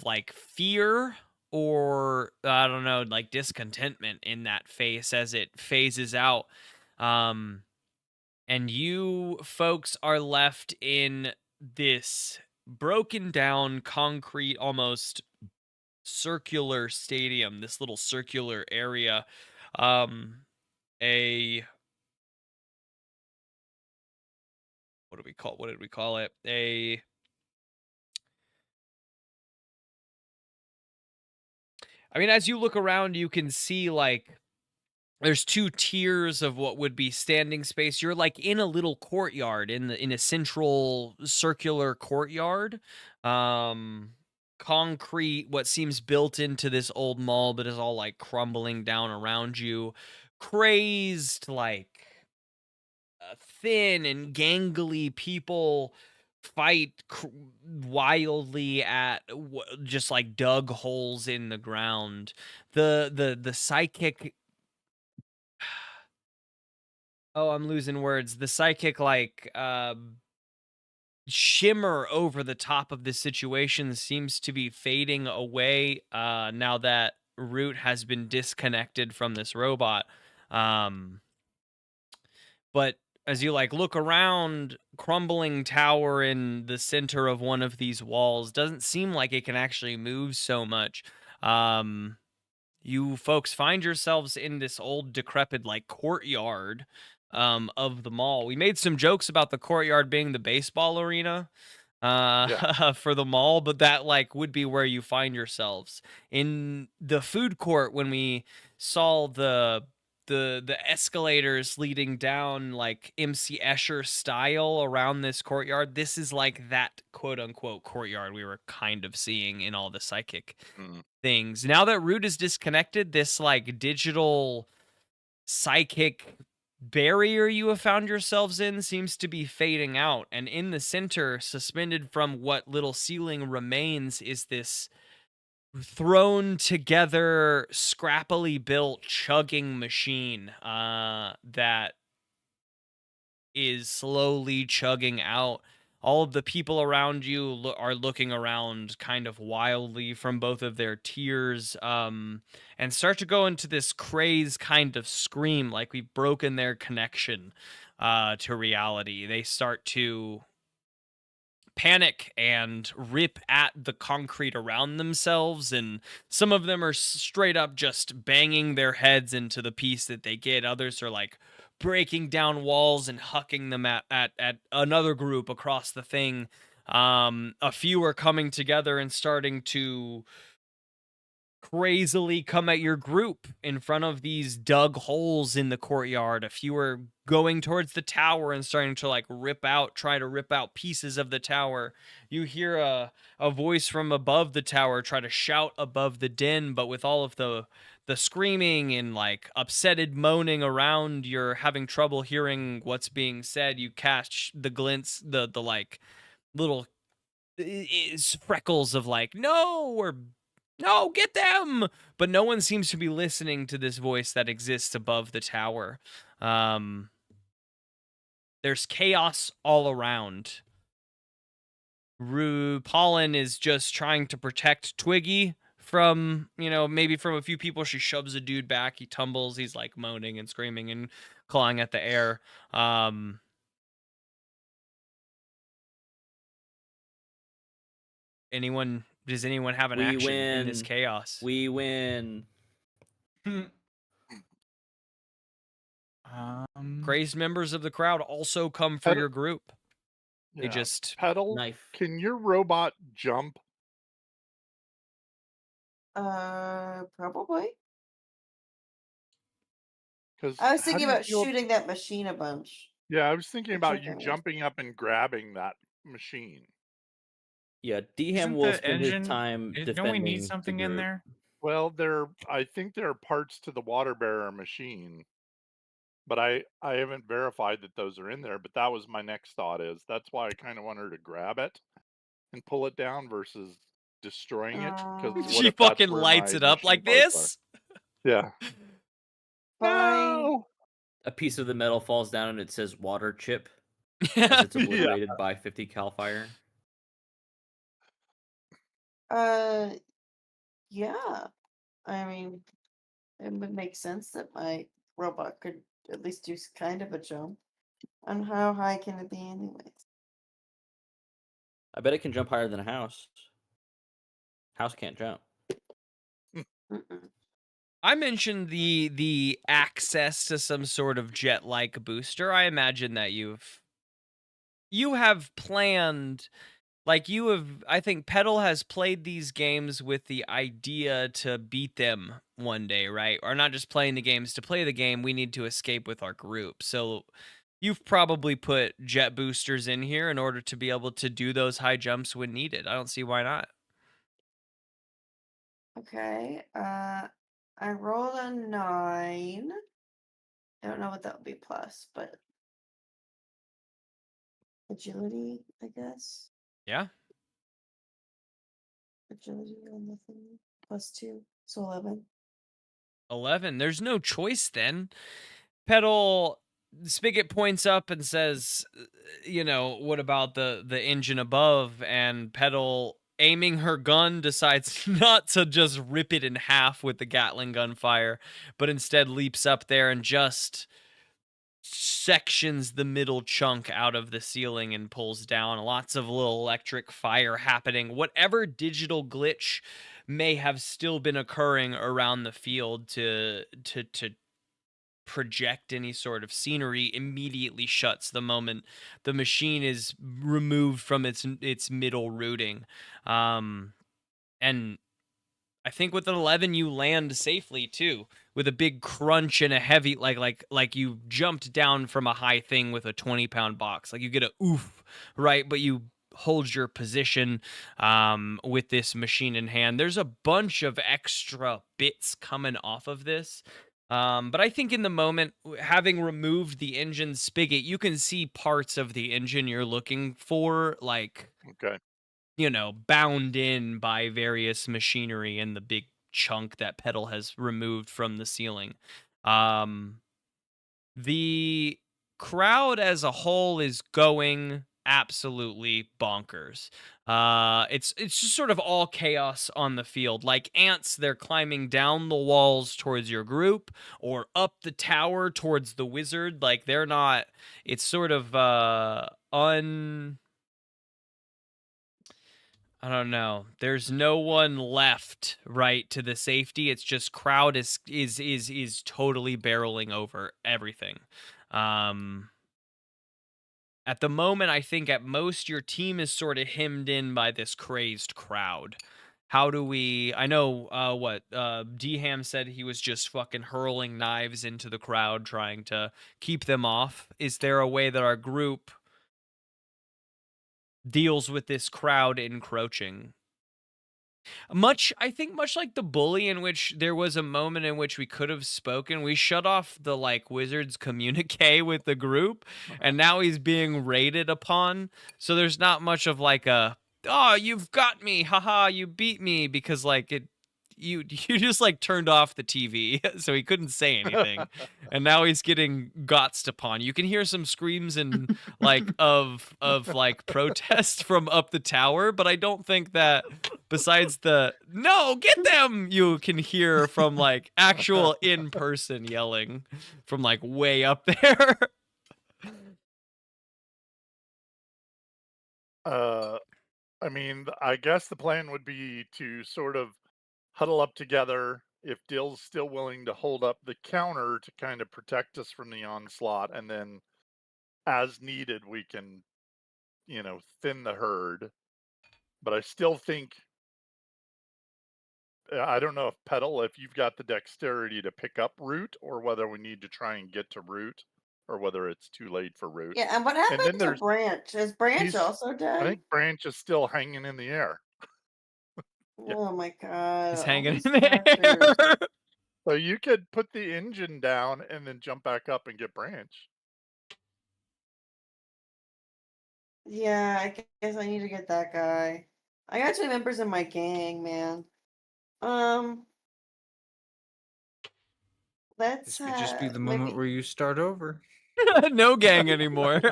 like fear, or I don't know, like discontentment in that face as it phases out. and you folks are left in this broken down concrete, almost circular stadium, this little circular area. A What did we call it? I mean, as you look around, you can see like there's two tiers of what would be standing space. You're like in a little courtyard in a central circular courtyard. Um Concrete, what seems built into this old mall, but is all like crumbling down around you. Crazed, like thin and gangly people fight wildly at just like dug holes in the ground. The psychic Oh, I'm losing words. The psychic like shimmer over the top of this situation seems to be fading away now that Root has been disconnected from this robot. Um but as you like look around, crumbling tower in the center of one of these walls doesn't seem like it can actually move so much. Um you folks find yourselves in this old decrepit like courtyard of the mall. We made some jokes about the courtyard being the baseball arena Yeah. for the mall, but that like would be where you find yourselves. In the food court, when we saw the escalators leading down like MC Escher style around this courtyard, this is like that quote unquote courtyard we were kind of seeing in all the psychic Mm. things. Now that Root is disconnected, this like digital psychic barrier you have found yourselves in seems to be fading out. And in the center, suspended from what little ceiling remains, is this thrown together, scrappily built chugging machine that is slowly chugging out. All of the people around you are looking around kind of wildly from both of their tiers, and start to go into this craze kind of scream like we've broken their connection to reality. They start to panic and rip at the concrete around themselves, and some of them are straight up just banging their heads into the piece that they get. Others are like breaking down walls and hucking them at another group across the thing. A few are coming together and starting to crazily come at your group in front of these dug holes in the courtyard. A few are going towards the tower and starting to like try to rip out pieces of the tower. You hear a voice from above the tower try to shout above the din, but with all of the screaming and like upsetted moaning around, you're having trouble hearing what's being said. You catch the glints, the like little freckles of like no, or no, get them! But no one seems to be listening to this voice that exists above the tower. Um, there's chaos all around. Pollen is just trying to protect Twiggy from, maybe from a few people. She shoves a dude back. He tumbles. He's like moaning and screaming and clawing at the air. Does anyone have an We action in this win. chaos? We win. Crazed members of the crowd also come for Pedal, your group. They yeah. just Pedal, Knife. can your robot jump? Probably. Because I was how thinking do you about feel? shooting that machine a bunch. Yeah, I was thinking The about you chicken one. jumping up and grabbing that machine. Yeah, Dham Isn't will the spend his engine? time defending Don't we need the something in group. there? Well, I think there are parts to the water bearer machine, but I haven't verified that those are in there. But that was my next thought. That's why I kind of want her to grab it and pull it down versus destroying it. Because what she if that's fucking where lights my it up machine like parts are? this. Yeah. Fine. No. A piece of the metal falls down and it says water chip as it's Yeah. obliterated by 50 cal fire. Yeah. I mean, it would make sense that my robot could at least do kind of a jump. And how high can it be anyways? I bet it can jump higher than a house. House can't jump. Mm-mm. I mentioned the access to some sort of jet-like booster. I imagine that you have planned, like you have. I think Pedal has played these games with the idea to beat them one day, right? Or not just playing the games to play the game. We need to escape with our group. So you've probably put jet boosters in here in order to be able to do those high jumps when needed. I don't see why not. Okay. I rolled a 9. I don't know what that would be plus, but agility, I guess. Yeah. Agility on the thing. +2. So 11. 11. There's no choice then. Pedal Spigot points up and says, what about the engine above? And Pedal, aiming her gun, decides not to just rip it in half with the Gatling gun fire, but instead leaps up there and just sections the middle chunk out of the ceiling and pulls down. Lots of little electric fire happening. Whatever digital glitch may have still been occurring around the field to project any sort of scenery immediately shuts the moment the machine is removed from its middle routing. And I think with an 11 you land safely too, with a big crunch and a heavy like you jumped down from a high thing with a 20-pound box. Like you get a oof, right? But you hold your position with this machine in hand. There's a bunch of extra bits coming off of this. But I think in the moment, having removed the engine spigot, you can see parts of the engine you're looking for, like, Okay. bound in by various machinery and the big chunk that Pedal has removed from the ceiling. The crowd as a whole is going absolutely bonkers. It's just sort of all chaos on the field. Like ants, they're climbing down the walls towards your group or up the tower towards the wizard. Like they're not. It's sort of I don't know. There's no one left right to the safety. It's just crowd is totally barreling over everything. Um at the moment, I think at most your team is sort of hemmed in by this crazed crowd. How do we I know what D-Ham said he was just fucking hurling knives into the crowd trying to keep them off. Is there a way that our group deals with this crowd encroaching? I think much like the bully, in which there was a moment in which we could have spoken, we shut off the like wizard's communique with the group, and now he's being raided upon. So there's not much of like a, oh, you've got me, haha, you beat me, because like you just like turned off the TV, so he couldn't say anything, and now he's getting gotsed upon. You can hear some screams and like of like protest from up the tower, but I don't think that besides the no, get them, you can hear from like actual in-person yelling from like way up there. I mean, I guess the plan would be to sort of huddle up together if Dill's still willing to hold up the counter to kind of protect us from the onslaught, and then as needed we can, thin the herd. But I still think I don't know if Pedal, if you've got the dexterity to pick up root, or whether we need to try and get to root, or whether it's too late for root. Yeah, and what And then happened to there's Branch? Is Branch he's also I dead? think Branch is still hanging in the air. Yeah. Oh my god. He's all hanging these in characters. there. So you could put the engine down and then jump back up and get Branch. Yeah, I guess I need to get that guy. I got 2 members in my gang, man. Let's This could just be the moment maybe where you start over. No gang anymore.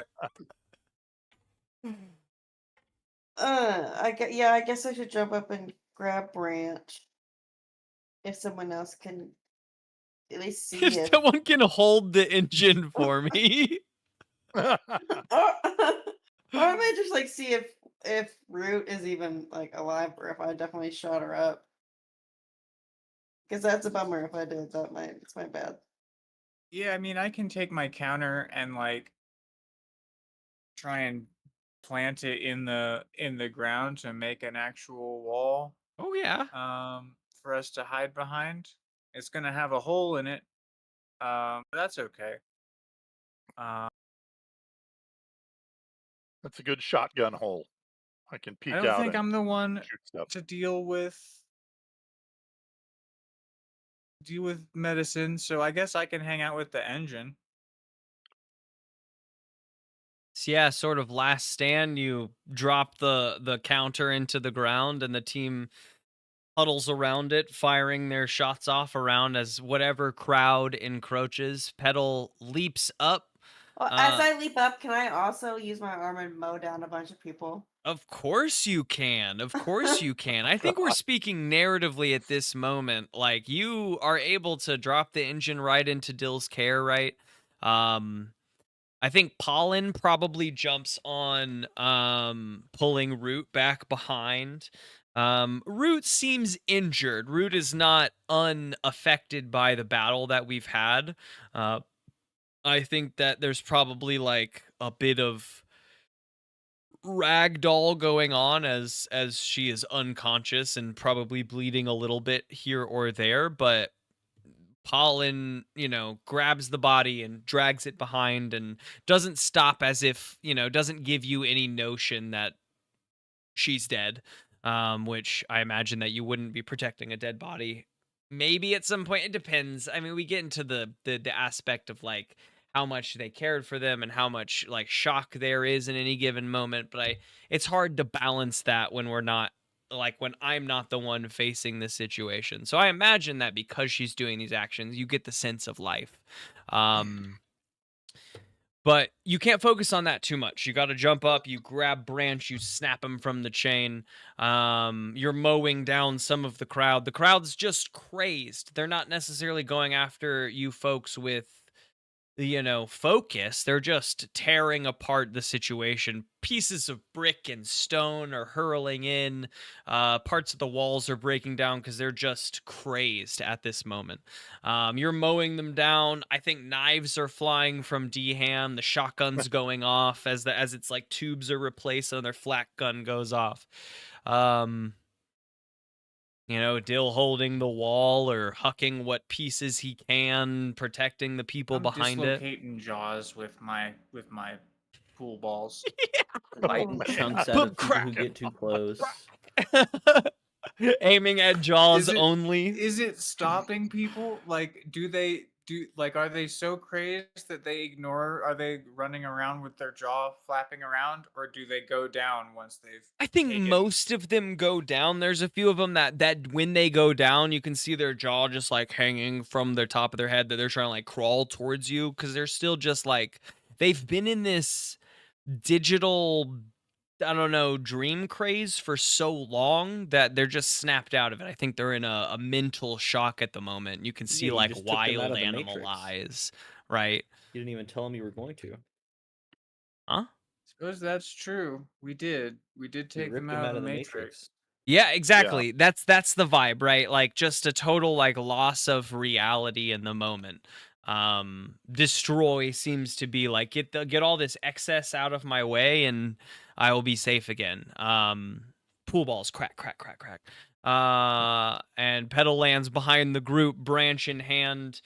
I guess I should jump up and grab Branch. If someone else can at least see If if someone can hold the engine for me. or I may just like see if Root is even like alive or if I definitely shot her up. Because that's a bummer if I did. It's my bad. Yeah, I mean, I can take my counter and like try and plant it in the ground to make an actual wall Oh yeah. for us to hide behind. It's gonna have a hole in it. But that's okay. Um That's a good shotgun hole. I can I peek don't out think and I'm the one shoot stuff. to deal with medicine, so I guess I can hang out with the engine. So yeah, sort of last stand. You drop the counter into the ground, and the team huddles around it, firing their shots off around as whatever crowd encroaches. Petal leaps up. Well, as I leap up, can I also use my arm and mow down a bunch of people? Of course you can. Of course you can. I think we're God. speaking narratively at this moment. Like you are able to drop the engine right into Dill's care, right? Um I think Pollen probably jumps on pulling Root back behind. Root seems injured. Root is not unaffected by the battle that we've had. Uh I think that there's probably like a bit of ragdoll going on as she is unconscious and probably bleeding a little bit here or there, but Pollen, grabs the body and drags it behind and doesn't stop, as if, doesn't give you any notion that she's dead. Which I imagine that you wouldn't be protecting a dead body. Maybe at some point, it depends. I mean, we get into the aspect of like how much they cared for them and how much like shock there is in any given moment. But it's hard to balance that when we're not, like, when I'm not the one facing the situation. So I imagine that because she's doing these actions, you get the sense of life. But you can't focus on that too much. You got to jump up, you grab Branch, you snap him from the chain. You're mowing down some of the crowd. The crowd's just crazed. They're not necessarily going after you folks with, focus. They're just tearing apart the situation. Pieces of brick and stone are hurling in. Parts of the walls are breaking down because they're just crazed at this moment. You're mowing them down. I think knives are flying from D-Ham. The shotgun's going off as it's like tubes are replaced and their flak gun goes off. Dill holding the wall or hucking what pieces he can, protecting the people I'm behind it. dislocating jaws with my pool balls. Oh Biting man. chunks out Boom, of people who crack. get too close. Aiming at jaws Is it only. is it stopping people? Like, are they so crazed that they ignore? Are they running around with their jaw flapping around, or do they go down once they've I think taken? most of them go down. There's a few of them that when they go down, you can see their jaw just like hanging from their top of their head, that they're trying to like crawl towards you because they're still just like they've been in this digital, I don't know, dream craze for so long that they're just snapped out of it. I think they're in a mental shock at the moment. You can see Yeah, you like just took them out wild of the animal Matrix. eyes, right? You didn't even tell them you were going to. Huh? Suppose that's true. We did. We did You take them ripped out them of out the of the Matrix. Yeah, exactly. That's the vibe, right? Like just a total like loss of reality in the moment. Destroy seems to be like get all this excess out of my way and I will be safe again. Pool balls crack crack crack crack. And Petal lands behind the group, Branch in hand.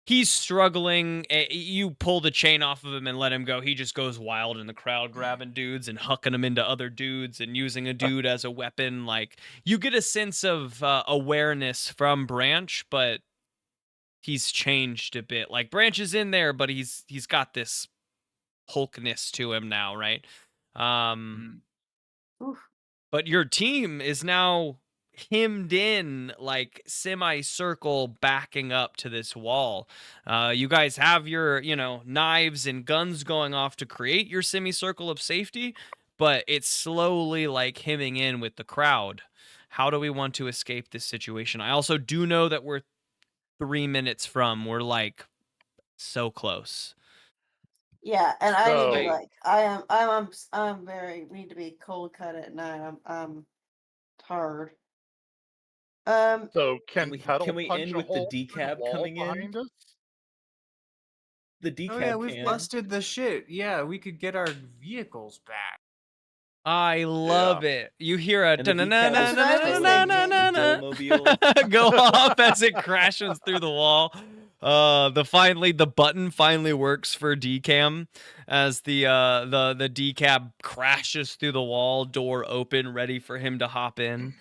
He's struggling. You pull the chain off of him and let him go. He just goes wild in the crowd, grabbing dudes and hucking them into other dudes and using a dude as a weapon. Like, you get a sense of awareness from Branch, but he's changed a bit. Like, Branch is in there, but he's got this hulkness to him now, right? Mm. Oof. But your team is now hemmed in, like semicircle, backing up to this wall. You guys have your, knives and guns going off to create your semicircle of safety, but it's slowly like hemming in with the crowd. How do we want to escape this situation? I also do know that we're 3 minutes from, we're like so close. Yeah, and I need to So, I'm very need to be cold cut at night. I'm tired. so Can can we Petal punch end a with the hole through the decab wall coming in? behind us? The Oh yeah, decab we've can. busted the shit. Yeah, we could get our vehicles back. I love it. You hear a And the decab is That's what I was thinking. towing the Dillmobile. go off as it crashes through the wall. The button finally works for decam as the decab crashes through the wall, door open, ready for him to hop in.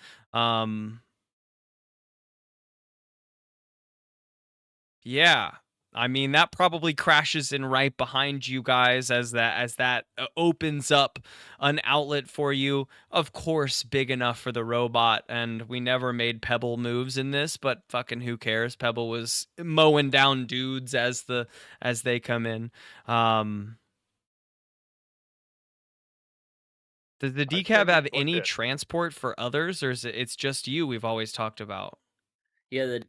Yeah. I mean, that probably crashes in right behind you guys as that opens up an outlet for you. Of course, big enough for the robot, and we never made Pebble moves in this, but fucking who cares? Pebble was mowing down dudes as they come in. Does the I say decab we have book any it. transport for others, or is it's just you we've always talked about? Yeah, the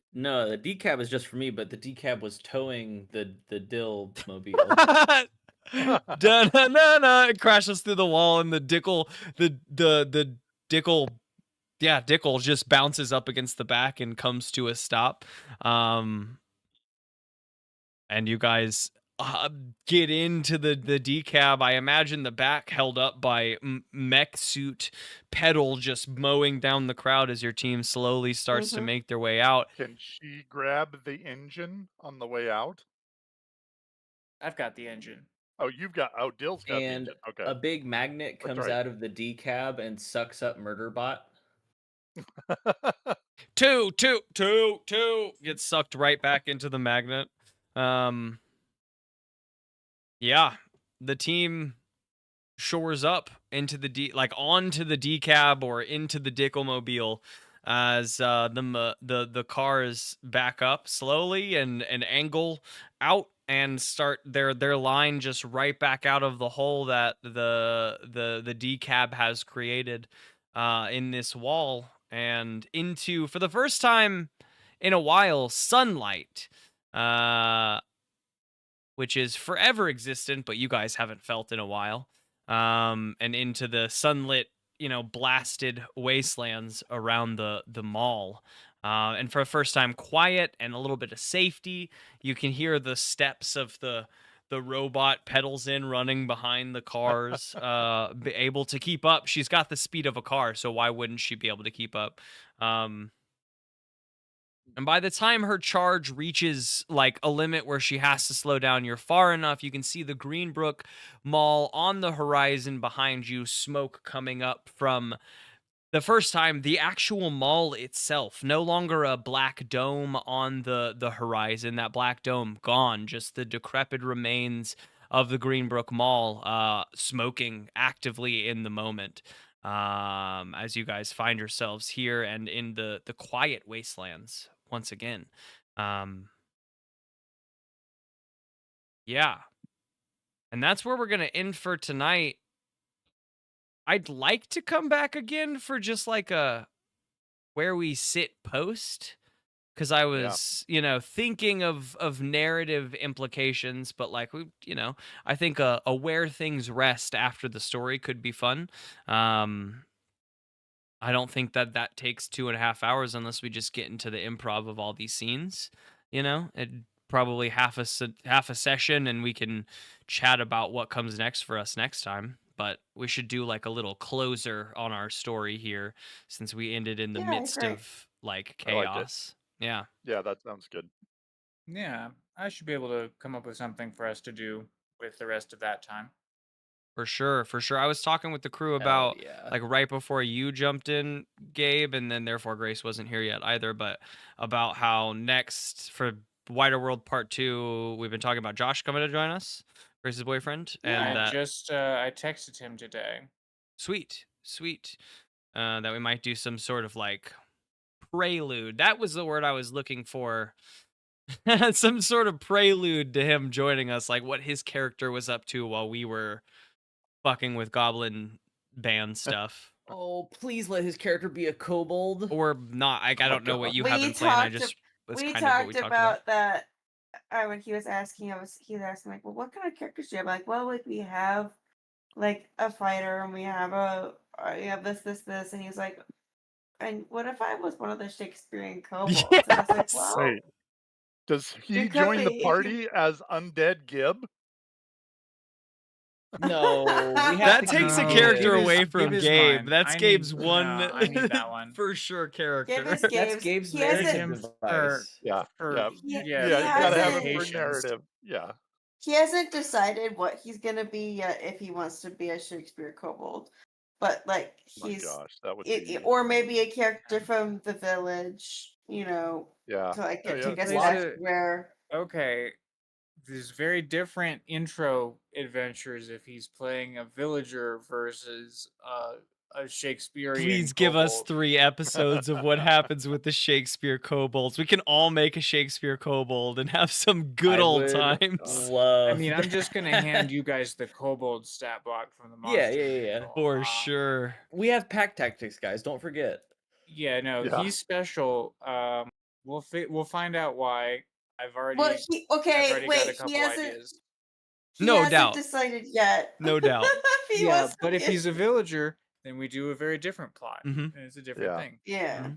decab is just for me, but the decab was towing the Dillmobile. Da-na-na-na. It crashes through the wall, and the Dickle, yeah, Dickle just bounces up against the back and comes to a stop. And you guys get into the decab. I imagine the back held up by mech suit Pedal just mowing down the crowd as your team slowly starts to make their way out. Can she grab the engine on the way out? I've got the engine. Oh, Dill's got the And engine. Okay. a big magnet That's comes right. out of the decab and sucks up Murderbot. Two gets sucked right back into the magnet. Yeah, the team shores up into onto the decab or into the Dicklemobile as the cars back up slowly and angle out and start their line just right back out of the hole that the decab has created in this wall and into, for the first time in a while, sunlight. Which is forever existent, but you guys haven't felt in a while. And into the sunlit, blasted wastelands around the mall. And for the first time, quiet and a little bit of safety. You can hear the steps of the robot pedals in running behind the cars, be able to keep up. She's got the speed of a car, so why wouldn't she be able to keep up? And by the time her charge reaches like a limit where she has to slow down, you're far enough. You can see the Greenbrook Mall on the horizon behind you, smoke coming up from the first time the actual mall itself. No longer a black dome on the horizon. That black dome gone, just the decrepit remains of the Greenbrook Mall smoking actively in the moment. As you guys find yourselves here and in the quiet wastelands once again. Yeah. And that's where we're going to end for tonight. I'd like to come back again for just like a where we sit post, because I was, thinking of narrative implications, but like I think a where things rest after the story could be fun. I don't think that takes 2.5 hours unless we just get into the improv of all these scenes. It probably half a session, and we can chat about what comes next for us next time. But we should do like a little closer on our story here, since we ended in the midst of like chaos. Yeah. Yeah, that sounds good. Yeah, I should be able to come up with something for us to do with the rest of that time. For sure. I was talking with the crew Hell about yeah. like right before you jumped in, Gabe, and then therefore Grace wasn't here yet either, but about how next for Wider World Part 2, we've been talking about Josh coming to join us, Grace's boyfriend, and I just I texted him today. sweet. That we might do some sort of like prelude. That was the word I was looking for. Some sort of prelude to him joining us, like what his character was up to while we were fucking with goblin band stuff. Oh, please let his character be a kobold. Or not. I Oh my don't know what God. you We have been playing. I talked just was we kind of what we talked talked about. about that when he was asking, he was asking like, well, what kind of characters do you have? I'm like, well, like we have like a fighter, and we have this, and he was like, and what if I was one of the Shakespearean kobolds? And I was like, well, Wait, does he it could join the be. party as Undead Gib? No, we have That to takes a keep character Gabe. away Gabe from is Gabe. mine. That's I Gabe's need- one no, I need that one. for sure character. Gabe is That's Gabe's. Gabe's He narrative hasn't. him device. Yeah, For He- yeah, he you gotta have it for hasn't- narrative. Yeah, He hasn't decided what he's gonna be yet. If he wants to be a Shakespeare kobold, but like my he's. gosh, that would be. Or maybe a character from the village, you know, Yeah. to like Oh, get yeah. to guess Plays back a- where. Okay, there's very different intro adventures if he's playing a villager versus a Shakespearean. Please give us kobold. 3 episodes of what happens with the Shakespeare kobolds. We can all make a Shakespeare kobold and have some good I old would times. Love I mean, I'm just gonna hand that. you guys the kobold stat block from the Yeah, monster. yeah. manual. For sure. We have pack tactics, guys. Don't forget. Yeah, no, Yeah. he's special. We'll find out why. I've already Well, got a couple he hasn't. ideas. He No hasn't doubt. decided yet. No doubt. If he Yeah, wants to but if be he's a villager, then we do a very different plot, Mhm. and it's a different Yeah. thing. yeah.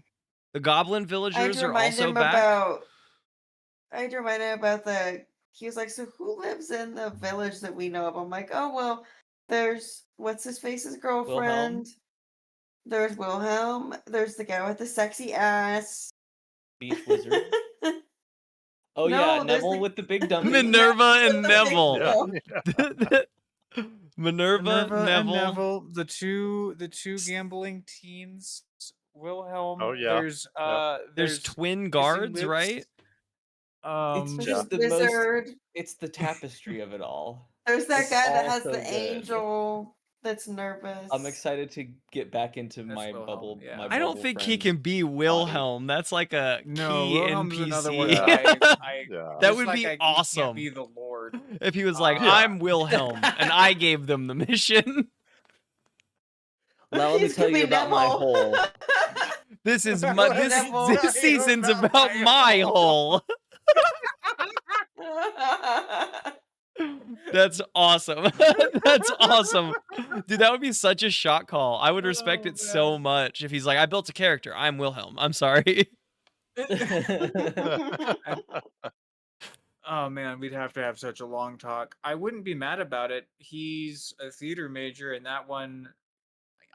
The goblin I had villagers to are remind also him back. about. I had to remind him about the. He was like, "So who lives in the village that we know of?" I'm like, "Oh well, there's what's his face's girlfriend. There's Wilhelm. There's the guy with the sexy ass. Beach wizard. Oh No, yeah, there's Neville the- with the big dummy. Minerva and Neville. Yeah. Minerva, and Neville. Neville, the two gambling teens, Wilhelm. Oh, yeah. There's twin Missing guards, Lips, right? Um, There's just the the most- wizard. It's the tapestry of it all. There's that It's guy that all has so the good. angel that's nervous. I'm excited to get back into That's my Wilhelm, bubble. yeah. My I don't bubble think he friends. can be Wilhelm. That's like a no, key Wilhelm's NPC. another one. Yeah. I Yeah. That just would like be I can't awesome. Be the Lord. If he was like, Yeah. I'm Wilhelm, and I gave them the mission. Now let me He's tell gonna you be about my Neville. hole. This is That my was this, Neville. this season's about my hole. That's awesome. That's awesome. Dude, that would be such a shot call. I would respect Oh, it so much if he's like, I built a character. I'm Wilhelm. I'm sorry. Oh man, we'd have to have such a long talk. I wouldn't be mad about it. He's a theater major, and that one,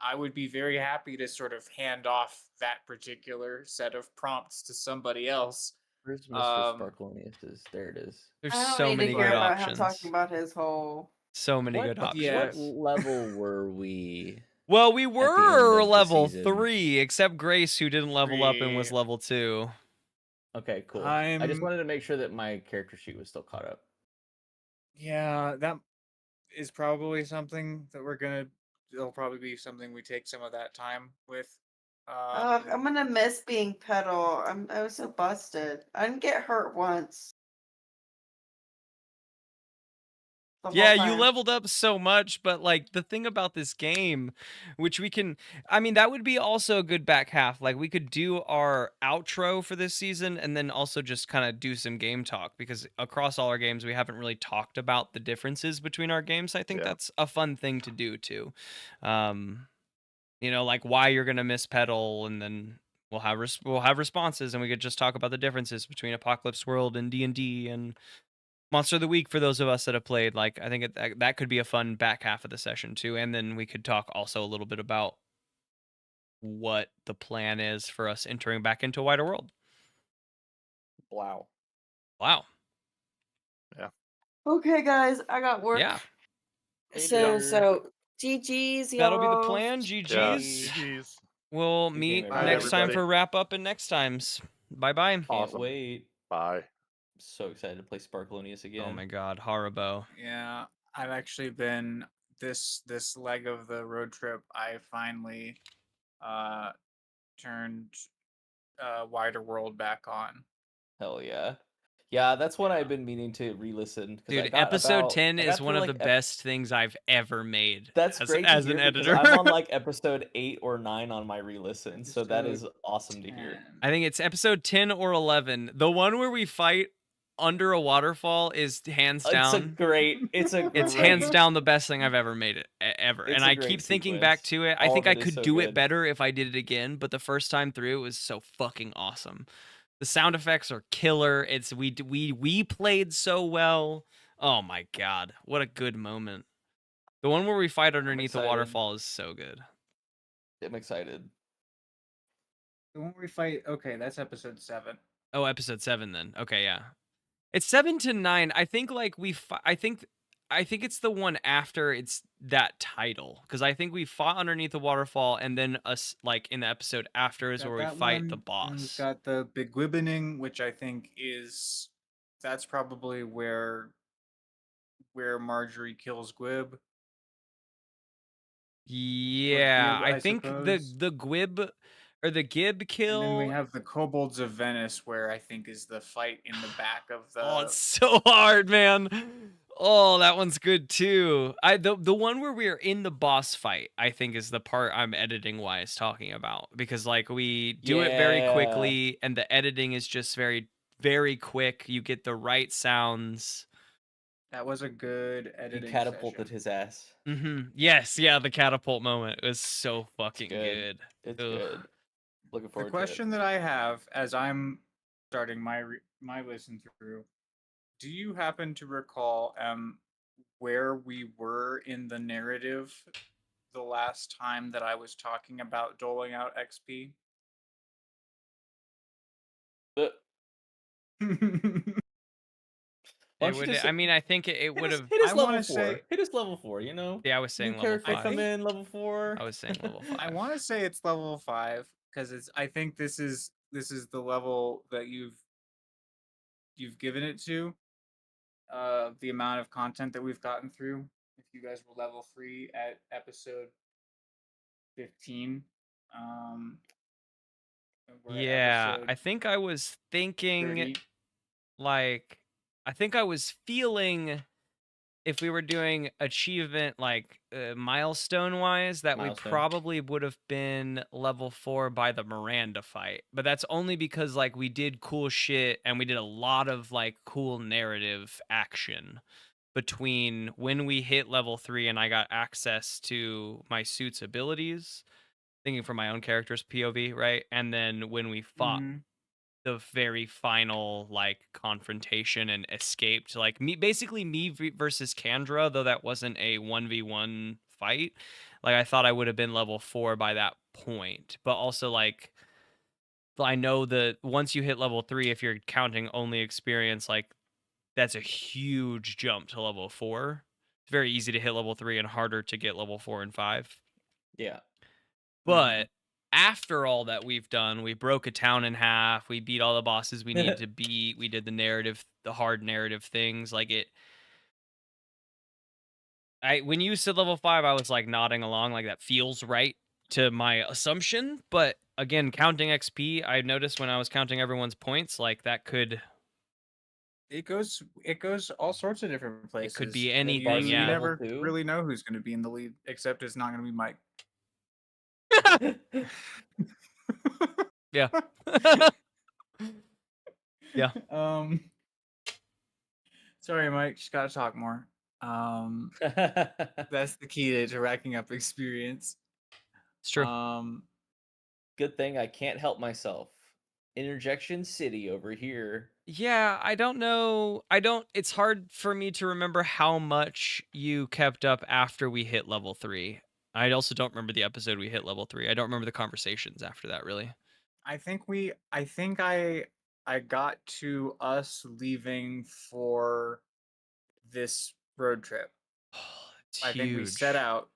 I would be very happy to sort of hand off that particular set of prompts to somebody else. Where's Mr. Sparklonius? There it is. There's I don't so need many to hear good about options. him talking about his whole. So many What- good options. yeah. What level were we? Well, we end were of the level season. 3, except Grace, who didn't level up and was 3. level 2. Okay, cool. I just I'm- wanted to make sure that my character sheet was still caught up. Yeah, that is probably something that we're gonna. It'll probably be something we take some of that time with. I'm gonna miss being pedal. I was so busted. I didn't get hurt once. The whole Yeah, you time. leveled up so much, but like the thing about this game, which we can, I mean, that would be also a good back half. Like we could do our outro for this season and then also just kind of do some game talk because across all our games, we haven't really talked about the differences between our games. I think Yeah. that's a fun thing to do too. You know, like why you're gonna miss pedal, and then we'll have responses, and we could just talk about the differences between Apocalypse World and D&D and Monster of the Week for those of us that have played. Like, I think that could be a fun back half of the session too. And then we could talk also a little bit about what the plan is for us entering back into a wider world. Wow. Wow. Okay, guys, I got work. Yeah. So GG's, y'all. That'll be the plan. Yeah. GG's. GG's. We'll Good meet game, everybody. next time Everybody. for wrap up and next times. Bye-bye. Can't Awesome. wait. Bye. So excited to play Sparklonius again. Oh my god, Haribo. Yeah, I've actually been this leg of the road trip. I finally turned Wider World back on. Hell yeah. Yeah, that's one I've been meaning to re-listen. 'cause I Dude, got episode about- 10 I got is through, one of like, the best things I've ever made. That's as, great to as hear an because editor. I'm on like episode 8 or 9 on my re-listen, so that is Episode awesome to hear. 10. I think it's episode 10 or 11. The one where we fight under a waterfall is hands It's a down. great. It's It's hands down the best thing I've ever made it ever. It's And a I great keep thinking back sequence. to it. I All think of I it is could so do it good. better if I did it again, but the first time through it was so fucking awesome. The sound effects are killer. It's we played so well. Oh my god, what a good moment. The one where we fight underneath the excited. waterfall is so good. I'm excited. The one we fight. Okay, that's episode 7. Oh, episode 7 then. Okay, yeah. It's 7 to 9. I think like I think it's the one after it's that title, because I think we fought underneath the waterfall, and then us like in the episode after is Got where we that fight the one, and we've boss. got the Begwibening, which I think that's probably where Marjorie kills Gwib. Yeah, Gib, I I think suppose. the Gwib or the Gib And kill. then we have the Kobolds of Venice, where I think is the fight in the back of the. Oh, it's so hard, man. Oh, that one's good too. The one where we are in the boss fight, I think, is the part I'm editing wise talking about, because like we do it very Yeah. quickly, and the editing is just very, very quick. You get the right sounds. That was a good He editing catapulted session. his ass. Yes, yeah, the catapult moment was so fucking good. good. It's Ugh. good. Looking The forward question that I have as I'm starting my listen through, do you happen to recall where we were in the narrative the last time that I was talking about doling out XP? to it. Why It don't you would. just I mean, I think it would have. hit us I level wanna 4. say- Hit us level 4. You know. Yeah, I was saying New level character 5. come in level 4. I was saying level 5. I want to say it's level 5 because I think this is the level that you've given it to. The amount of content that we've gotten through. If you guys were level 3 at episode 15, and we're at Yeah, episode I think I was thinking 30. like I think I was feeling if we were doing achievement like milestone wise that we Milestone. probably would have been level 4 by the Miranda fight. But that's only because like we did cool shit and we did a lot of like cool narrative action between when we hit level 3 and I got access to my suit's abilities, thinking from my own character's POV, right? And then when we fought Mhm. the very final like confrontation and escaped, like basically me versus Kandra, though that wasn't a 1v1 fight. Like I thought I would have been level 4 by that point, but also like I know that once you hit level 3, if you're counting only experience, like that's a huge jump to level 4. It's very easy to hit level 3 and harder to get level 4 and 5. Yeah. But after all that we've done, we broke a town in half. We beat all the bosses we needed to beat. We did the narrative, the hard narrative things. Like when you said level 5, I was like nodding along, like that feels right to my assumption. But again, counting XP, I noticed when I was counting everyone's points, like that could. It goes all sorts of different places. It could be and anything, you yeah. never Level 2? really know who's going to be in the lead, except it's not going to be Mike. Yeah. Yeah. Sorry, Mike. Just got to talk more. That's the key to racking up experience. It's true. Good thing I can't help myself. Interjection City over here. Yeah, I don't know. It's hard for me to remember how much you kept up after we hit level 3. I also don't remember the episode we hit level 3. I don't remember the conversations after that, really. I think I got to us leaving for this road trip. It's I think we set huge. out.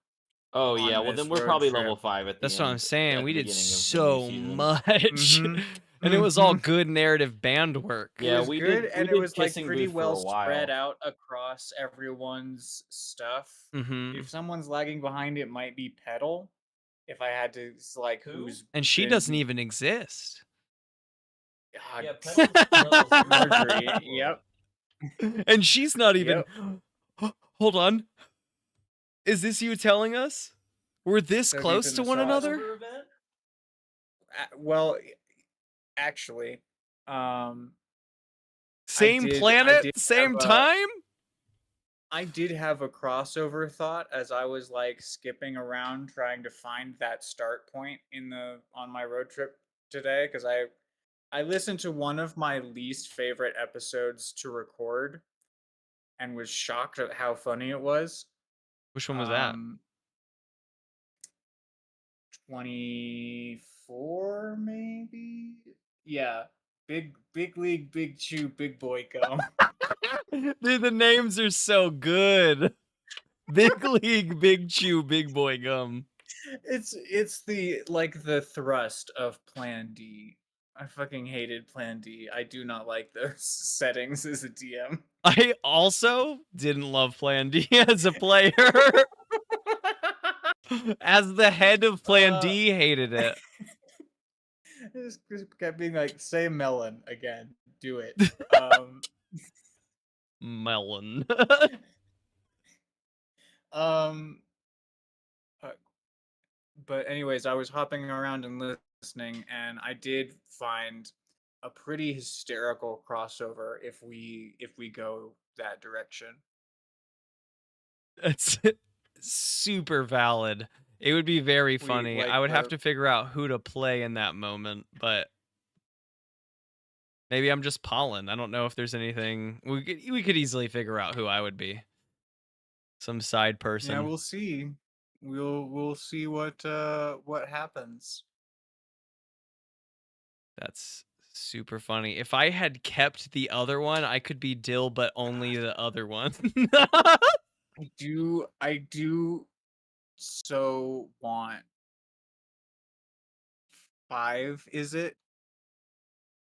Oh on yeah, well this then we're road probably trip. level 5 at the That's end. what I'm saying. at We the did beginning of the new so season. much. Mhm. And it was all good narrative band work. Yeah, It was we good, did- and we it did was like Kissing pretty Booth for well a while. spread out across everyone's stuff. Mhm. If someone's lagging behind, it might be Petal. If I had to like Who? who's And she been- doesn't even exist. God, Petal's Marjorie. Yep. And she's not even. Yep. Hold on. Is this you telling us we're this So deep close in to the one sauce. another? Well, actually, Same planet, same time? I did have a crossover thought as I was like skipping around trying to find that start point on my road trip today because I listened to one of my least favorite episodes to record and was shocked at how funny it was. Which one was that? 24 maybe? Yeah. Big league, big chew, big boy gum. Dude, the names are so good. Big League, Big Chew, Big Boy Gum. It's the thrust of Plan D. I fucking hated Plan D. I do not like those settings as a DM. I also didn't love Plan D as a player. As the head of Plan D, hated it. Just kept being like, say melon again. Do it. Melon. But anyways, I was hopping around and listening, and I did find a pretty hysterical crossover if we go that direction. It's super valid. It would be very funny. I would have to figure out who to play in that moment, but maybe I'm just Pollen. I don't know if there's anything we could easily figure out who I would be. Some side person. Yeah, we'll see. We'll see what happens. That's super funny. If I had kept the other one, I could be Dill, but only the other one. I do so want 5, is it?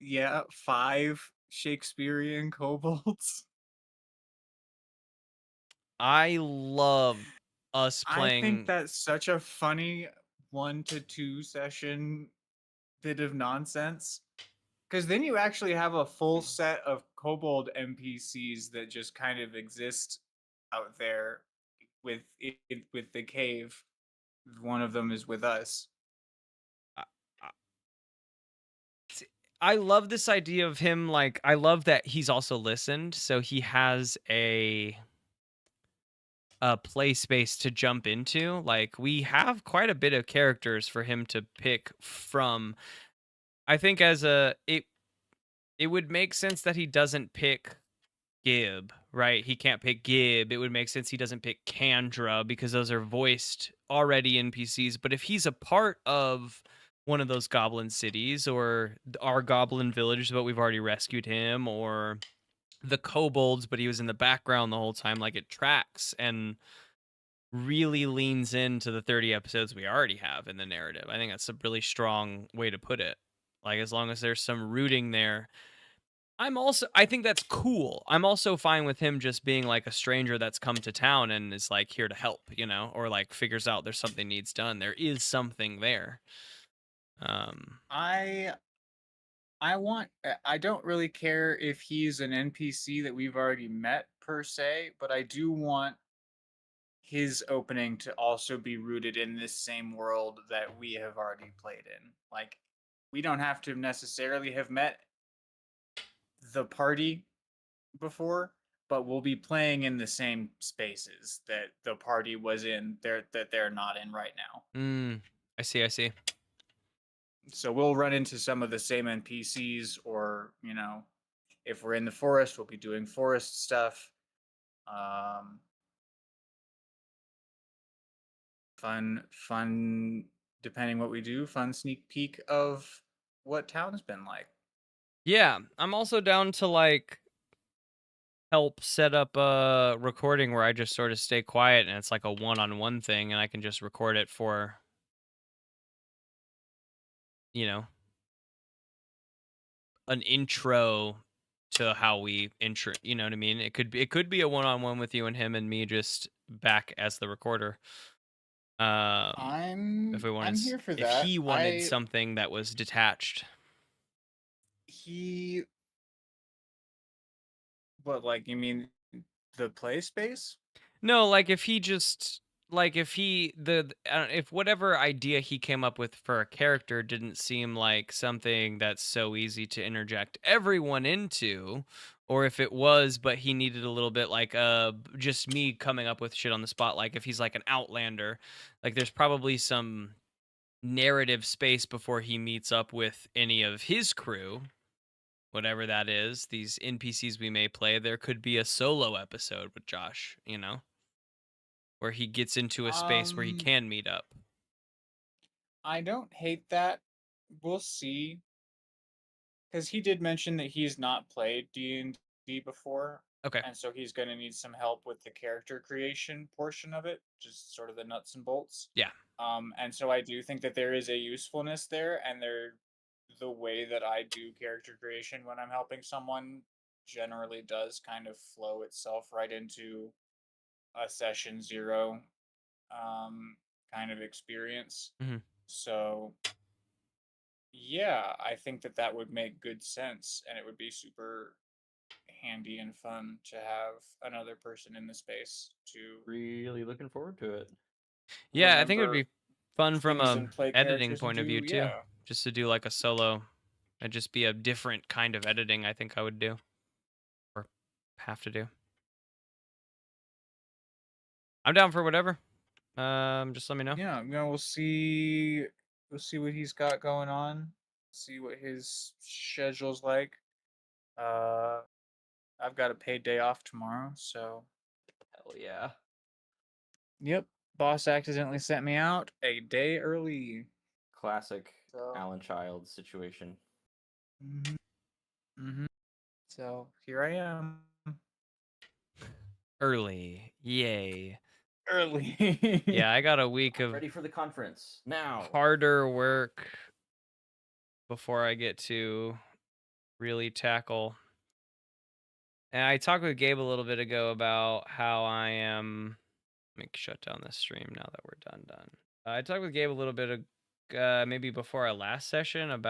Yeah, 5 Shakespearean kobolds. I love us playing. I think that's such a funny 1 to 2 session bit of nonsense. Because then you actually have a full set of kobold NPCs that just kind of exist out there with the cave. One of them is with us. I love this idea of him. Like, I love that he's also listened, so he has a play space to jump into. Like, we have quite a bit of characters for him to pick from. I think it would make sense that he doesn't pick Gib, right? He can't pick Gib. It would make sense he doesn't pick Kandra because those are voiced already NPCs. But if he's a part of one of those goblin cities or our goblin village, but we've already rescued him, or the kobolds, but he was in the background the whole time, like, it tracks and really leans into the 30 episodes we already have in the narrative. I think that's a really strong way to put it. Like, as long as there's some rooting there. I think that's cool. I'm also fine with him just being like a stranger that's come to town and is like here to help, or like figures out there's something needs done. There is something there. I don't really care if he's an NPC that we've already met per se, but I do want his opening to also be rooted in this same world that we have already played in. Like, we don't have to necessarily have met the party before, but we'll be playing in the same spaces that the party was in that they're not in right now. I see. So we'll run into some of the same NPCs, or if we're in the forest, we'll be doing forest stuff. Fun depending what we do, fun sneak peek of what town's been like. Yeah, I'm also down to like help set up a recording where I just sort of stay quiet and it's like a one-on-one thing and I can just record it for an intro to how we intro, you know what I mean? It could be a one-on-one with you and him and me just back as the recorder. I'm here for that. If he wanted something that was detached. What, like, you mean the play space? No, like if he just like if if whatever idea he came up with for a character didn't seem like something that's so easy to interject everyone into, or if it was but he needed a little bit like just me coming up with shit on the spot, like if he's like an outlander, like there's probably some narrative space before he meets up with any of his crew, whatever that is, these NPCs we may play. There could be a solo episode with Josh, where he gets into a space where he Um, can meet up. I don't hate that. We'll see. Because he did mention that he's not played D&D before, Okay. and so he's going to need some help with the character creation portion of it, just sort of the nuts and bolts. Yeah. And so I do think that there is a usefulness there, and the way that I do character creation when I'm helping someone generally does kind of flow itself right into a session 0 kind of experience. Mhm. So yeah, I think that that would make good sense, and it would be super handy and fun to have another person in the space to Really looking forward to it. Yeah, I think it would remember be fun from things a and play editing characters and point of do, view too. yeah. Just to do like a solo, and just be a different kind of editing. I think I would do, or have to do. I'm down for whatever. Just let me know. Yeah, we'll see what he's got going on, see what his schedule's like. I've got a paid day off tomorrow, so Hell yeah. yep. Boss accidentally sent me out a day early. Classic So Alan Child situation. So here I am. Early, yay. Early. Yeah, I got a week of Ready for the conference now. harder work before I get to really tackle. And I talked with Gabe a little bit ago about how I am. Let me shut down this stream now that we're done. I talked with Gabe a little bit maybe before our last session about